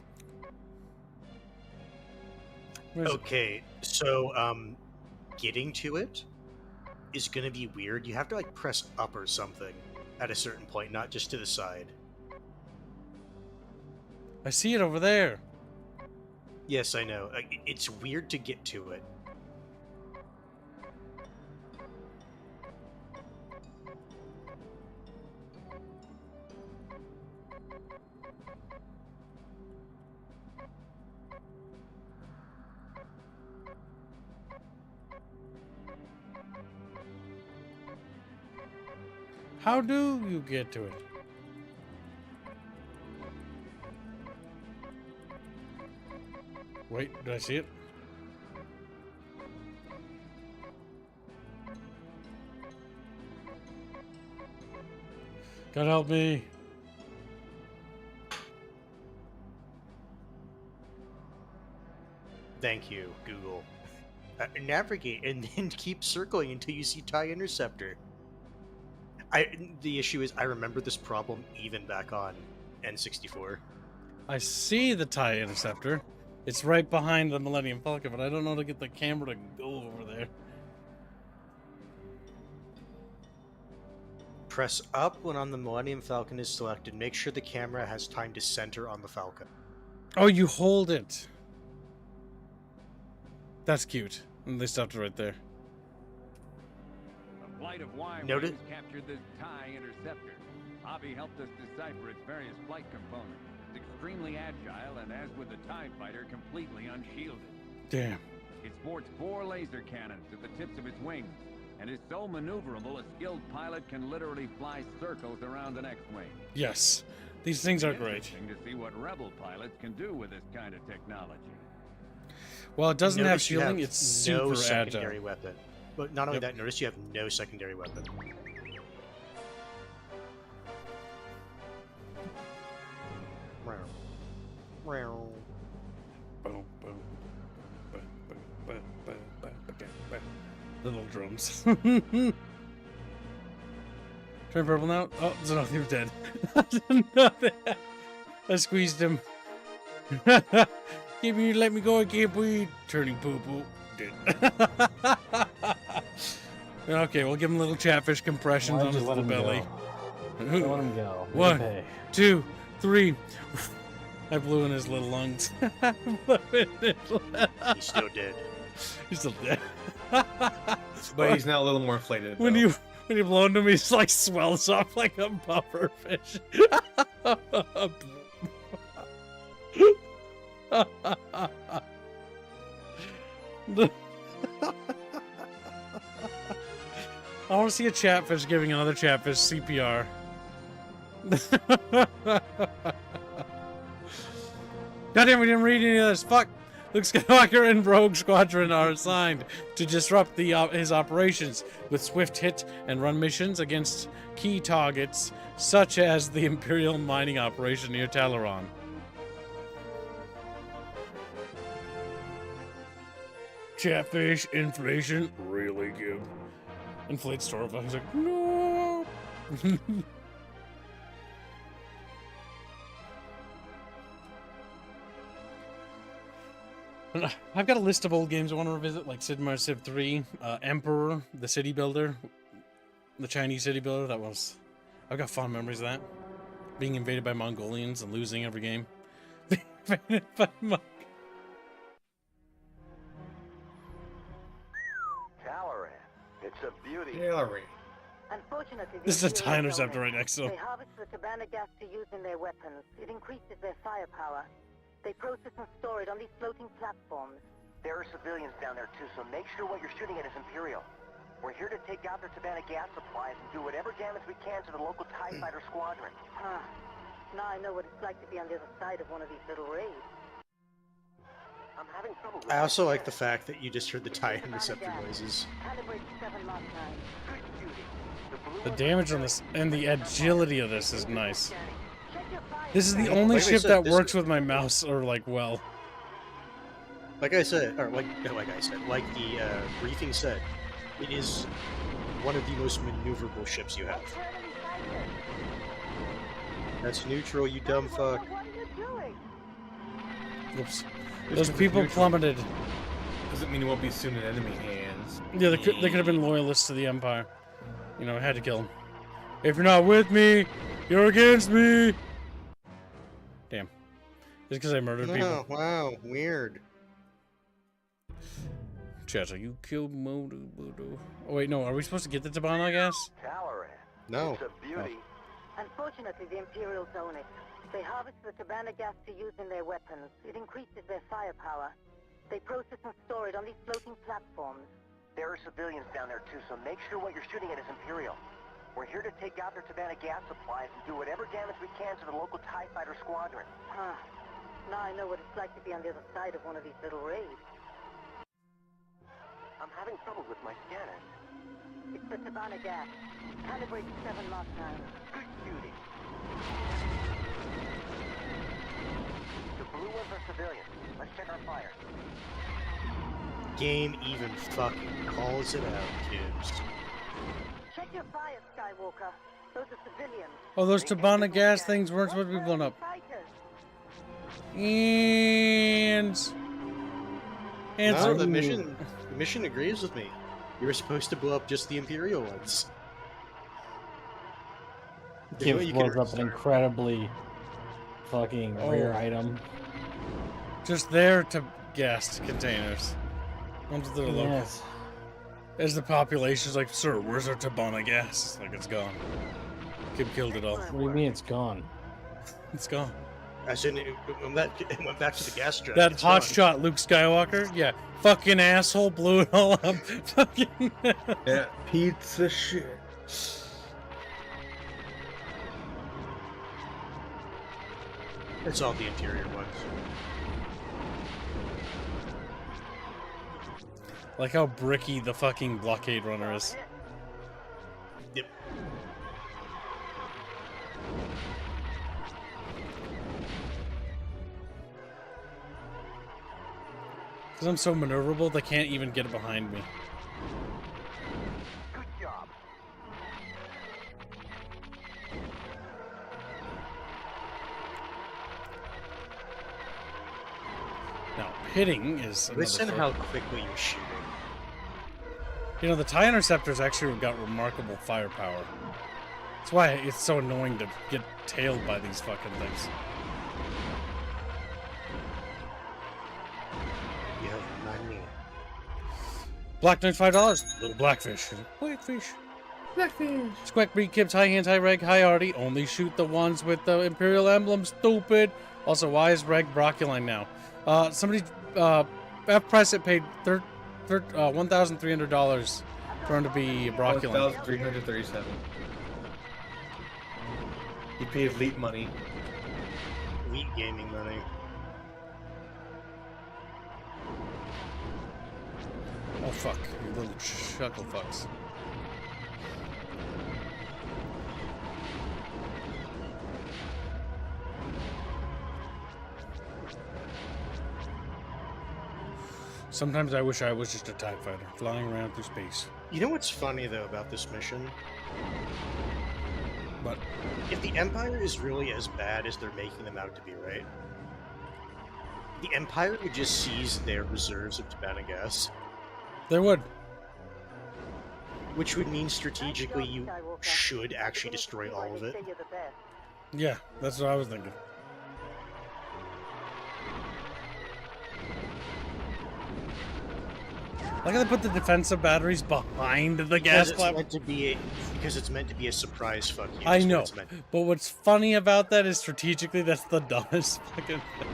Okay, so getting to it is going to be weird. You have to like press up or something at a certain point, not just to the side. I see it over there. Yes, I know. It's weird to get to it. How do you get to it? Wait, did I see it? God help me. Thank you, Google. Navigate and then keep circling until you see TIE Interceptor. The issue is I remember this problem even back on N64. I see the TIE Interceptor. It's right behind the Millennium Falcon, but I don't know how to get the camera to go over there. Press up when on the Millennium Falcon is selected. Make sure the camera has time to center on the Falcon. Oh, you hold it. That's cute. And they stopped it right there. A flight of Noted. Y-Wings captured this TIE Interceptor. Avi helped us decipher its various flight components. It's extremely agile, and as with the TIE fighter, completely unshielded. Damn. It sports 4 laser cannons at the tips of its wings, and is so maneuverable a skilled pilot can literally fly circles around an X-wing. Yes. These things are great. Interesting to see what rebel pilots can do with this kind of technology. Well, it doesn't have Notice you shielding, have it's super no secondary agile. weapon. But not only Yep. that, notice you have no secondary weapon. Boom, boom, boom, boom, boom, boom, boom, boom, boom. Little drums. Turn purple now. Oh, Zenoth, you're dead. I squeezed him. Give me, let me go, I can't breathe. Turning poo poo. Dead. Okay, we'll give him little chatfish compressions Why'd on you his let little him belly. Go? Let him go. Make him 1, pay. 2, 3. I blew in his little lungs. He's still dead. He's still dead. But he's now a little more inflated. When though. you blow into him, he's like swells up like a puffer fish. I want to see a chatfish giving another chatfish CPR. Goddamn, we didn't read any of this. Fuck. Luke Skywalker and Rogue Squadron are assigned to disrupt his operations with swift hit and run missions against key targets, such as the Imperial mining operation near Talaron. Chatfish inflation really good. Inflate Storva. He's like, no. I've got a list of old games I want to revisit, like Sid Meier's Civ 3, Emperor, the city builder, the Chinese city builder. I've got fond memories of that. Being invaded by Mongolians and losing every game. Invaded by Talaran. It's a beauty. Hillary. Unfortunately, the This is a Imperial TIE Interceptor don't. right next to him. They harvest the Tabana gas to use in their weapons. It increases their firepower. They process and store it on these floating platforms. There are civilians down there too, so make sure what you're shooting at is Imperial. We're here to take out their Tabana gas supplies and do whatever damage we can to the local TIE fighter squadron. Huh. Now I know what it's like to be on the other side of one of these little raids. I'm having trouble with I also this. like the fact that you just heard the TIE Interceptor noises. Calibrate 7 Mach 9. Good duty. The blue The ones damage are on this and the agility of this is nice. Check your fire. This is the Like only I ship said, that this- works with my mouse, or like, well. Like I said, or like the briefing said, it is one of the most maneuverable ships you have. That's neutral, you dumb fuck. What are you doing? Oops. Those people plummeted. Doesn't mean it won't be soon in enemy hands. Yeah, they could have been loyalists to the Empire. You know, I had to kill them. If you're not with me, you're against me! Damn. Just because I murdered people. No, wow, weird. Chacha, you killed Modu Voodoo. Oh wait, no, are we supposed to get the Tabana gas? Talaran. No. It's a beauty. Unfortunately, the Imperials own it. They harvest the Tabana gas to use in their weapons. It increases their firepower. They process and store it on these floating platforms. There are civilians down there too, so make sure what you're shooting at is Imperial. We're here to take out their Tabana gas supplies and do whatever damage we can to the local TIE fighter squadron. Huh. Now I know what it's like to be on the other side of one of these little raids. I'm having trouble with my scanners. It's the Tabana gas. Calibrate 7 Mach 9. Good shooting. The blue ones are civilians. Let's check our fire. Game even fucking calls it out, kids. Check your fire, Skywalker. Those are civilians. Oh, those Tabana gas things weren't supposed to be blown up. And No, the mission agrees with me. You were supposed to blow up just the Imperial ones. Gibbs blows up an incredibly fucking rare item. Just there to gas containers. Ones that are local. Yes. As the population's like, sir, where's our Tabana gas? It's like, it's gone. Kid killed it all. What do you mean it's gone? It's gone. As in, it went back to the gas truck. That It's hot gone. shot Luke Skywalker? Yeah. Fucking asshole blew it all up. Fucking. Yeah, pizza shit. It's all the interior ones. Like how bricky the fucking blockade runner is. Yep. Because I'm so maneuverable, they can't even get it behind me. Good job. Now, hitting is another Listen thing. how quickly you're shooting. You know, the TIE Interceptors actually got remarkable firepower. That's why it's so annoying to get tailed by these fucking things. Yeah, not me. Black Knight, $5. Little blackfish. Blackfish. Blackfish. Squack, breed, kibs, high hands, high reg, high arty. Only shoot the ones with the Imperial emblem, stupid. Also, why is reg Broculine now? Somebody, F Price it paid $1,300 for him to be Broculine. $1,337. He paid elite money. Elite gaming money. Oh fuck, you little chuckle fucks. Sometimes I wish I was just a TIE fighter, flying around through space. You know what's funny, though, about this mission? But if the Empire is really as bad as they're making them out to be, right? The Empire would just seize their reserves of Tabana gas. they would. Which would mean strategically you should actually destroy all of it. Yeah, that's what I was thinking. Like how they put the defensive batteries behind the gas Because it's meant to be a surprise fuck you. I is what know, it's meant to be. but what's funny about that is strategically that's the dumbest fucking thing.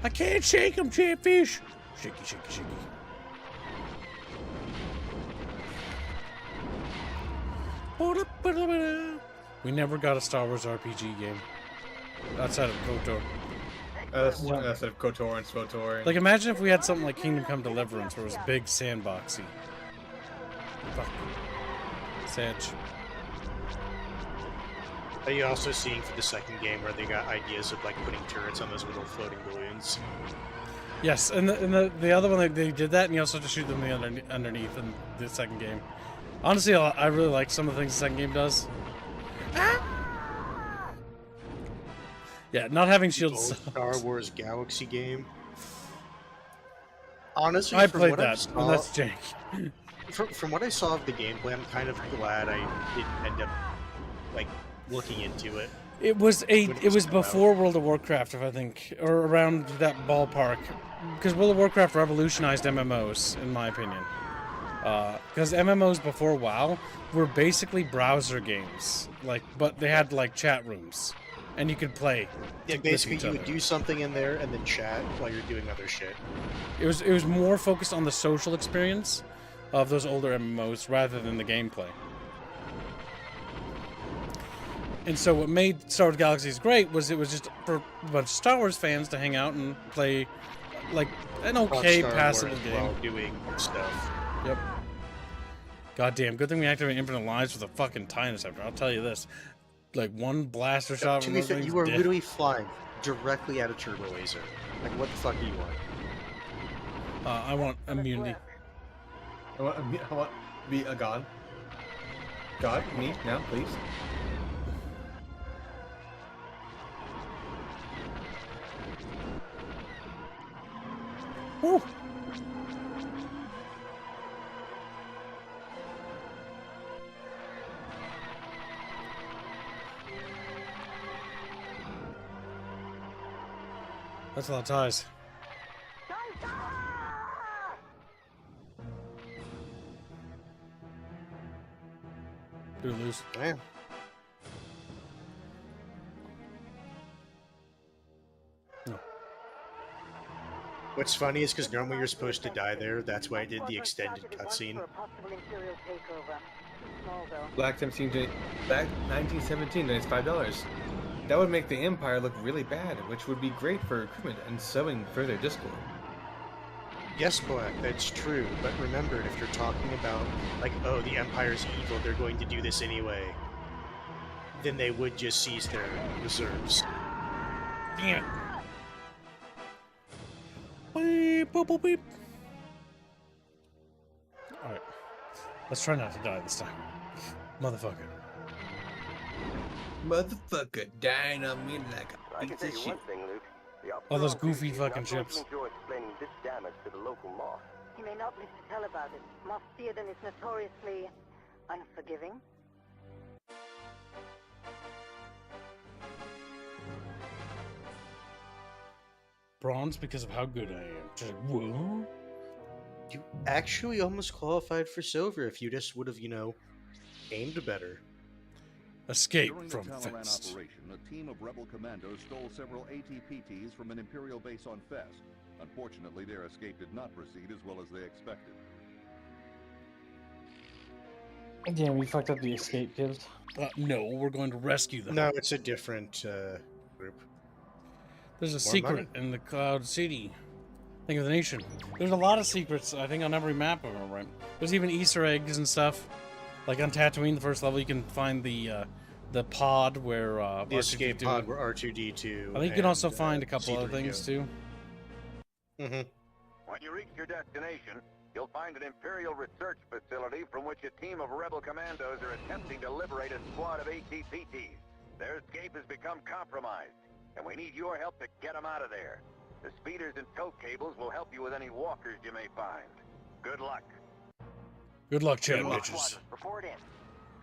I can't shake him, Chatfish! Shaky, shaky, shaky. We never got a Star Wars RPG game outside of KOTOR. That's of KOTOR and SWTOR. Like, imagine if we had something like Kingdom Come Deliverance where it was big sandboxy. Fuck. Sedge. Are you also seeing for the second game where they got ideas of like putting turrets on those little floating balloons? Yes, and the other one they did that, and you also have to shoot them underneath in the second game. Honestly, I really like some of the things the second game does. Yeah, not having shields. Star Wars Galaxy game. Honestly, I from played what that, I and that's jank. From what I saw of the gameplay, I'm kind of glad I didn't end up like looking into it. It was come before World of Warcraft, if I think, or around that ballpark, because World of Warcraft revolutionized MMOs, in my opinion. Because MMOs before WoW were basically browser games, but they had like chat rooms, and you could play. Yeah, with basically each you other. would do something in there and then chat while you're doing other shit. It was more focused on the social experience of those older MMOs rather than the gameplay. And so what made Star Wars Galaxies great was it was just for a bunch of Star Wars fans to hang out and play like an okay Star passable Wars game. while doing stuff. Yep. Goddamn, good thing we activated infinite lives with a fucking tie interceptor. I'll tell you this. Like one blaster shot To from be those fair, things, you are dead. literally flying directly at a turbo laser. Like, what the fuck do you want? I want immunity. I want to be a god. God, me, now, please. Woo! That's a lot of ties. Do lose. Yeah. No. What's funny is because normally you're supposed to die there. That's why I did the extended cutscene. Black 1917, and it's $5. That would make the Empire look really bad, which would be great for recruitment and sowing further discord. Yes, Black, that's true. But remember, if you're talking about, like, oh, the Empire's evil, they're going to do this anyway, then they would just seize their reserves. Damn it. Beep, boop, boop, beep. Alright. Let's try not to die this time. Motherfucker. Motherfucker dying on me like I a can piece tell of you shit. one thing, Luke. The All those officer on goofy duty is fucking not going to ships. enjoy explaining this damage to the local moth. He may not wish to tell about it. Moff Theoden is notoriously unforgiving. Bronze because of how good I am. Just like, whoa. You actually almost qualified for silver if you just would have, aimed better. Escape During from the Talaran Fest. operation, a team of rebel commandos stole several ATPTs from an Imperial base on Fest. Unfortunately, their escape did not proceed as well as they expected. Damn, we fucked up the escape kids. No, we're going to rescue them. No, it's a different group. There's a More secret in the Cloud City. Think of the nation. There's a lot of secrets, I think, on every map of them, right? There's even Easter eggs and stuff. Like on Tatooine, the first level, you can find the pod where The escape R2D2 pod where R2D2. I think you can also find a couple other things too. Mm-hmm. When you reach your destination, you'll find an Imperial research facility from which a team of rebel commandos are attempting to liberate a squad of ATPTs. Their escape has become compromised, and we need your help to get them out of there. The speeders and tow cables will help you with any walkers you may find. Good luck. Good luck, Chad Good luck, bitches. Squadron. Report in.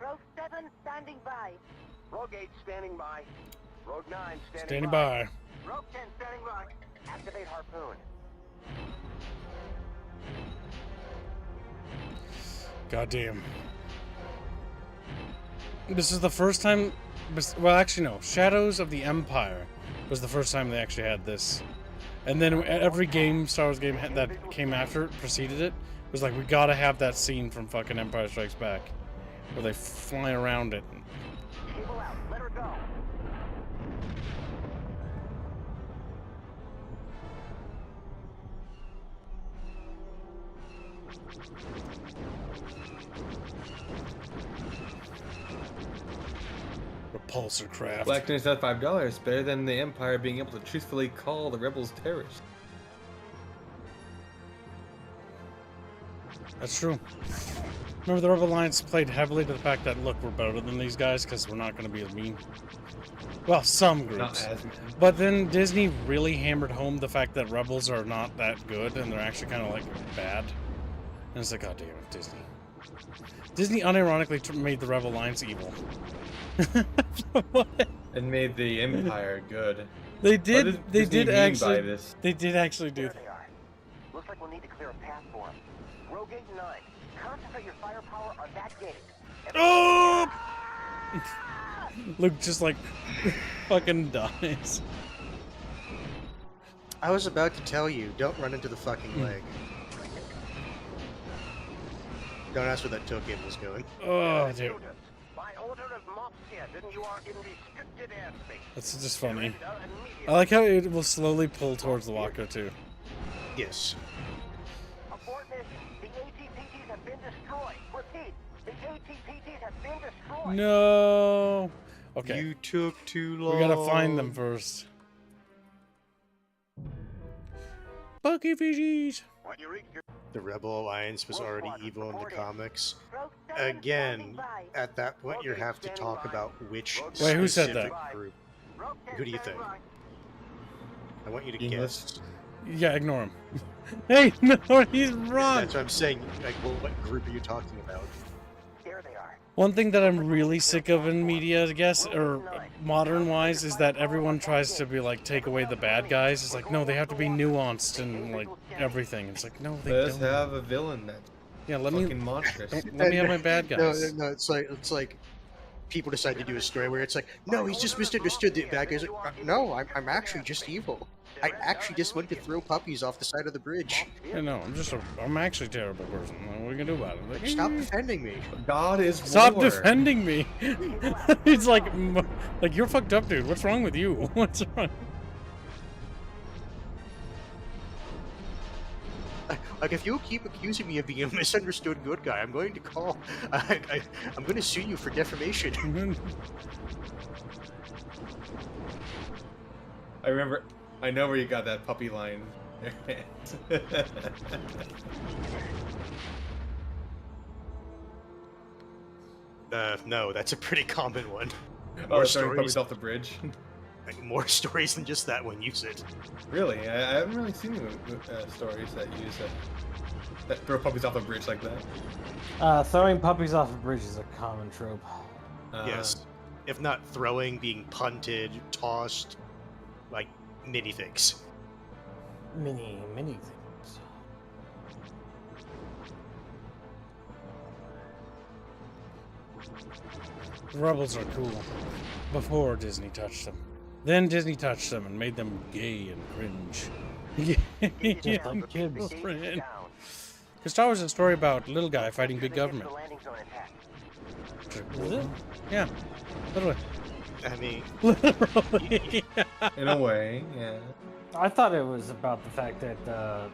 Rogue 7 standing by. Rogue 8 standing by. Rogue 9 Standing by. Rogue 10 standing by. Activate harpoon. Goddamn. This is the first time. Well, actually, no. Shadows of the Empire was the first time they actually had this. And then every game, Star Wars game that came after it, preceded it, was like, we gotta have that scene from fucking Empire Strikes Back. Where they fly around it. Cable out. Let her go. Repulsor craft. Black Knights at $5, better than the Empire being able to truthfully call the rebels terrorists. That's true. Remember, the Rebel Alliance played heavily to the fact that, look, we're better than these guys because we're not going to be as mean. Well, some Not groups. as But then Disney really hammered home the fact that Rebels are not that good and they're actually kind of like bad. And it's like, God damn it, Disney. Disney unironically made the Rebel Alliance evil. What? and made the Empire good. They What did. does They Disney did mean actually. by this? They did actually do There that. they are. Looks like we'll need to clear a path for them. Rogue 8 and 9. Concentrate your firepower on that gate. Oh! Luke just like fucking dies. I was about to tell you, don't run into the fucking leg. Don't ask where that tow cable's going. Oh, dude. By order order of Mopsia, then you are in restricted airspace. That's just funny. Surrender immediately. I like how it will slowly pull towards the walker too. Yes. Abort mission. The ATPTs have been destroyed. Repeat, the ATPTs have been destroyed. No. Okay. You took too long. We gotta find them first. Bucky fishies. When you reach your The Rebel Alliance was already evil in the comics. Again, at that point, you have to talk about which Wait, who said specific that? group. Who do you think? I want you to English? guess. Yeah, ignore him. Hey, no, he's wrong. That's what I'm saying. Like, what group are you talking about? There they are. One thing that I'm really sick of in media, I guess, or modern-wise, is that everyone tries to be like take away the bad guys. It's like, no, they have to be nuanced and like everything. It's like, no, they Let's don't. have a villain that's Yeah, let fucking me monstrous. let me have my bad guys. No, it's like people decide to do a story where it's like, no, he's just misunderstood. The bad guys. Like, no, I'm actually just evil. I actually just went to throw puppies off the side of the bridge. Yeah, no, I'm actually a terrible person. What are we gonna do about it? Like, Stop defending me. God is Stop war. defending me. It's like you're fucked up, dude. What's wrong with you? What's wrong? Like, if you keep accusing me of being a misunderstood good guy, I'm going to call. I'm going to sue you for defamation. I know where you got that puppy line. No, that's a pretty common one. Or throwing puppies off the bridge. Like, more stories than just that one use it. Really? I haven't really seen stories that use that throw puppies off a bridge like that. Throwing puppies off a bridge is a common trope. Yes. If not throwing, being punted, tossed, like, many things. Many things. The Rebels are cool. Before Disney touched them. Then Disney touched them and made them gay and cringe. Just like kids. Because Star Wars is a story about a little guy fighting big government. Is it? Yeah, literally. I mean, Literally. In a way, yeah. I thought it was about the fact that,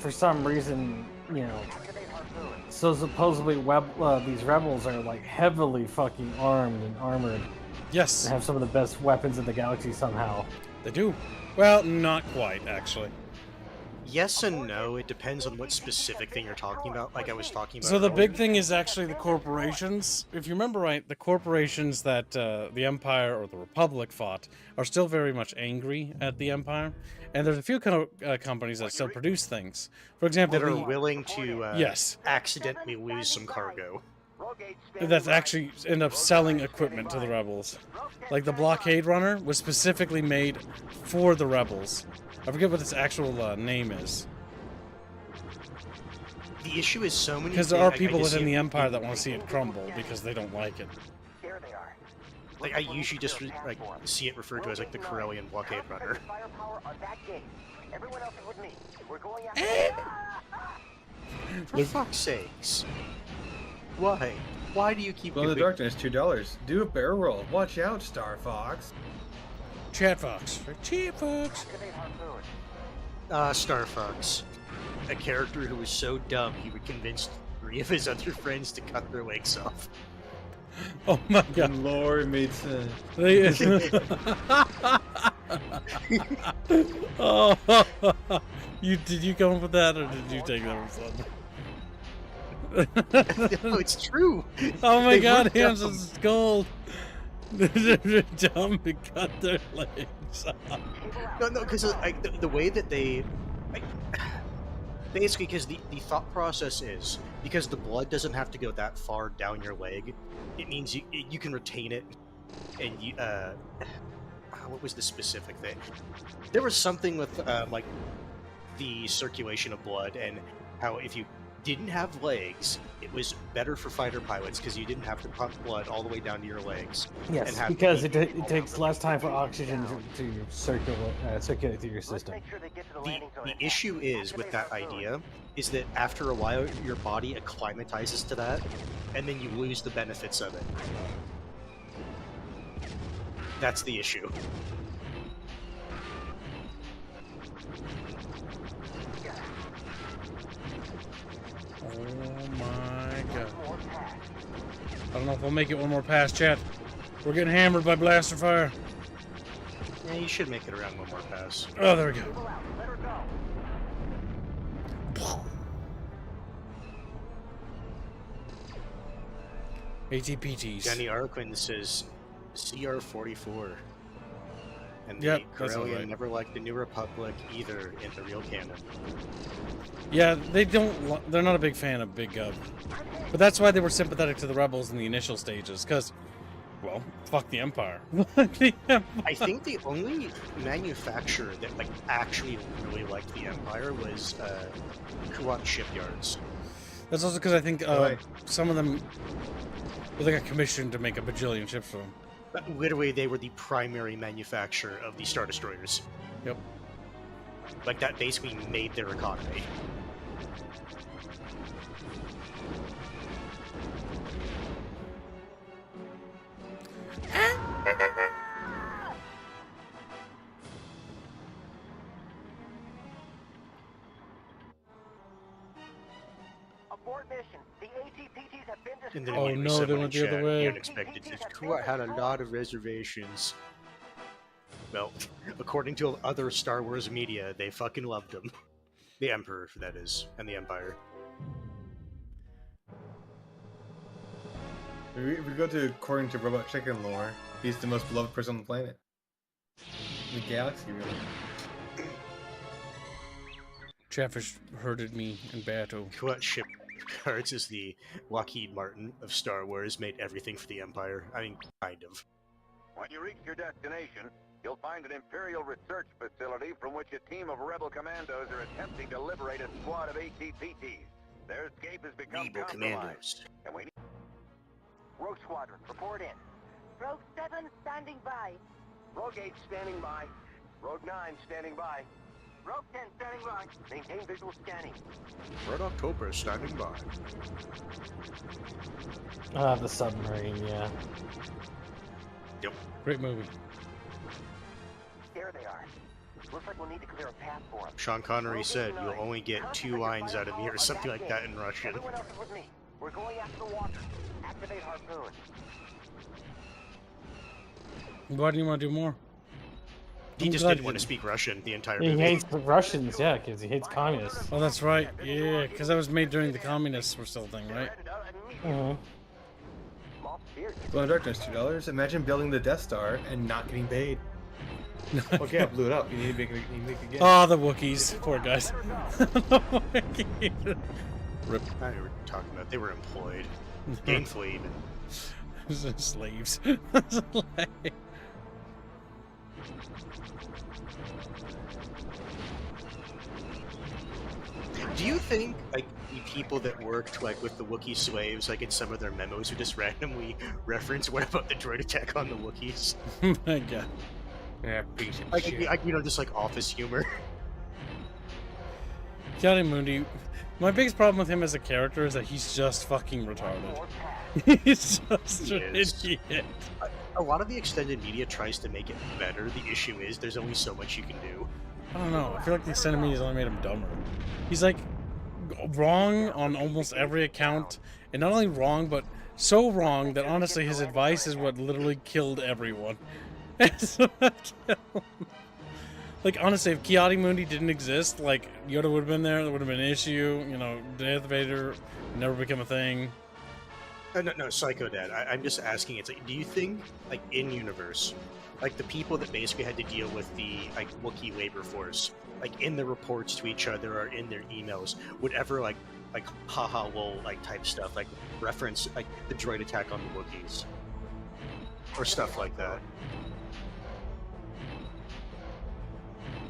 for some reason, you know, so supposedly these rebels are like heavily fucking armed and armored. Yes. They have some of the best weapons in the galaxy somehow. They do. Well, not quite, actually. yes and no. It depends on what specific thing you're talking about. Like I was talking about. So the earlier. big thing is actually the corporations. If you remember right, the corporations that the Empire or the Republic fought are still very much angry at the Empire. And there's a few companies that still produce things. For example, that are willing to yes, accidentally lose some cargo. that actually end up selling equipment to the rebels. Like the blockade runner was specifically made for the rebels. I forget what its actual name is. The issue is so many. Because there are people within the Empire that want to see it crumble because they don't like it. Like I usually just like see it referred to as like the Corellian blockade runner. For fuck's sakes! Why? Why do you keep? Glow in the darkness, $2. Do a barrel roll. Watch out, Star Fox. Chat Fox. Chat Fox. Star Fox. A character who was so dumb he would convince 3 of his other friends to cut their legs off. Oh my god. Good Lord, made sense. Oh, did you come up with that or did you take that from someone? No, it's true. Oh my They god, were hands dumb. is gold. They're dumb to cut their legs off. No, because like the way that they, like, basically, because the thought process is because the blood doesn't have to go that far down your leg, it means you can retain it, and you what was the specific thing? There was something with like the circulation of blood and how if you didn't have legs, it was better for fighter pilots because you didn't have to pump blood all the way down to your legs. Yes, and have because to it takes less time for oxygen to circulate through your system. The issue is with that idea is that after a while your body acclimatizes to that, and then you lose the benefits of it. That's the issue. Oh my god. I don't know if we'll make it one more pass, chat. We're getting hammered by blaster fire. Yeah, you should make it around one more pass. Oh, there we go. ATPTs. Jenny Arquin says CR-44. And Yep, the that's all Corellian right. never liked the New Republic either in the real canon. Yeah, they don't. They're not a big fan of Big Gov, but that's why they were sympathetic to the rebels in the initial stages. Because, well, fuck the Empire. I think the only manufacturer that actually really liked the Empire was Kuat Shipyards. That's also because I think Right. some of them they got commissioned to make a bajillion ships for them. But literally, they were the primary manufacturer of the Star Destroyers. Yep. Like, that basically made their economy. Abort mission. The ATPTs have been And then Oh, immediately no, they someone went in the other chat, way. The unexpected says, Kuat had a lot of reservations. Well, according to other Star Wars media, they fucking loved him. The Emperor, that is, and the Empire. If we go to according to Robot Chicken lore, he's the most beloved person on the planet. The galaxy, really. Chatfish herded me in battle. Kuat Shipyards is the Lockheed Martin of Star Wars, made everything for the Empire. I mean, kind of. When you reach your destination, you'll find an Imperial research facility from which a team of rebel commandos are attempting to liberate a squad of ATPTs. Their escape has become Rebel compromised. commandos. And we need... Rogue Squadron, report in. Rogue 7 standing by. Rogue 8 standing by. Rogue 9 standing by. Rogue 10 standing by. Maintain visual scanning. Red October standing by. The submarine, yeah. Yep. Great movie. There they are. Looks like we'll need to clear a path for them. Sean Connery said you'll only get 2 lines out of me or something like that in Russian. Everyone else is with me. We're going after the walker. Activate harpoon. Why do you want to do more? He I'm just glad didn't you want to didn't. speak Russian the entire He movie. hates the Russians, yeah, because he hates communists. Oh, that's right. Yeah, because that was made during the communists were still a thing, right? Mhm. Blood Darkness, $2. Imagine building the Death Star and not getting paid. Okay, I blew it up. You need to make it again. Oh, the Wookiees. Poor guys. Rip. I know what you're talking about. They were employed. Gainfully, even. Slaves. Do you think, like, the people that worked, like, with the Wookiee slaves, like, in some of their memos would just randomly reference what about the droid attack on the Wookiees? Oh my god. Yeah, piece of Like, shit. you know, just, like, office humor. Mundi. My biggest problem with him as a character is that he's just fucking retarded. He's just He an is. idiot. A lot of the extended media tries to make it better. The issue is there's only so much you can do. I don't know. I feel like the extended media's only made him dumber. He's like wrong on almost every account, and not only wrong, but so wrong that honestly his advice is what literally killed everyone. Like honestly, if Kiadi Mundi didn't exist, like Yoda would have been there. There would have been an issue. You know, Darth Vader would never become a thing. No, Psycho Dad. I'm just asking. It's like, do you think, like, in universe, like the people that basically had to deal with the like Wookiee labor force, like in the reports to each other or in their emails, would ever like haha lol like type stuff, like reference like the droid attack on the Wookiees or stuff like that?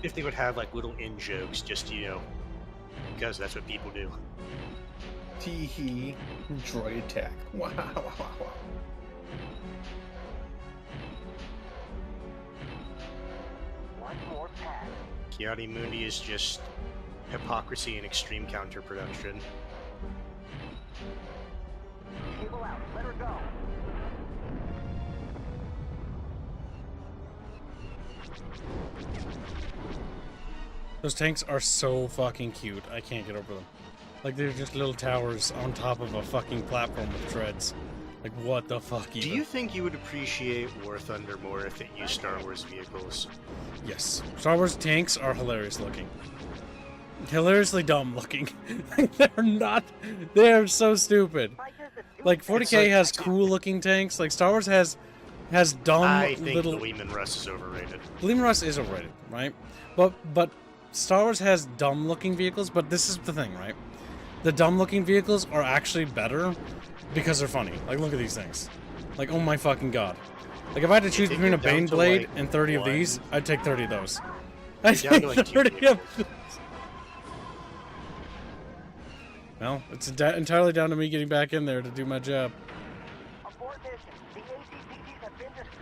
If they would have like little in jokes, just because that's what people do. Tee droid attack. Wow, wow, wow. One more pass. Kiadi Mundi is just hypocrisy and extreme counterproduction. Cable out. Let her go. Those tanks are so fucking cute. I can't get over them. Like, they're just little towers on top of a fucking platform with treads. Like, what the fuck even? Do you think you would appreciate War Thunder more if it used Star Wars vehicles? Yes. Star Wars tanks are hilarious looking. Hilariously dumb looking. They're not... They're so stupid. Like, 40K has cool looking tanks. Like, Star Wars has dumb I think little... the Lehman Russ is overrated. Lehman Russ is overrated, right? But Star Wars has dumb looking vehicles, but this is the thing, right? The dumb looking vehicles are actually better because they're funny. Like, look at these things. Like, oh my fucking god. Like, if I had to choose between a Bane Blade and 30 of these, I'd take 30 of those. I'd take 30 of those. Well, it's entirely down to me getting back in there to do my job.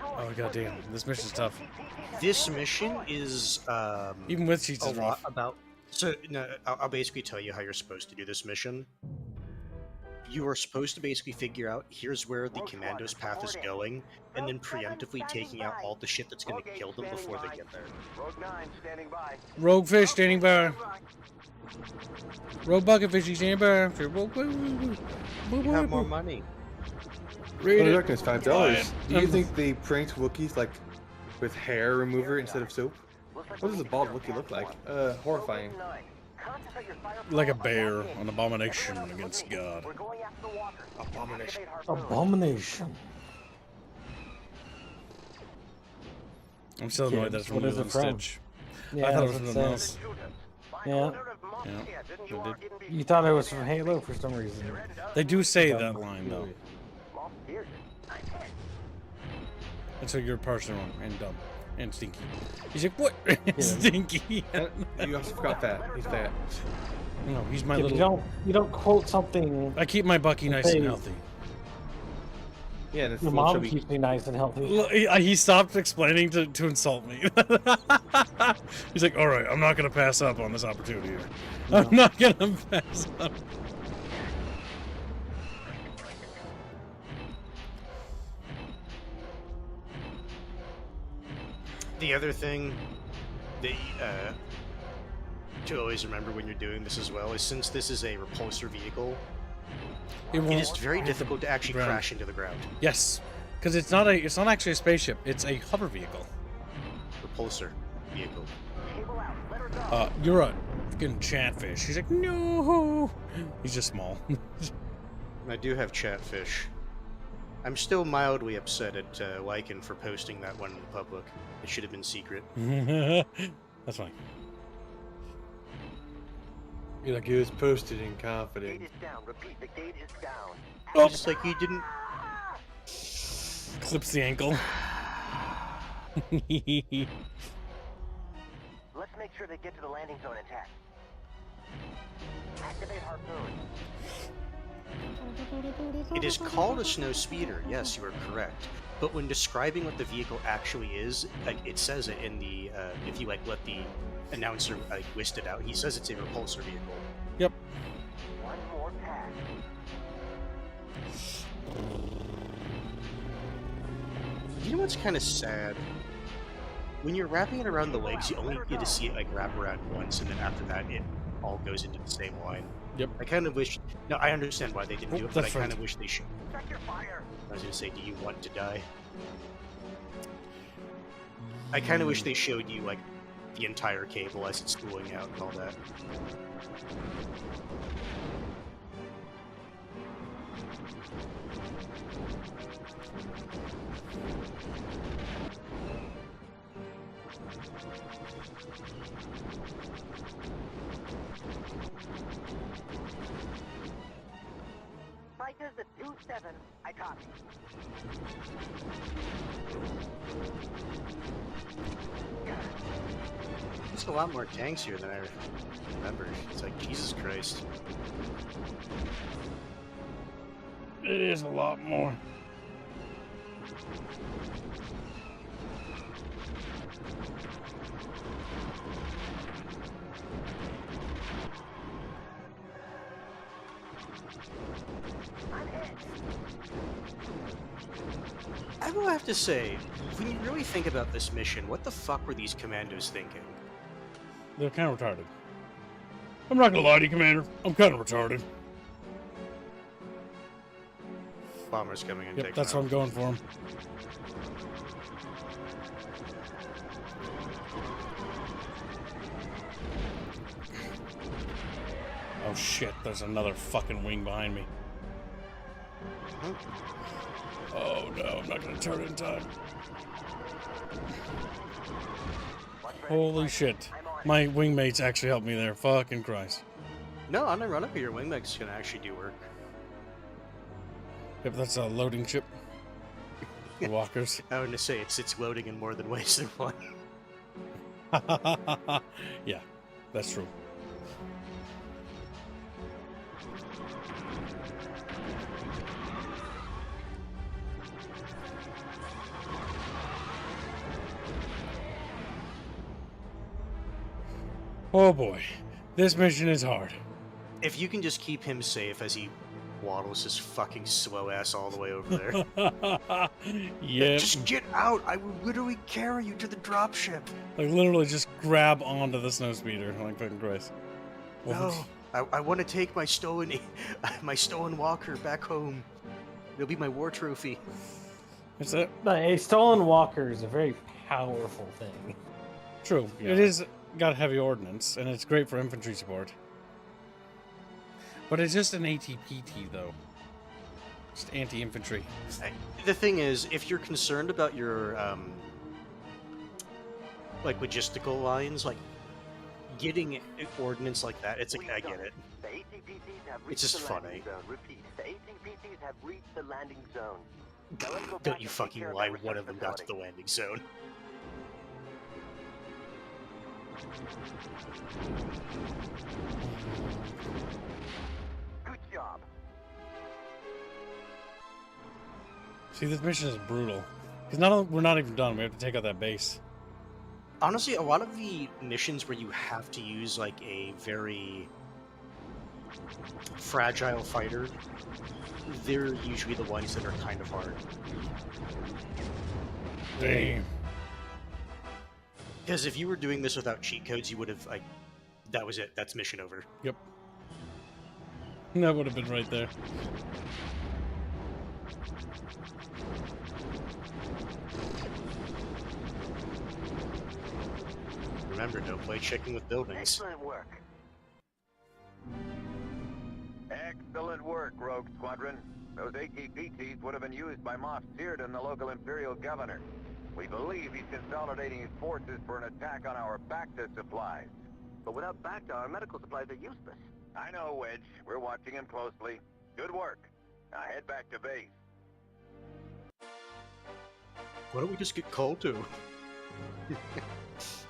Oh, goddamn. This mission's tough. This mission is, even with cheats, a is lot rough. about... So, no, I'll basically tell you how you're supposed to do this mission. You are supposed to basically figure out, here's where the commando's path is going, and then preemptively taking out all the shit that's going to kill them before they get there. Rogue 9 standing by. Rogue fish standing by. Rogue bucket fishy standing by. You have more money. Well, I reckon it's $5. Do you think they pranked Wookiees like with hair remover instead of soap? What does a bald Wookiee look like? Horrifying. Like a bear, an abomination against God. Abomination. Abomination. I'm still annoyed that it's from What is Lilo it from? Stitch. Yeah, I thought it was that's from what it something else. Yeah. Yeah. You thought it was from Halo for some reason. They do say that line, though. And so you're partially wrong and dumb and stinky. He's like, what? Stinky. You also forgot fat. He's fat. No, he's my Yeah, little... you don't quote something. I keep my Bucky nice and healthy. Yeah, that's Your mom keeps me nice and healthy. He stopped explaining to insult me. He's like, all right, I'm not going to pass up on this opportunity here. No. I'm not going to pass up. The other thing that to always remember when you're doing this as well is since this is a repulsor vehicle, it is very difficult to actually crash into the ground. Yes, because it's not actually a spaceship. It's a hover vehicle. Repulsor vehicle. You're a fucking chatfish. He's like, no. He's just small. I do have chatfish. I'm still mildly upset at Lycan for posting that one in public. It should have been secret. That's fine. You're like, it was posted in confidence. Gauge is down. Repeat, the gauge is down. Oh. Just like you didn't... Clips the ankle. Let's make sure they get to the landing zone intact. Activate harpoon. It is called a snow speeder. Yes, you are correct. But when describing what the vehicle actually is, like it says it in the if you like let the announcer like list it out, he says it's a repulsor vehicle. Yep. One more pass. You know what's kind of sad? When you're wrapping it around the legs, you only get to see it like wrap around once, and then after that, it all goes into the same line. Yep. I kind of wish. No, I understand why they didn't do it, but I that's kind right. of wish they should. Check your fire. I was gonna say, do you want to die? I kind of wish they showed you like the entire cable as it's spooling out and all that. Fighters at 2-7, I copy. There's a lot more tanks here than I remember. It's like, Jesus Christ. It is a lot more. I will have to say, when you really think about this mission, what the fuck were these commandos thinking? They're kind of retarded. I'm not gonna lie to you, Commander. I'm kind of retarded. Bombers coming in. Yep, that's what I'm going for him. Oh shit, there's another fucking wing behind me. Oh no, I'm not gonna turn in time. Holy shit. My wingmates actually helped me there. Fucking Christ. No, I'm gonna run up here. Your wingback's gonna actually do work. Yep, that's a loading ship. The walkers. I was gonna say it's loading in more than ways than one. Yeah, that's true. Oh boy, this mission is hard. If you can just keep him safe as he waddles his fucking slow ass all the way over there. Yeah. Just get out! I will literally carry you to the dropship. Like literally just grab onto the snowspeeder. Like fucking Christ. No, I want to take my stolen walker back home. It'll be my war trophy. What's that? A stolen walker is a very powerful thing. True. Yeah. It is got heavy ordnance, and it's great for infantry support. But it's just an ATPT, though. Just anti-infantry. The thing is, if you're concerned about your, like, logistical lines, like, getting ordnance like that, it's like, I get it. The ATPTs have It's just reached the funny. landing zone. Repeat, the ATPTs have reached the landing zone. Now let's go back Don't you and take fucking care of lie, our one of research them got to facility. the landing zone. Good job. See, this mission is brutal. Because we're not even done. We have to take out that base. Honestly, a lot of the missions where you have to use, like, a very fragile fighter, they're usually the ones that are kind of hard. Damn. Because if you were doing this without cheat codes, you would have, like, that was it. That's mission over. Yep. That would have been right there. Remember, don't play chicken with buildings. Excellent work. Excellent work, Rogue Squadron. Those ATPTs would have been used by Moff Searden, the local Imperial governor. We believe he's consolidating his forces for an attack on our Bacta supplies. But without Bacta, our medical supplies are useless. I know, Wedge. We're watching him closely. Good work. Now head back to base. Why don't we just get called to?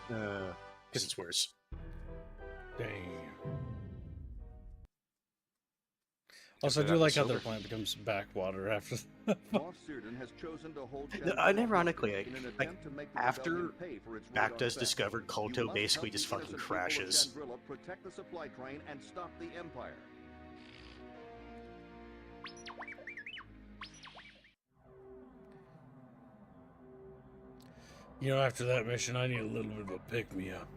Because it's worse. Damn. Also, I do like how their planet becomes backwater after. Moff Searden has chosen to hold Unironically, in an like, attempt to make the after rebellion pay for its radar Bacta's theft. discovered, You Kolto must basically help just the fucking innocent people of crashes. Chandrila protect the supply train and stop the Empire. You know, after that mission, I need a little bit of a pick-me-up.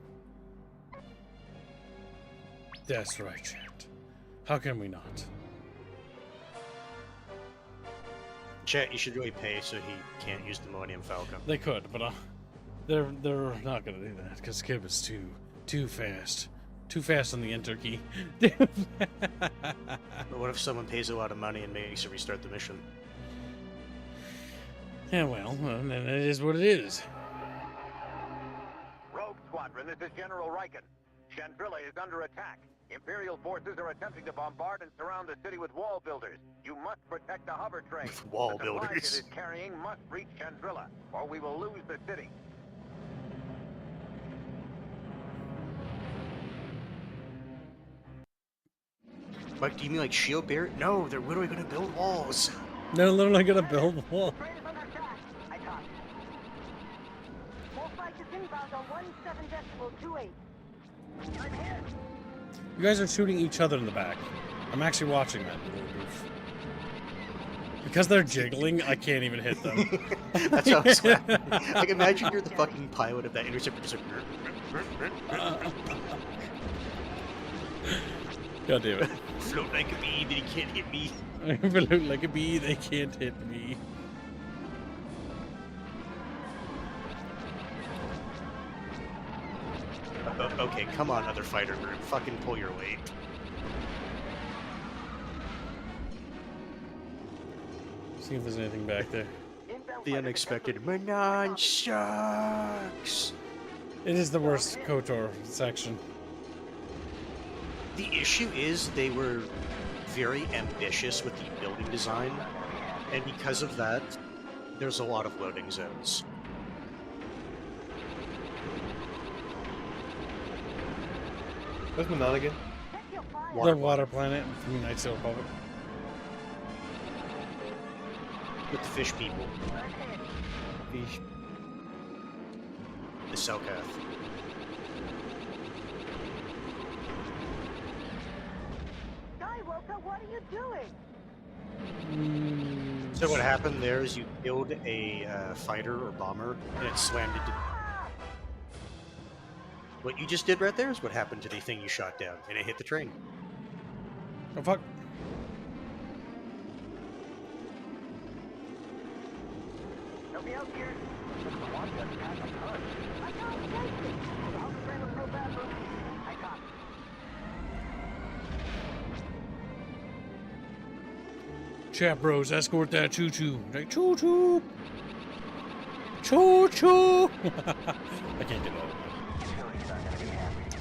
That's right, chat. How can we not? Chat, you should really pay so he can't use the Millennium Falcon. They could, but they're not gonna do that because Kib is too fast. Too fast on the enter key. But what if someone pays a lot of money and makes it restart the mission? Yeah, well, then it is what it is. Rogue Squadron, this is General Riken. Chandrila is under attack. Imperial forces are attempting to bombard and surround the city with wall builders. You must protect the hover train. With wall the supplies builders. it is carrying must reach Chandrila, or we will lose the city. Mike, do you mean like shield bear? No, they're literally gonna build walls. They're literally gonna build a wall. Train is under attack. I copy. More fighters inbound on 17.28. I'm here. You guys are shooting each other in the back. I'm actually watching that little goof. Because they're jiggling, I can't even hit them. That's how I was laughing. Like, imagine you're the fucking pilot of that interceptor just like... God damn it. Float like a bee, but he can't hit me. I float like a bee, they can't hit me. Okay, come on, other fighter group. Fucking pull your weight. See if there's anything back there. The unexpected Manon sucks. It is the worst KOTOR section. The issue is they were very ambitious with the building design, and because of that, there's a lot of loading zones. Where's Nonnah again? The water planet from the Knights of the Republic. With the fish people. Fish. The Selkath. Skywalker, what are you doing? So what happened there is you killed a fighter or bomber, and it slammed into... What you just did right there is what happened to the thing you shot down, and it hit the train. Oh fuck. Nobody else here? I can't take it. The hover train will go bad. I copy. Chat bros, escort that choo-choo. Like, choo-choo! Choo-choo! I can't do that.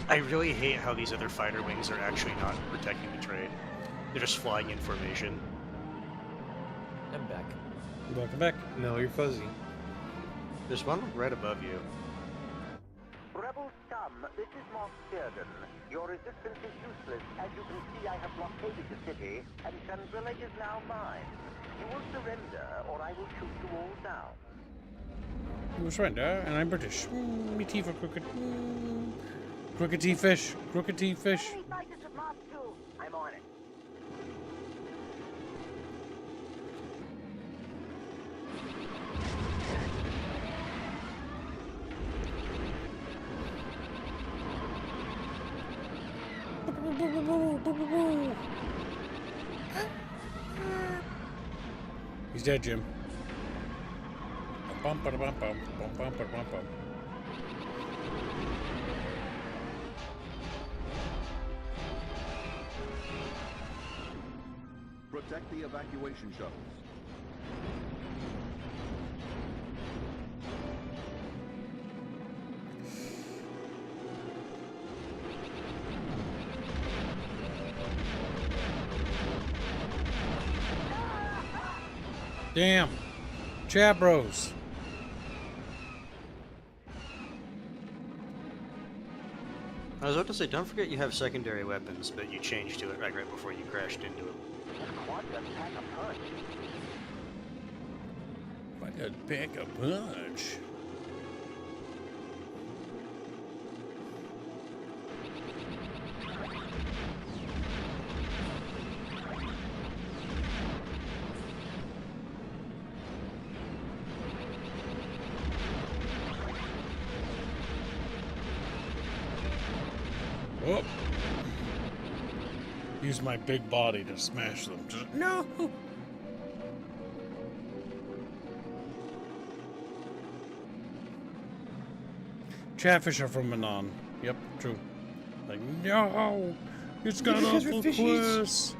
I really hate how these other fighter wings are actually not protecting the train. They're just flying in formation. I'm back. Welcome back. No, you're fuzzy. There's one right above you. Rebels scum, this is Mark Sturgeon. Your resistance is useless. As you can see, I have blockaded the city, and Chandrila is now mine. You will surrender, or I will shoot you all down. You surrender, and I'm British. Me tea for crooked. Crooked tea fish. Crooked tea fish. Enemy fighters at Mark 2. I'm on it. He's dead, Jim. Bum, bum, bum, bum, bum, bum, bum, bum. Protect the evacuation shuttles. Damn. Chat bros. I was about to say, don't forget you have secondary weapons, but you changed to it right before you crashed into it. Squad doesn't pack a punch. Why not pack a punch? Oh. Use my big body to smash them. No! Chatfish are from Manon. Yep, true. Like, no! It's got awful quiz!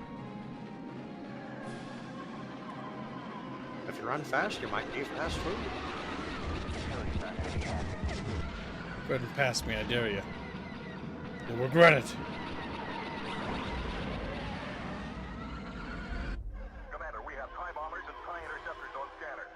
If you run fast, you might be fast food. Go ahead and pass me, I dare you. You'll regret it. Commander, we have TIE bombers and TIE interceptors on scanners.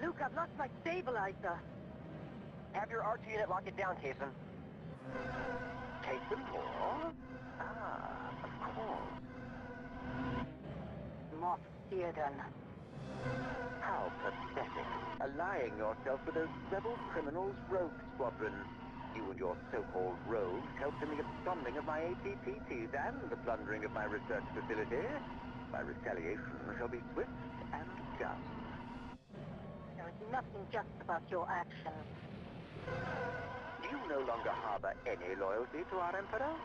Luke, I've lost my stabilizer. Have your RT unit lock it down, Kason. Kason more? Ah, of course. Moff Theoden. How pathetic. Allying yourself with those rebel criminals rogue squadron. You and your so-called rogues helped in the absconding of my ATPTs and the plundering of my research facility. My retaliation shall be swift and just. There is nothing just about your actions. You no longer harbor any loyalty to our Emperor?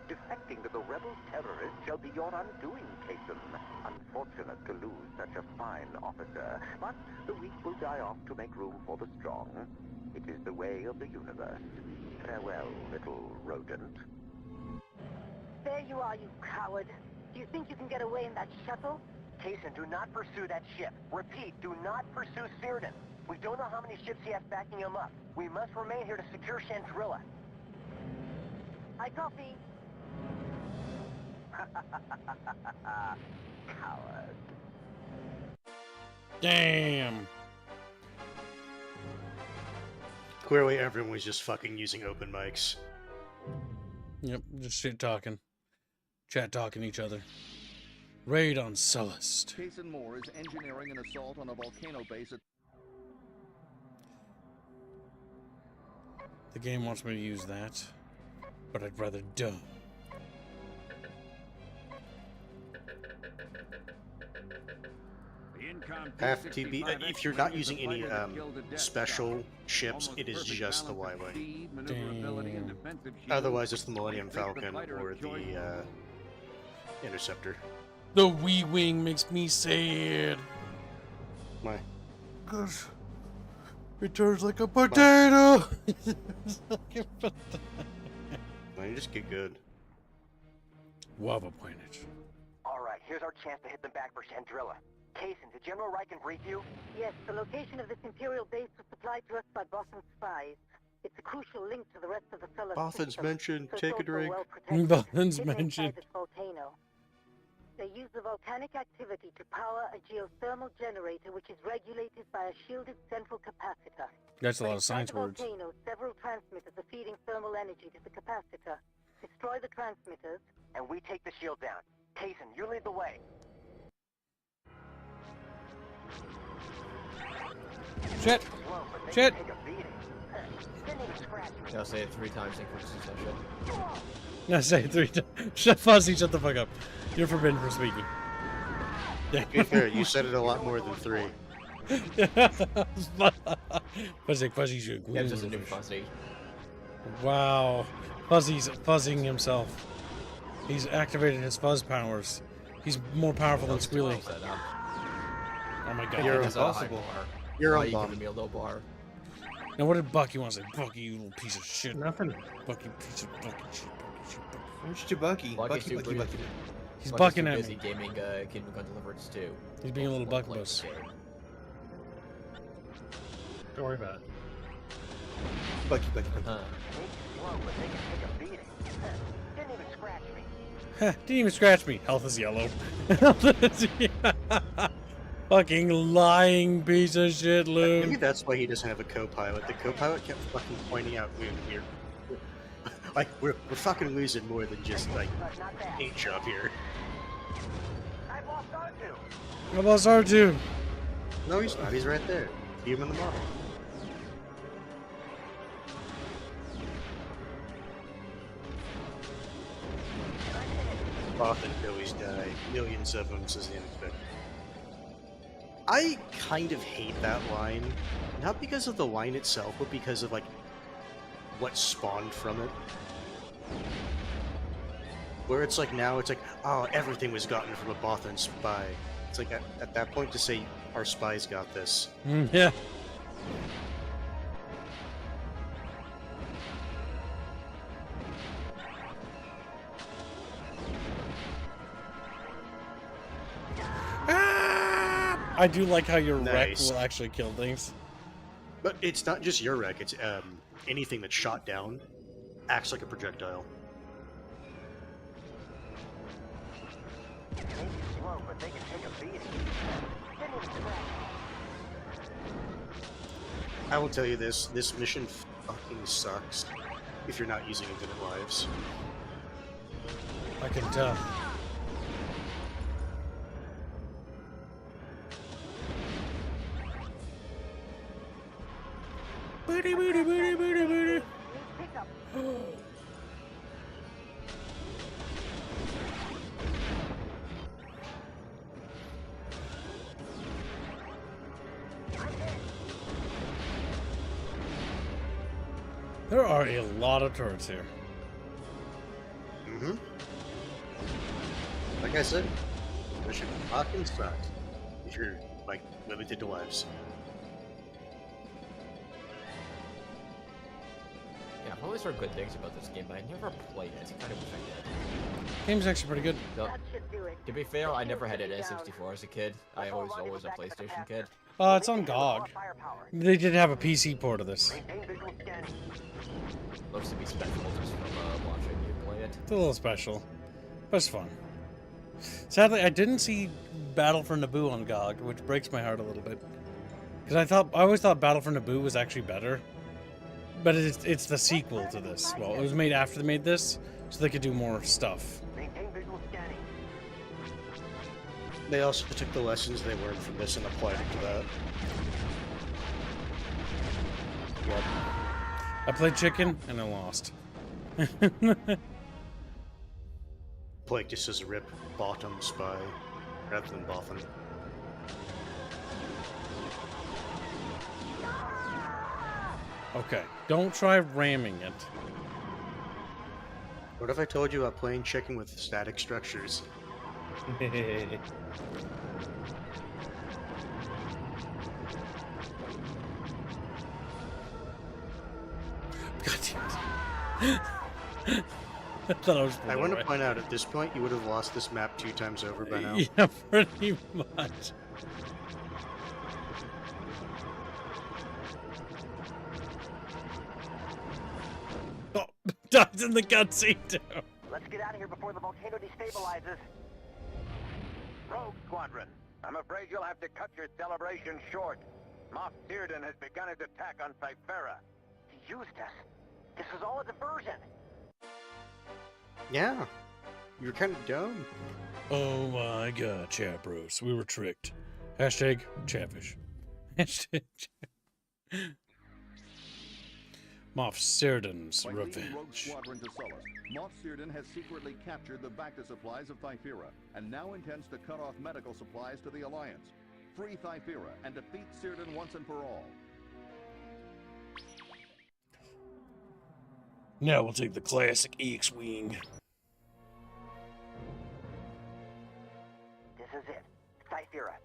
Defecting to the rebel terrorists shall be your undoing, Kason. Unfortunate to lose such a fine officer, but the weak will die off to make room for the strong. It is the way of the universe. Farewell, little rodent. There you are, you coward. Do you think you can get away in that shuttle? Kason, do not pursue that ship. Repeat, do not pursue Cyrdan. We don't know how many ships he has backing him up. We must remain here to secure Chandrila. I copy. Coward. Damn. Clearly, everyone was just fucking using open mics. Yep, just shit talking. Chat talking each other. Raid on Sullust. Kason Moore is engineering an assault on a volcano base at... The game wants me to use that, but I'd rather don't. Have to be if you're not using any special ships, it is just the Y-wing. Otherwise, it's the Millennium Falcon or the Interceptor. The wee wing makes me sad. Why? Cause it turns like a potato. Why you just get good? Waba planet. All right, here's our chance to hit them back for Chandrila. Kason, did General Riken brief you? Yes, the location of this Imperial base was supplied to us by Bothan's spies. It's a crucial link to the rest of the solar Bothan's system, mentioned. so it's Take a also drink. well protected, Bothan's hidden mentioned. inside this volcano. They use the volcanic activity to power a geothermal generator which is regulated by a shielded central capacitor. That's a lot of Inside science the words. volcano, several transmitters are feeding thermal energy to the capacitor. Destroy the transmitters, And we take the shield down. Kason, you lead the way. Shit! Slow, but they Shit! can take a beating. Didn't even scratch me. I'll say it 3 times in quick succession. No, say it 3 times. Shut Fuzzy, shut the fuck up. You're forbidden from speaking. To be fair, you said it a lot more than 3. Fuzzy should. Yeah, just a new Fuzzy. Wow. Fuzzy's fuzzing himself. He's activated his fuzz powers. He's more powerful than Squealy. Oh my god. You're That's not a high impossible. bar. You're Why a you bum. giving me a low bar? Now what did Bucky want to say? Bucky, you little piece of shit. Nothing. Bucky, piece of Bucky shit. Bucky shit. Where's your Bucky? Bucky's too busy. He's Bucky's bucking too at busy me. gaming Kingdom Come Deliverance 2. He's being a little Like buckabus. the game. Don't worry about it. Bucky. Huh. Slow, but they can take a beating. Didn't even scratch me. Heh, didn't even scratch me. Health is yellow. Fucking lying piece of shit, Maybe Luke. that's why he doesn't have a co-pilot. The co-pilot kept fucking pointing out we're like we're fucking losing more than just like But not that. 8 job here. I've lost R2. I lost R2. No, he's not. He's right there. See him in the model. Often always die. Millions of them, says the unexpected. I kind of hate that line. Not because of the line itself, but because of like what spawned from it. Where it's like now, it's like, oh, everything was gotten from a Bothan spy. It's like at that point to say, our spies got this. Yeah. I do like how your wreck will actually kill things. But it's not just your wreck, it's anything that's shot down acts like a projectile. Slow, but they can take a beating. I will tell you this mission fucking sucks if you're not using infinite lives. I can tell. Booty, booty, booty, booty, booty. There are a lot of turrets here. Mm-hmm. Like I said, mission fucking sucks if you're like limited to lives. Yeah, I've always heard good things about this game, but I never played it. Kind of wish I did. Game's actually pretty good. So, to be fair, I never had an N64 as a kid. I always a PlayStation kid. It's on GOG. They did have a PC port of this. Looks to be special just from watching you play it. It's a little special, but it's fun. Sadly, I didn't see Battle for Naboo on GOG, which breaks my heart a little bit. Because I always thought Battle for Naboo was actually better. But it's the sequel to this. Well, it was made after they made this, so they could do more stuff. They also took the lessons they learned from this and applied it to that. Yep. I played chicken and I lost. Blake just says rip bottom spy rather than boffin. Okay, don't try ramming it. What if I told you about playing chicken with static structures? God damn it. I thought I was I want to point out, at this point, you would have lost this map 2 times over by now. Yeah, pretty much. Oh, dies in the cutscene too. Let's get out of here before the volcano destabilizes. Rogue Squadron, I'm afraid you'll have to cut your celebration short. Moff Searden has begun his attack on Cyphera. He used us. This was all a diversion. Yeah, you were kind of dumb. Oh my god, chat bros. We were tricked. Hashtag Chatfish. Hashtag Moff Searden's revenge. Rogue Squadron to Sullust, Moff Searden has secretly captured the Bacta supplies of Cyphera and now intends to cut off medical supplies to the Alliance. Free Cyphera and defeat Searden once and for all. Now we'll take the classic X-Wing. This is it. Cyphera.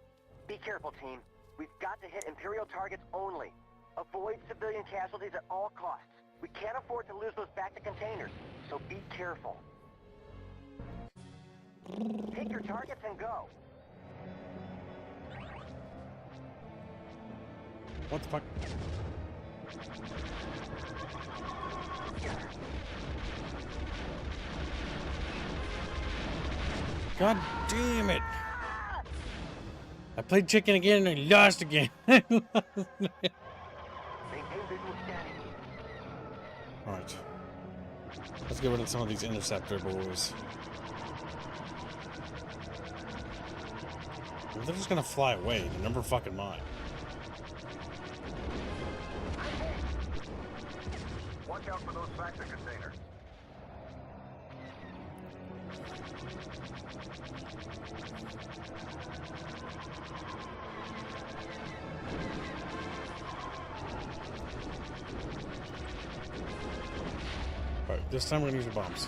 Be careful, team. We've got to hit Imperial targets only. Avoid civilian casualties at all costs. We can't afford to lose those back to containers, so be careful. Pick your targets and go. What the fuck? God damn it! I played chicken again and I lost again. Alright. Let's get rid of some of these interceptor boys. Well, they're just gonna fly away. Never fucking mind. Watch out for those factor containers. Alright, this time we're gonna use the bombs.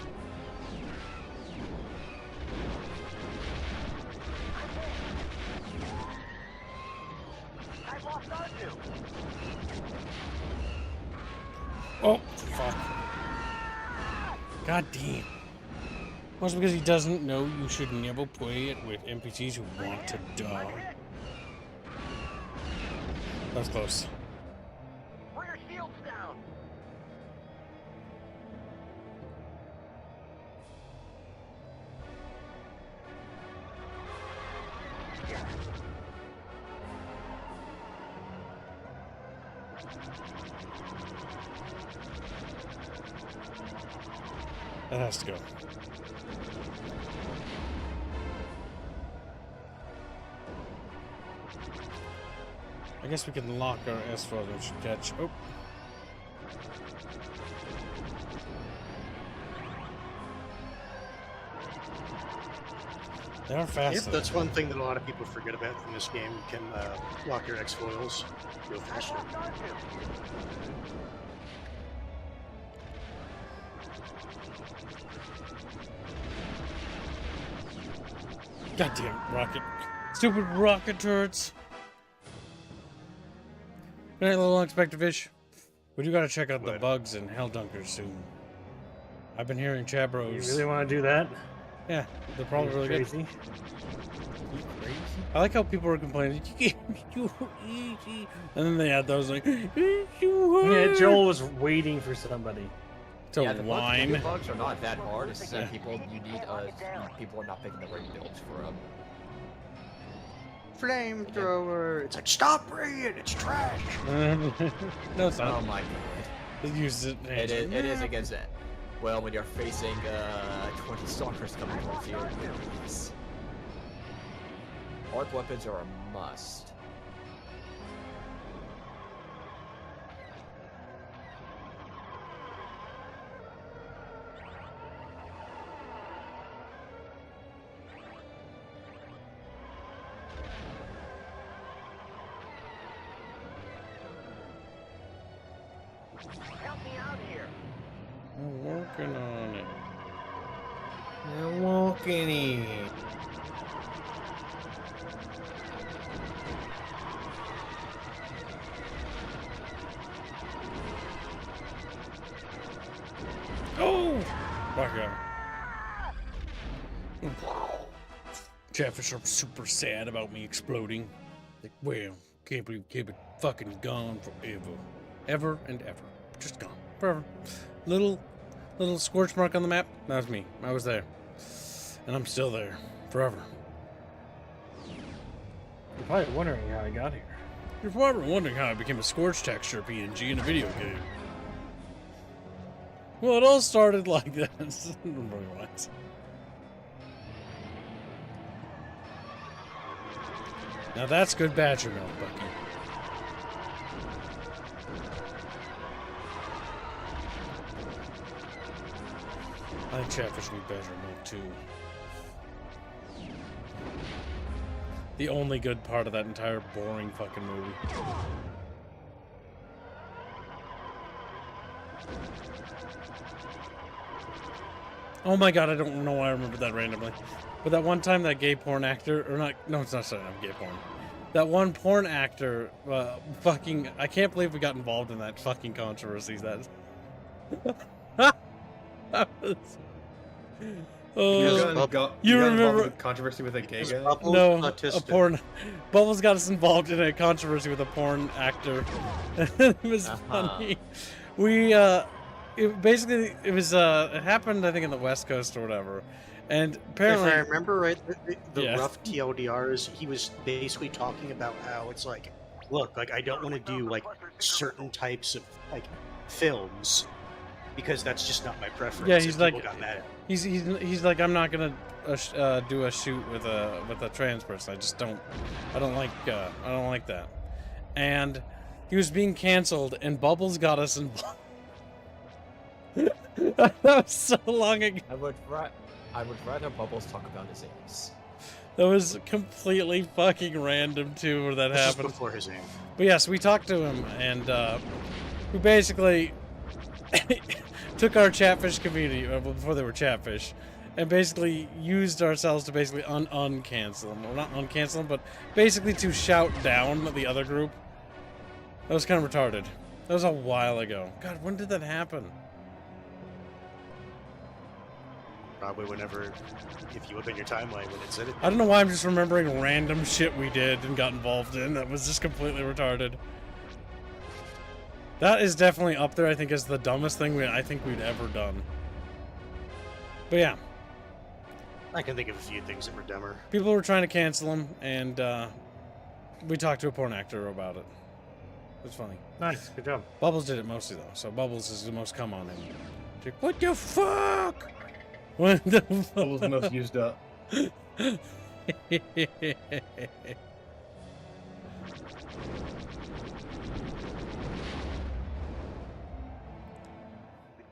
I've lost R2. Oh, fuck. God damn. Mostly because he doesn't know you should never play it with NPCs who want to die. That was close. Rear shield's down. That has to go. I guess we can lock our S-Foil and should catch. Oh. They are fast. Yep, that's one thing that a lot of people forget about in this game. You can lock your X-foils, go faster. Goddamn rocket. Stupid rocket turrets. Good night, little unexpected fish. We do gotta check out the bugs and hell dunkers soon. I've been hearing Chabros. You really want to do that? Yeah, they're probably really crazy. good. I like how people were complaining, and then they had those like, yeah, Joel was waiting for somebody to yeah, the whine. bugs are not that hard. It's just that people people are not picking the right builds for them. Flamethrower. It's like, stop reading. It's trash. No, it's not. Oh my god. It uses it. It is against it. Well, when you're facing 20 stalkers coming towards you, yes. Arc weapons are a must. Help me out here. I'm working on it. I'm walking in. Oh! Back on. Chatfish are super sad about me exploding. Like, well, can't believe keep it fucking gone forever. Ever and ever. Just gone. Forever. Little scorch mark on the map. That was me. I was there. And I'm still there. Forever. You're probably wondering how I got here. You're probably wondering how I became a scorch texture PNG in a video game. Well, it all started like this. Right. Now that's good badger milk, Bucky. I think Chatfish need badger milk too. The only good part of that entire boring fucking movie. Oh my god, I don't know why I remember that randomly. But that one time that gay porn actor, or not, no, it's not gay porn. That one porn actor, fucking, I can't believe we got involved in that fucking controversy. That was... You remember controversy with a gay guy? No, a porn. Bubbles got us involved in a controversy with a porn actor. It was funny. We it happened I think in the West Coast or whatever, and apparently if I remember right, the rough TLDRs, he was basically talking about how it's like, look, like I don't want to do like certain types of like films because that's just not my preference. Yeah, he's like, got mad at him. He's like, I'm not gonna do a shoot with a trans person. I don't like that. And he was being canceled, and Bubbles got us involved. That was so long ago. I would rather Bubbles talk about his ass. That was completely fucking random too, where that happened. Before his name. But yes, we talked to him, and we basically took our Chatfish community before they were Chatfish, and basically used ourselves to basically uncancel them. Or not uncancel them, but basically to shout down the other group. That was kind of retarded. That was a while ago. God, when did that happen? Probably whenever, if you look on your timeline when it said it. I don't know why I'm just remembering random shit we did and got involved in. That was just completely retarded. That is definitely up there, I think, as the dumbest thing I think we'd ever done. But yeah. I can think of a few things that were dumber. People were trying to cancel them, and we talked to a porn actor about it. It was funny. Nice, good job. Bubbles did it mostly, though, so Bubbles is the most come on him. Like, what the fuck? What the fuck? Bubbles the most used up. We've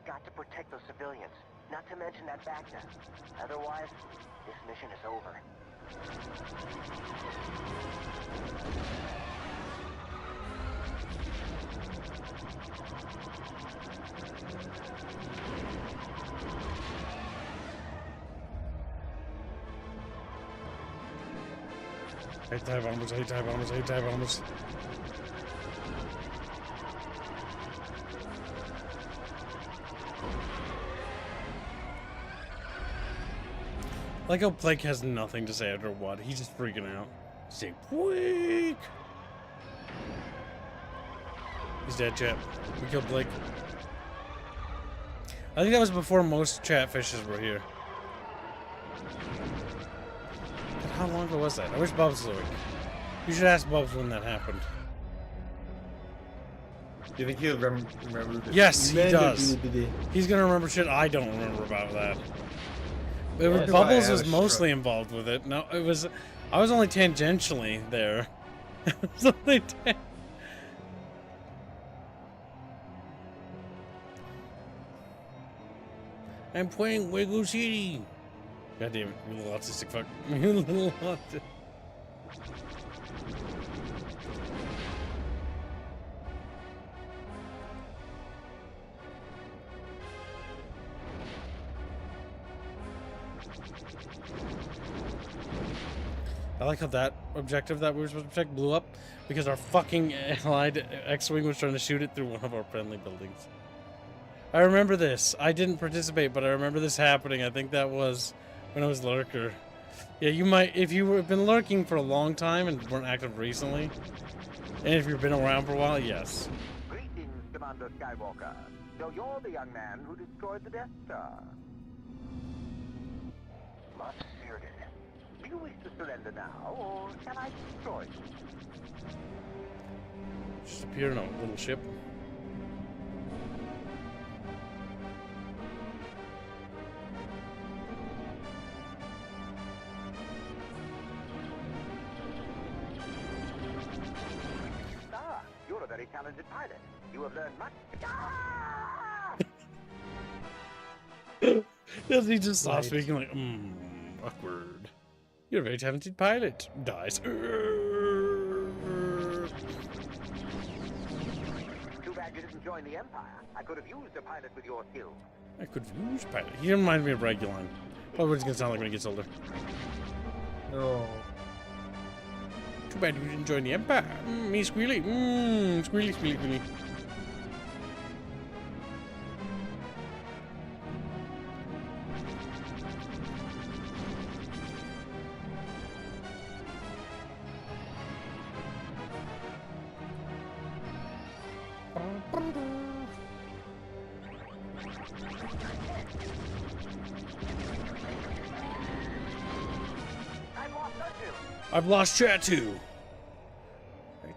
got to protect those civilians, not to mention that Baghdad. Otherwise, this mission is over. Hate dive bombers, hate dive bombers, hate dive bombers. Like how Blake has nothing to say after what? He's just freaking out. Say, Blake! He's dead, chat. We killed Blake. I think that was before most chatfishes were here. But how long ago was that? I wish Bubs was awake. You should ask Bubs when that happened. Do you think he'll remember this? Yes, he does. He's gonna remember shit I don't remember about that. Bubbles was mostly involved with it. No, it was. I was only tangentially there. I'm playing Wiggle City. God damn it, you little autistic fuck. You little autistic. I like how that objective that we were supposed to protect blew up because our fucking allied X-Wing was trying to shoot it through one of our friendly buildings. I remember this. I didn't participate, but I remember this happening. I think that was when I was lurker. Yeah, you might, if you have been lurking for a long time and weren't active recently, and if you've been around for a while, yes. Greetings, Commander Skywalker. So you're the young man who destroyed the Death Star. Much bearded. Do you wish to surrender now, or can I destroy you? Just appear in a little ship. Ah, you're a very talented pilot. You have learned much. Yes, he just stopped speaking like, awkward. You're a very talented pilot. Dies. Too bad you didn't join the Empire. I could have used a pilot with your skills. I could have used pilot. He reminds me of Reguline. Probably what he's gonna sound like when he gets older. No. Too bad you didn't join the Empire. Me squealy. Squealy, squealy, squealy. I've lost Chatu.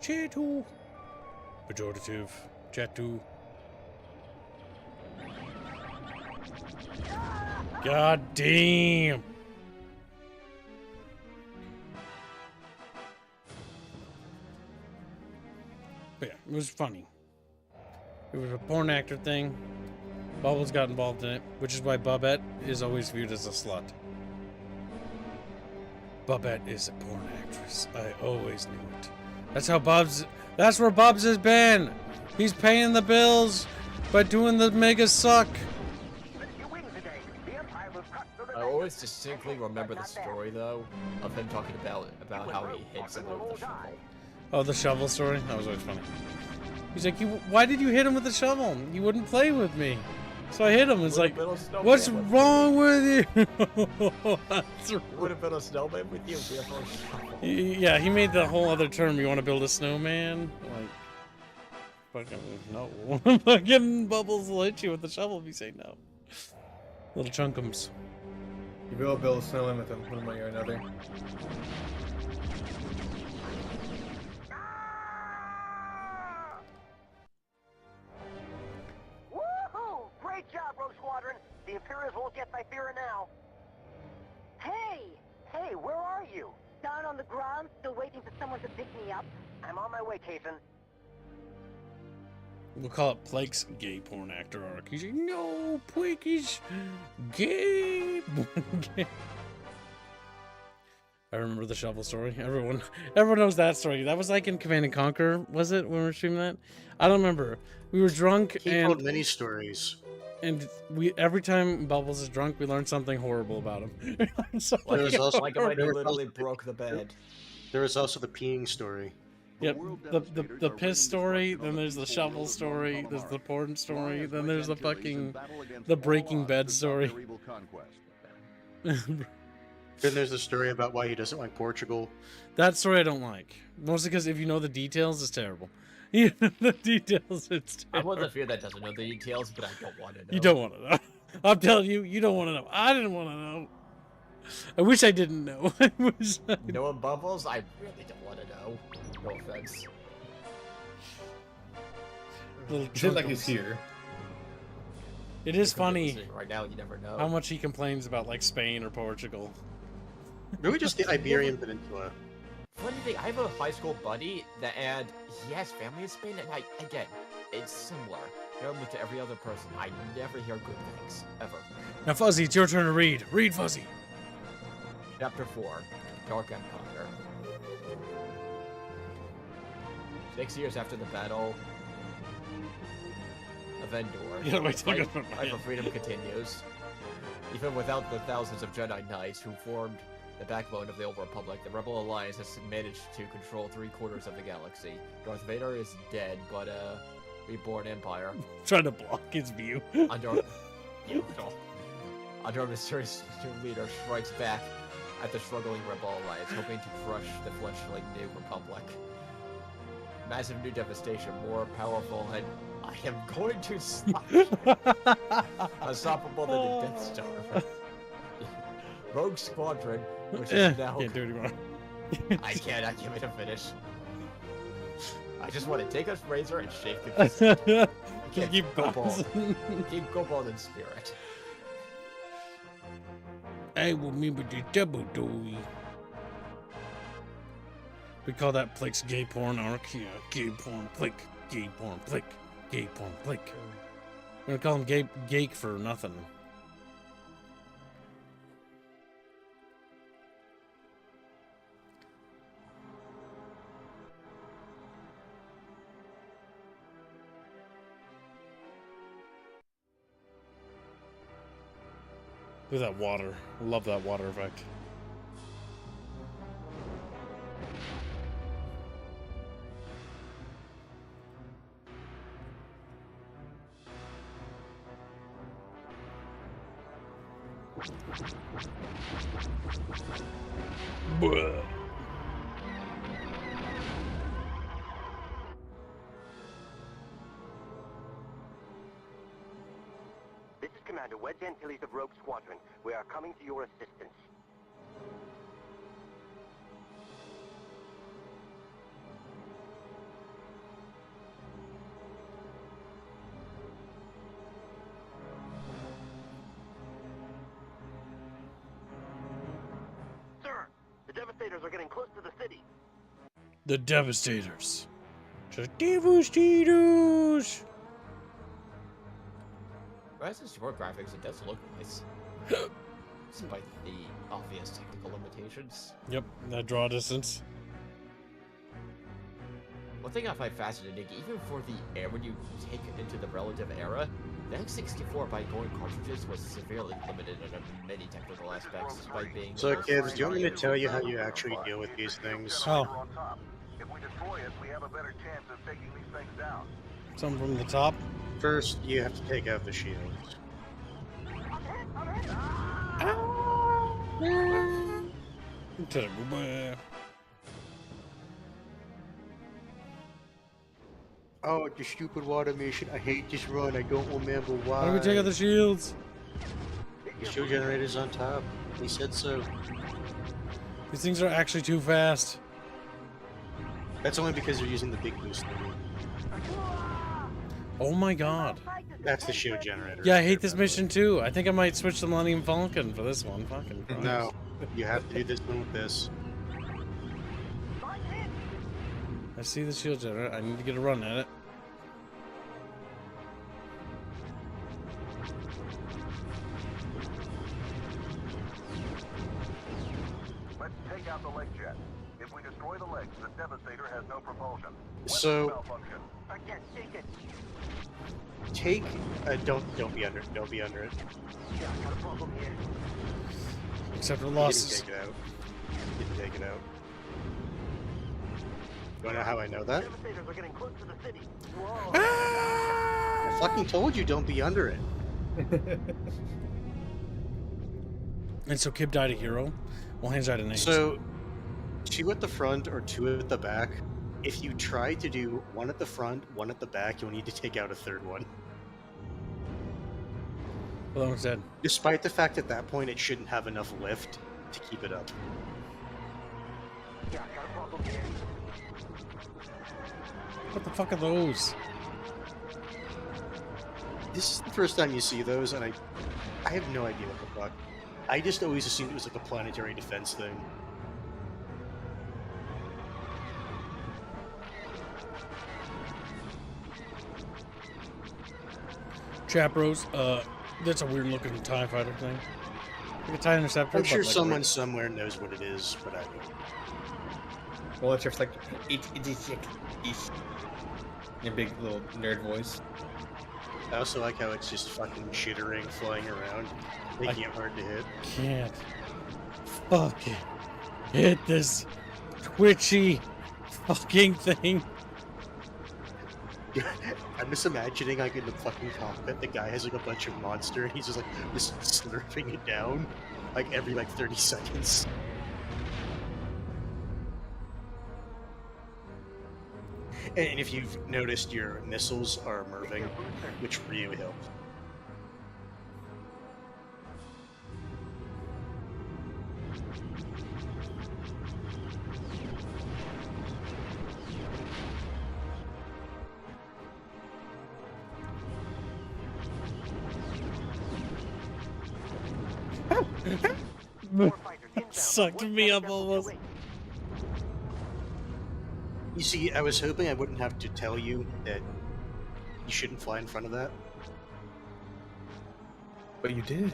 Chatu. Pejorative. Chatu. God damn. But yeah, it was funny. It was a porn actor thing. Bubbles got involved in it, which is why Bubette is always viewed as a slut. Bubette is a porn actress. I always knew it. That's how Bubs... That's where Bubs has been! He's paying the bills by doing the mega suck. You win today. The Empire will I always distinctly remember the story, though, of him talking about how he hit someone with a shovel. Oh, the shovel story? That was always funny. He's like, why did you hit him with the shovel? You wouldn't play with me. So I hit him. It's like, what's wrong with you? Would have built a snowman with you. Yeah, he made the whole other term. You want to build a snowman? Like, fucking no. Fucking Bubbles will hit you with the shovel if you say no. Little chunkums. You will build a snowman with them, one way or another. Woohoo! Great job, Rogue Squadron. The Imperials won't get Cythera now. Hey! Hey, where are you? Down on the ground, still waiting for someone to pick me up. I'm on my way, Kaysen. We'll call it Plake's gay porn actor arc. He's like, no, Plake is gay. I remember the shovel story. Everyone knows that story. That was like in Command and Conquer, was it, when we were streaming that? I don't remember. We were drunk He told many stories. And every time Bubbles is drunk, we learn something horrible about him. So Like I literally broke the bed. There was also the peeing story. Yep, the piss story, then there's the shovel story, there's the porn story, then there's the fucking, the breaking bed story. Then there's the story about why he doesn't like Portugal. That story I don't like. Mostly because if you know the details, it's terrible. You know the details, it's terrible. I'm one of the few that doesn't know the details, but I don't want to know. You don't want to know. I'm telling you, you don't want to know. I didn't want to know. I wish I didn't know. Knowing Bubbles, I really don't want to know. No offense. It's like he's here. It is funny. Right now, you never know. How much he complains about like Spain or Portugal. Maybe just the Iberian Peninsula. Funny thing, I have a high school buddy and he has family in Spain, and again, it's similar. Normally to every other person, I never hear good things, ever. Now, Fuzzy, it's your turn to read. Read, Fuzzy. Chapter 4, Dark Empire. 6 years after the battle of Endor, the fight for freedom continues. Even without the thousands of Jedi Knights who formed the backbone of the Old Republic, the Rebel Alliance has managed to control 3/4 of the galaxy. Darth Vader is dead, but reborn Empire, trying to block his view. under a mysterious new leader, strikes back at the struggling Rebel Alliance, hoping to crush the fledgling New Republic. Massive new devastation, more powerful, and I am going to stop. Unstoppable than the Death Star. Rogue Squadron, which is now. Can't do it anymore. I can't wait to finish. I just want to take a razor and shake the Keep Cobalt. Keep Cobalt in spirit. I will remember the double doy. We call that Plake's gay porn arc. Yeah, gay porn, Plake, gay porn, Plake, gay porn, Plake. We're gonna call him Gake for nothing. Look at that water. I love that water effect. Bruh. This is Commander Wedge Antilles of Rogue Squadron. We are coming to your assistance. Sir, the Devastators are getting close to the city. The Devastators. The Devastators! As the sport graphics, it does look nice. Despite the obvious technical limitations. Yep, that draw distance. One thing I find fascinating, even for the era, when you take it into the relative era, The X64 by going cartridges was severely limited in many technical aspects, despite being So, kids, do you want me to tell you how you actually deal with these things? Oh. If we destroy it, we have a better chance of taking these things down. Some from the top. First, you have to take out the shields. Oh, the stupid water mission. I hate this run. I don't remember why. How do we take out the shields? The shield generator's on top. He said so. These things are actually too fast. That's only because they're using the big booster. Oh my god. That's the shield generator. Yeah, I hate this mission too. I think I might switch to Millennium Falcon for this one. Fucking Christ. No, you have to do this one with this. I see the shield generator. I need to get a run at it. Let's take out the leg jet. If we destroy the legs, the Devastator has no propulsion. So, Malfunction. I can't take it. take. Don't be under it. Don't be under it. Yeah, I got a problem here. Except for You losses. didn't take it out. You didn't take it out. You wanna know how I know that? Devastators are getting close to the city. Whoa. I fucking told you, don't be under it. And so Kib died a hero. Well, Hans died an ace. So, 2 at the front or 2 at the back. If you try to do 1 at the front, 1 at the back, you'll need to take out a 3rd one. Well, that one's dead. Despite the fact at that point it shouldn't have enough lift to keep it up. Yeah, I got a problem here. What the fuck are those? This is the first time you see those, and I have no idea what the fuck. I just always assumed it was like a planetary defense thing. Chapros, that's a weird looking TIE fighter thing. Like a TIE interceptor. I'm sure but like someone somewhere knows what it is, but I don't. Well, it's just like it's your big little nerd voice. I also like how it's just fucking chittering, flying around, making it hard to hit. Can't fucking hit this twitchy fucking thing. I'm just imagining, like, in the fucking cockpit, the guy has, like, a bunch of monster, and he's just, like, just slurping it down, like, every, like, 30 seconds. And if you've noticed, your missiles are moving, which really helps. Sucked me up almost. You see, I was hoping I wouldn't have to tell you that you shouldn't fly in front of that. But you did.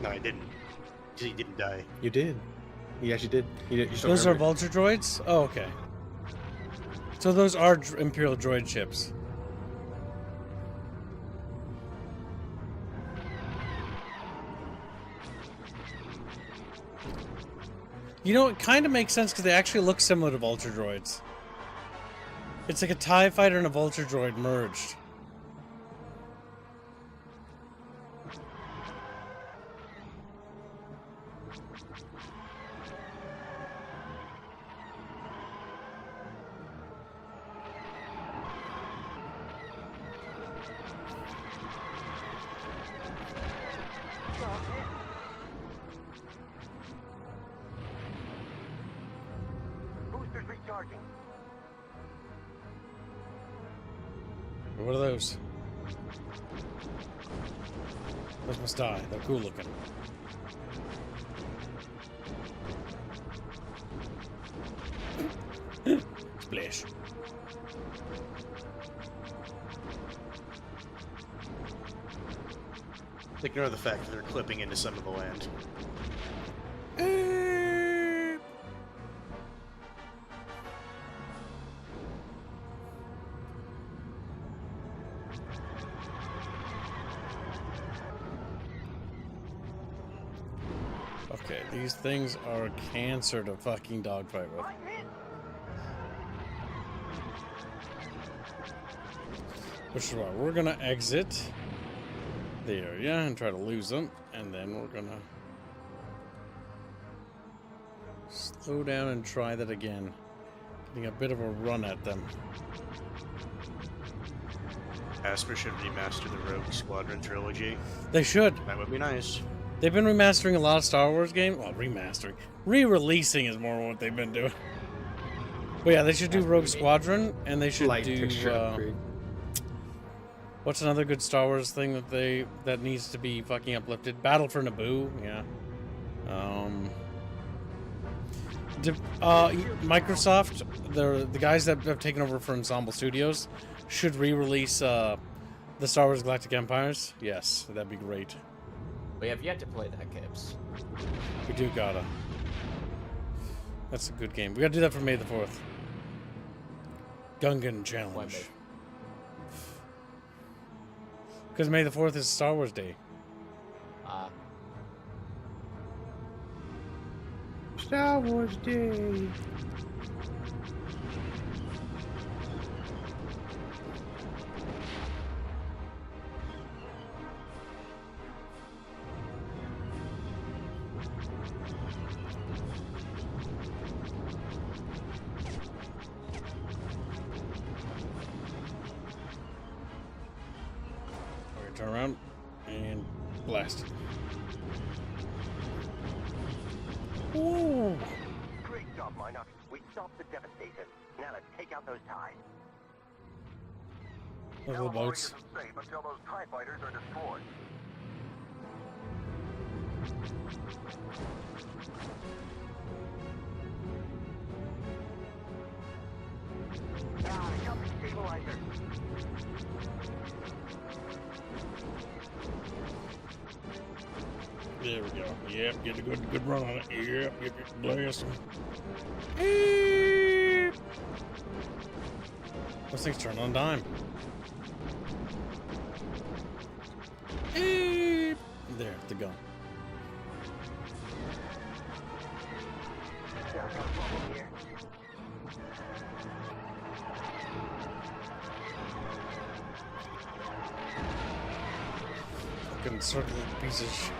No, I didn't. Because he didn't die. You did. You actually did. You still Those are remember. vulture droids? Oh, okay. So those are Imperial droid ships. You know, it kind of makes sense because they actually look similar to vulture droids. It's like a TIE fighter and a vulture droid merged. Boosters recharging. What are those? Those must die. They're cool looking. Splash. Ignore the fact that they're clipping into some of the land. Okay, these things are a cancer to fucking dogfight with. Which is why we're gonna exit the area and try to lose them, and then we're gonna slow down and try that again. Getting a bit of a run at them. Asper should remaster the Rogue Squadron trilogy. They should. That would be nice. They've been remastering a lot of Star Wars games. Well, remastering. Re-releasing is more what they've been doing. But yeah, they should do Rogue Squadron, and they should Light do... texture upgrade. What's another good Star Wars thing that needs to be fucking uplifted? Battle for Naboo, yeah. Microsoft, the guys that have taken over for Ensemble Studios, should re-release the Star Wars Galactic Empires. Yes, that'd be great. We have yet to play that, Gibbs. We do gotta. That's a good game. We gotta do that for May the 4th. Gungan Challenge. Because May the 4th is Star Wars Day. Star Wars Day. Turn around and blast it. Ooh. Great job, Nonnah. We stopped the Devastators. Now let's take out those ties. Those little boats. Isn't safe until those TIE fighters are destroyed. Ah, jump stabilizer. There we go. Yep, get a good run on it. Yep, blast them. Those things turn on a dime. There, they're gone. Fucking circling piece of shit.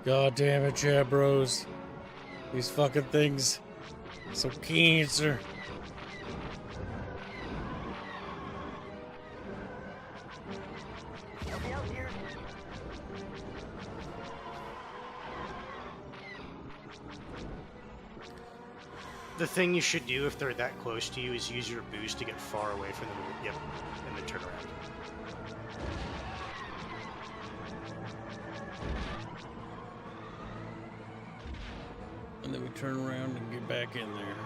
God damn it, yeah, bros. These fucking things. So cancer. The thing you should do if they're that close to you is use your boost to get far away from them. Yep, and then turn around. And then we turn around and get back in there.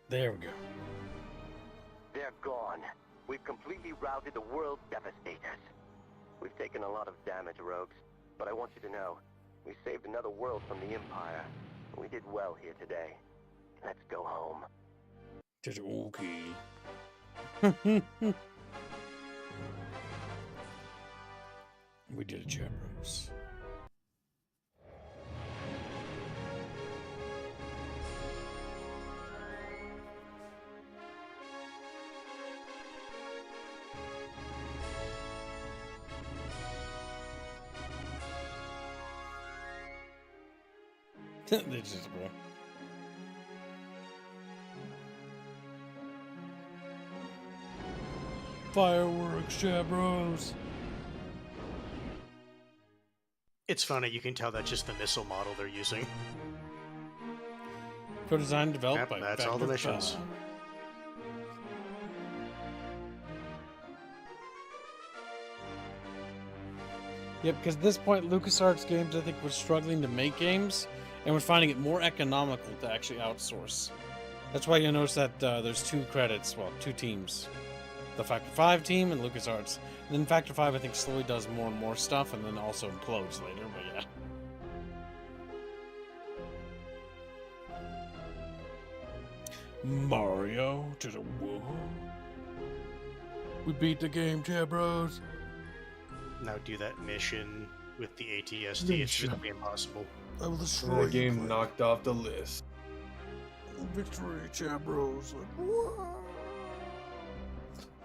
There we go. They're gone. We've completely routed the world's devastators. We've taken a lot of damage, Rogues, but I want you to know, we saved another world from the Empire. We did well here today. Let's go home. Just okay. We did it, chat bros. They just go. Fireworks, chat bros. It's funny, you can tell that's just the missile model they're using. Co-designed, developed Yep, by that's all the Factor missions. 5. Yep, because at this point, LucasArts Games, I think, was struggling to make games and was finding it more economical to actually outsource. That's why you'll notice that there's two credits, well, two teams. The Factor 5 team and LucasArts. And then Factor 5, I think, slowly does more and more stuff and then also implodes later, but yeah. Mario to the woo. We beat the game, chat bros. Now do that mission with the ATST. It's just impossible. I will destroy The game knocked off the list. Victory, chat bros. Like, whoa.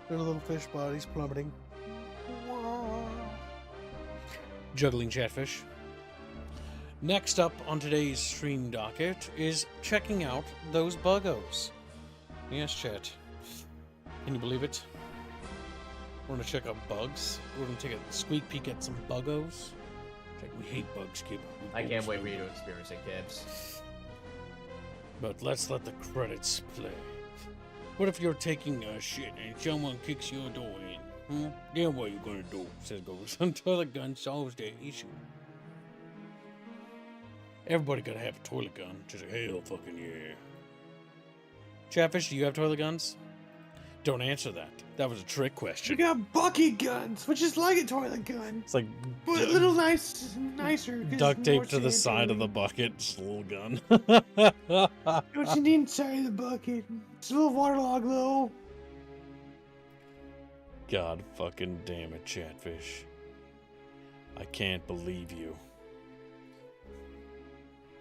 Their little fish bodies plummeting. Whoa. Juggling chatfish. Next up on today's stream docket is checking out those buggos. Yes, chat. Can you believe it? We're gonna check out bugs. We're gonna take a squeak peek at some buggos. Like, we hate bugs, kid. I can't wait for you to experience it, Gibbs. But let's let the credits play. What if you're taking a shit and someone kicks your door in? Then what are you gonna do? Says goes until the gun solves the issue. Everybody gotta have a toilet gun. Just hell fucking yeah. Chatfish, do you have toilet guns? Don't answer that. That was a trick question. You got bucket guns, which is like a toilet gun. It's like but a little nicer. duct tape to the side of the bucket, just a little gun. What you need inside of the bucket? It's a little waterlogged though. God fucking damn it, Chatfish. I can't believe you.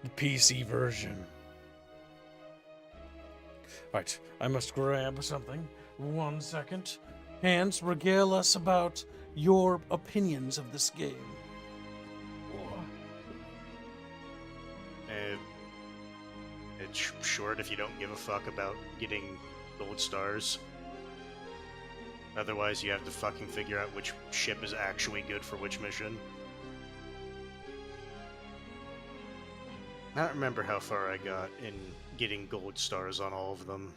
The PC version. Right, I must grab something. 1 second. Hans, regale us about your opinions of this game. It's short if you don't give a fuck about getting gold stars. Otherwise, you have to fucking figure out which ship is actually good for which mission. I don't remember how far I got in getting gold stars on all of them.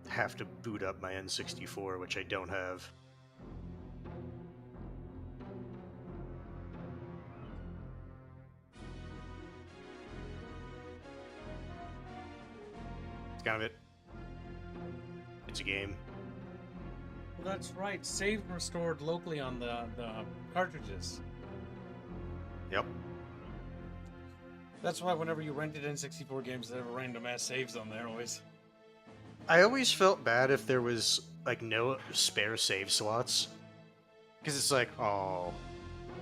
Have to boot up my N64, which I don't have. It's kind of it. It's a game. Well, that's right. Save restored locally on the cartridges. Yep. That's why whenever you rented N64 games, there were random ass saves on there always. I always felt bad if there was, like, no spare save slots. Because it's like, oh,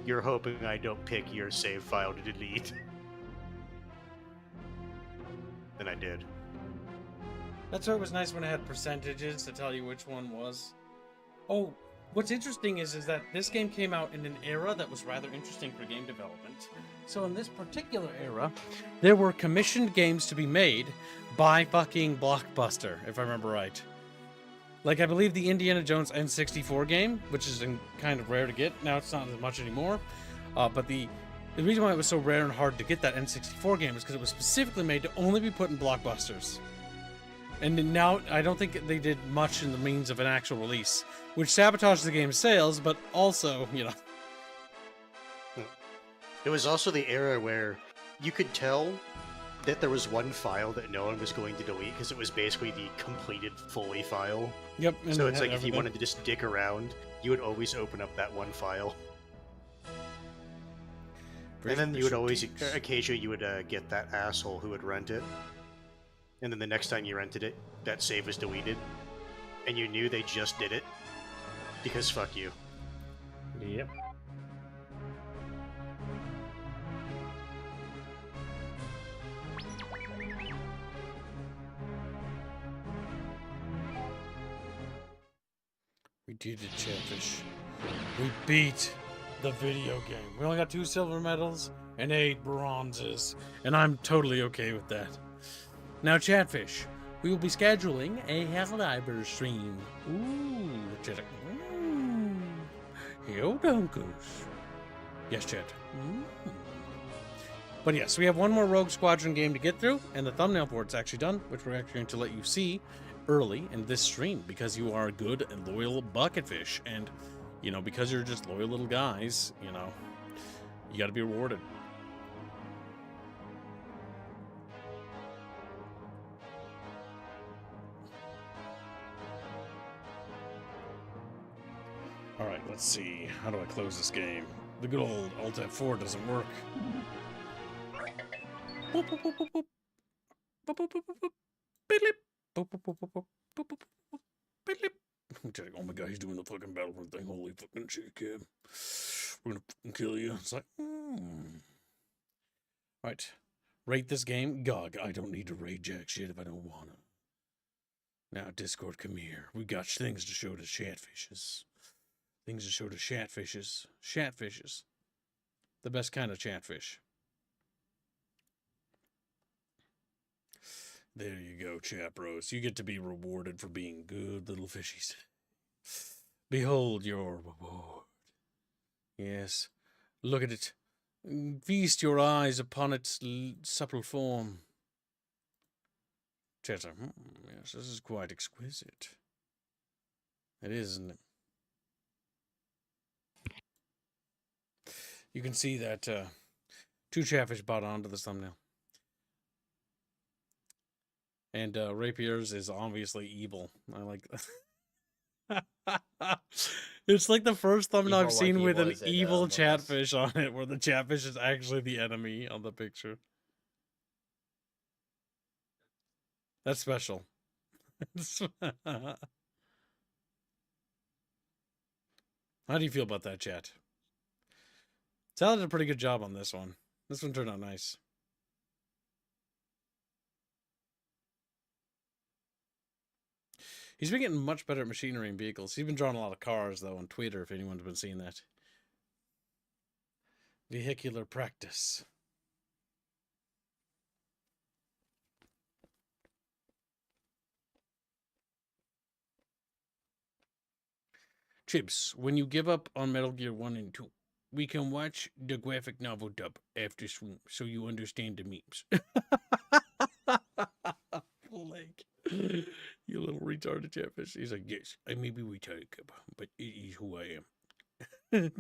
you're hoping I don't pick your save file to delete. Then I did. That's why it was nice when it had percentages to tell you which one was. Oh, what's interesting is that this game came out in an era that was rather interesting for game development. So in this particular era, there were commissioned games to be made by fucking Blockbuster, if I remember right. Like, I believe the Indiana Jones N64 game, which is kind of rare to get. Now it's not as much anymore. But the reason why it was so rare and hard to get that N64 game is because it was specifically made to only be put in Blockbusters. And now, I don't think they did much in the means of an actual release, which sabotaged the game's sales, but also, you know. It was also the era where you could tell that there was one file that no one was going to delete because it was basically the completed fully file. Yep. So it's like if you wanted to just dick around, you would always open up that one file. And then you would always, occasionally you would get that asshole who would rent it. And then the next time you rented it, that save was deleted. And you knew they just did it. Because fuck you. Yep. We did it, Chatfish. We beat the video game. We only got 2 silver medals and 8 bronzes, and I'm totally okay with that. Now, Chatfish, we will be scheduling a Helldivers stream. Ooh, Yo, Dunkers. Yes, Chat. But yes, we have one more Rogue Squadron game to get through, and the thumbnail for it's actually done, which we're actually going to let you see early in this stream because you are a good and loyal bucketfish, and you know, because you're just loyal little guys, you know, you got to be rewarded. All right, let's see. How do I close this game? The good old Alt F4 doesn't work. Boop, boop, boop, boop, boop. Boop, boop, boop, boop, boop. Beep, beep. Boop, boop, boop, boop, boop. Boop, boop, boop, boop. Beep, beep. Oh my god, he's doing the fucking Battlefront thing. Holy fucking shit, kid. We're gonna fucking kill you. It's like, Right. Rate this game? Gog, I don't need to rate jack shit if I don't wanna. Now, Discord, come here. We got things to show to chatfishes. Things to show to chatfishes. Chatfishes. The best kind of chatfish. There you go, chat bros. You get to be rewarded for being good little fishies. Behold your reward. Yes, look at it. Feast your eyes upon its supple form. Chatter, yes, this is quite exquisite. It is, isn't it? You can see that 2 chatfish bought onto this thumbnail. And Rapier's is obviously evil. I like that. It's like the first thumbnail I've seen with an evil chatfish on it, where the chatfish is actually the enemy on the picture. That's special. How do you feel about that, chat? Sal did a pretty good job on this one. This one turned out nice. He's been getting much better at machinery and vehicles. He's been drawing a lot of cars, though, on Twitter, if anyone's been seeing that. Vehicular practice. Chips, when you give up on Metal Gear 1 and 2, we can watch the graphic novel dub after stream, so you understand the memes. Like, you little retarded chatfish. He's like, yes, I may be retarded, but it is who I am.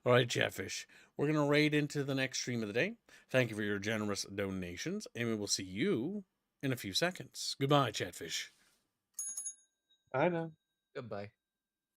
All right, chatfish. We're going to raid into the next stream of the day. Thank you for your generous donations, and we will see you in a few seconds. Goodbye, chatfish. I know. Goodbye.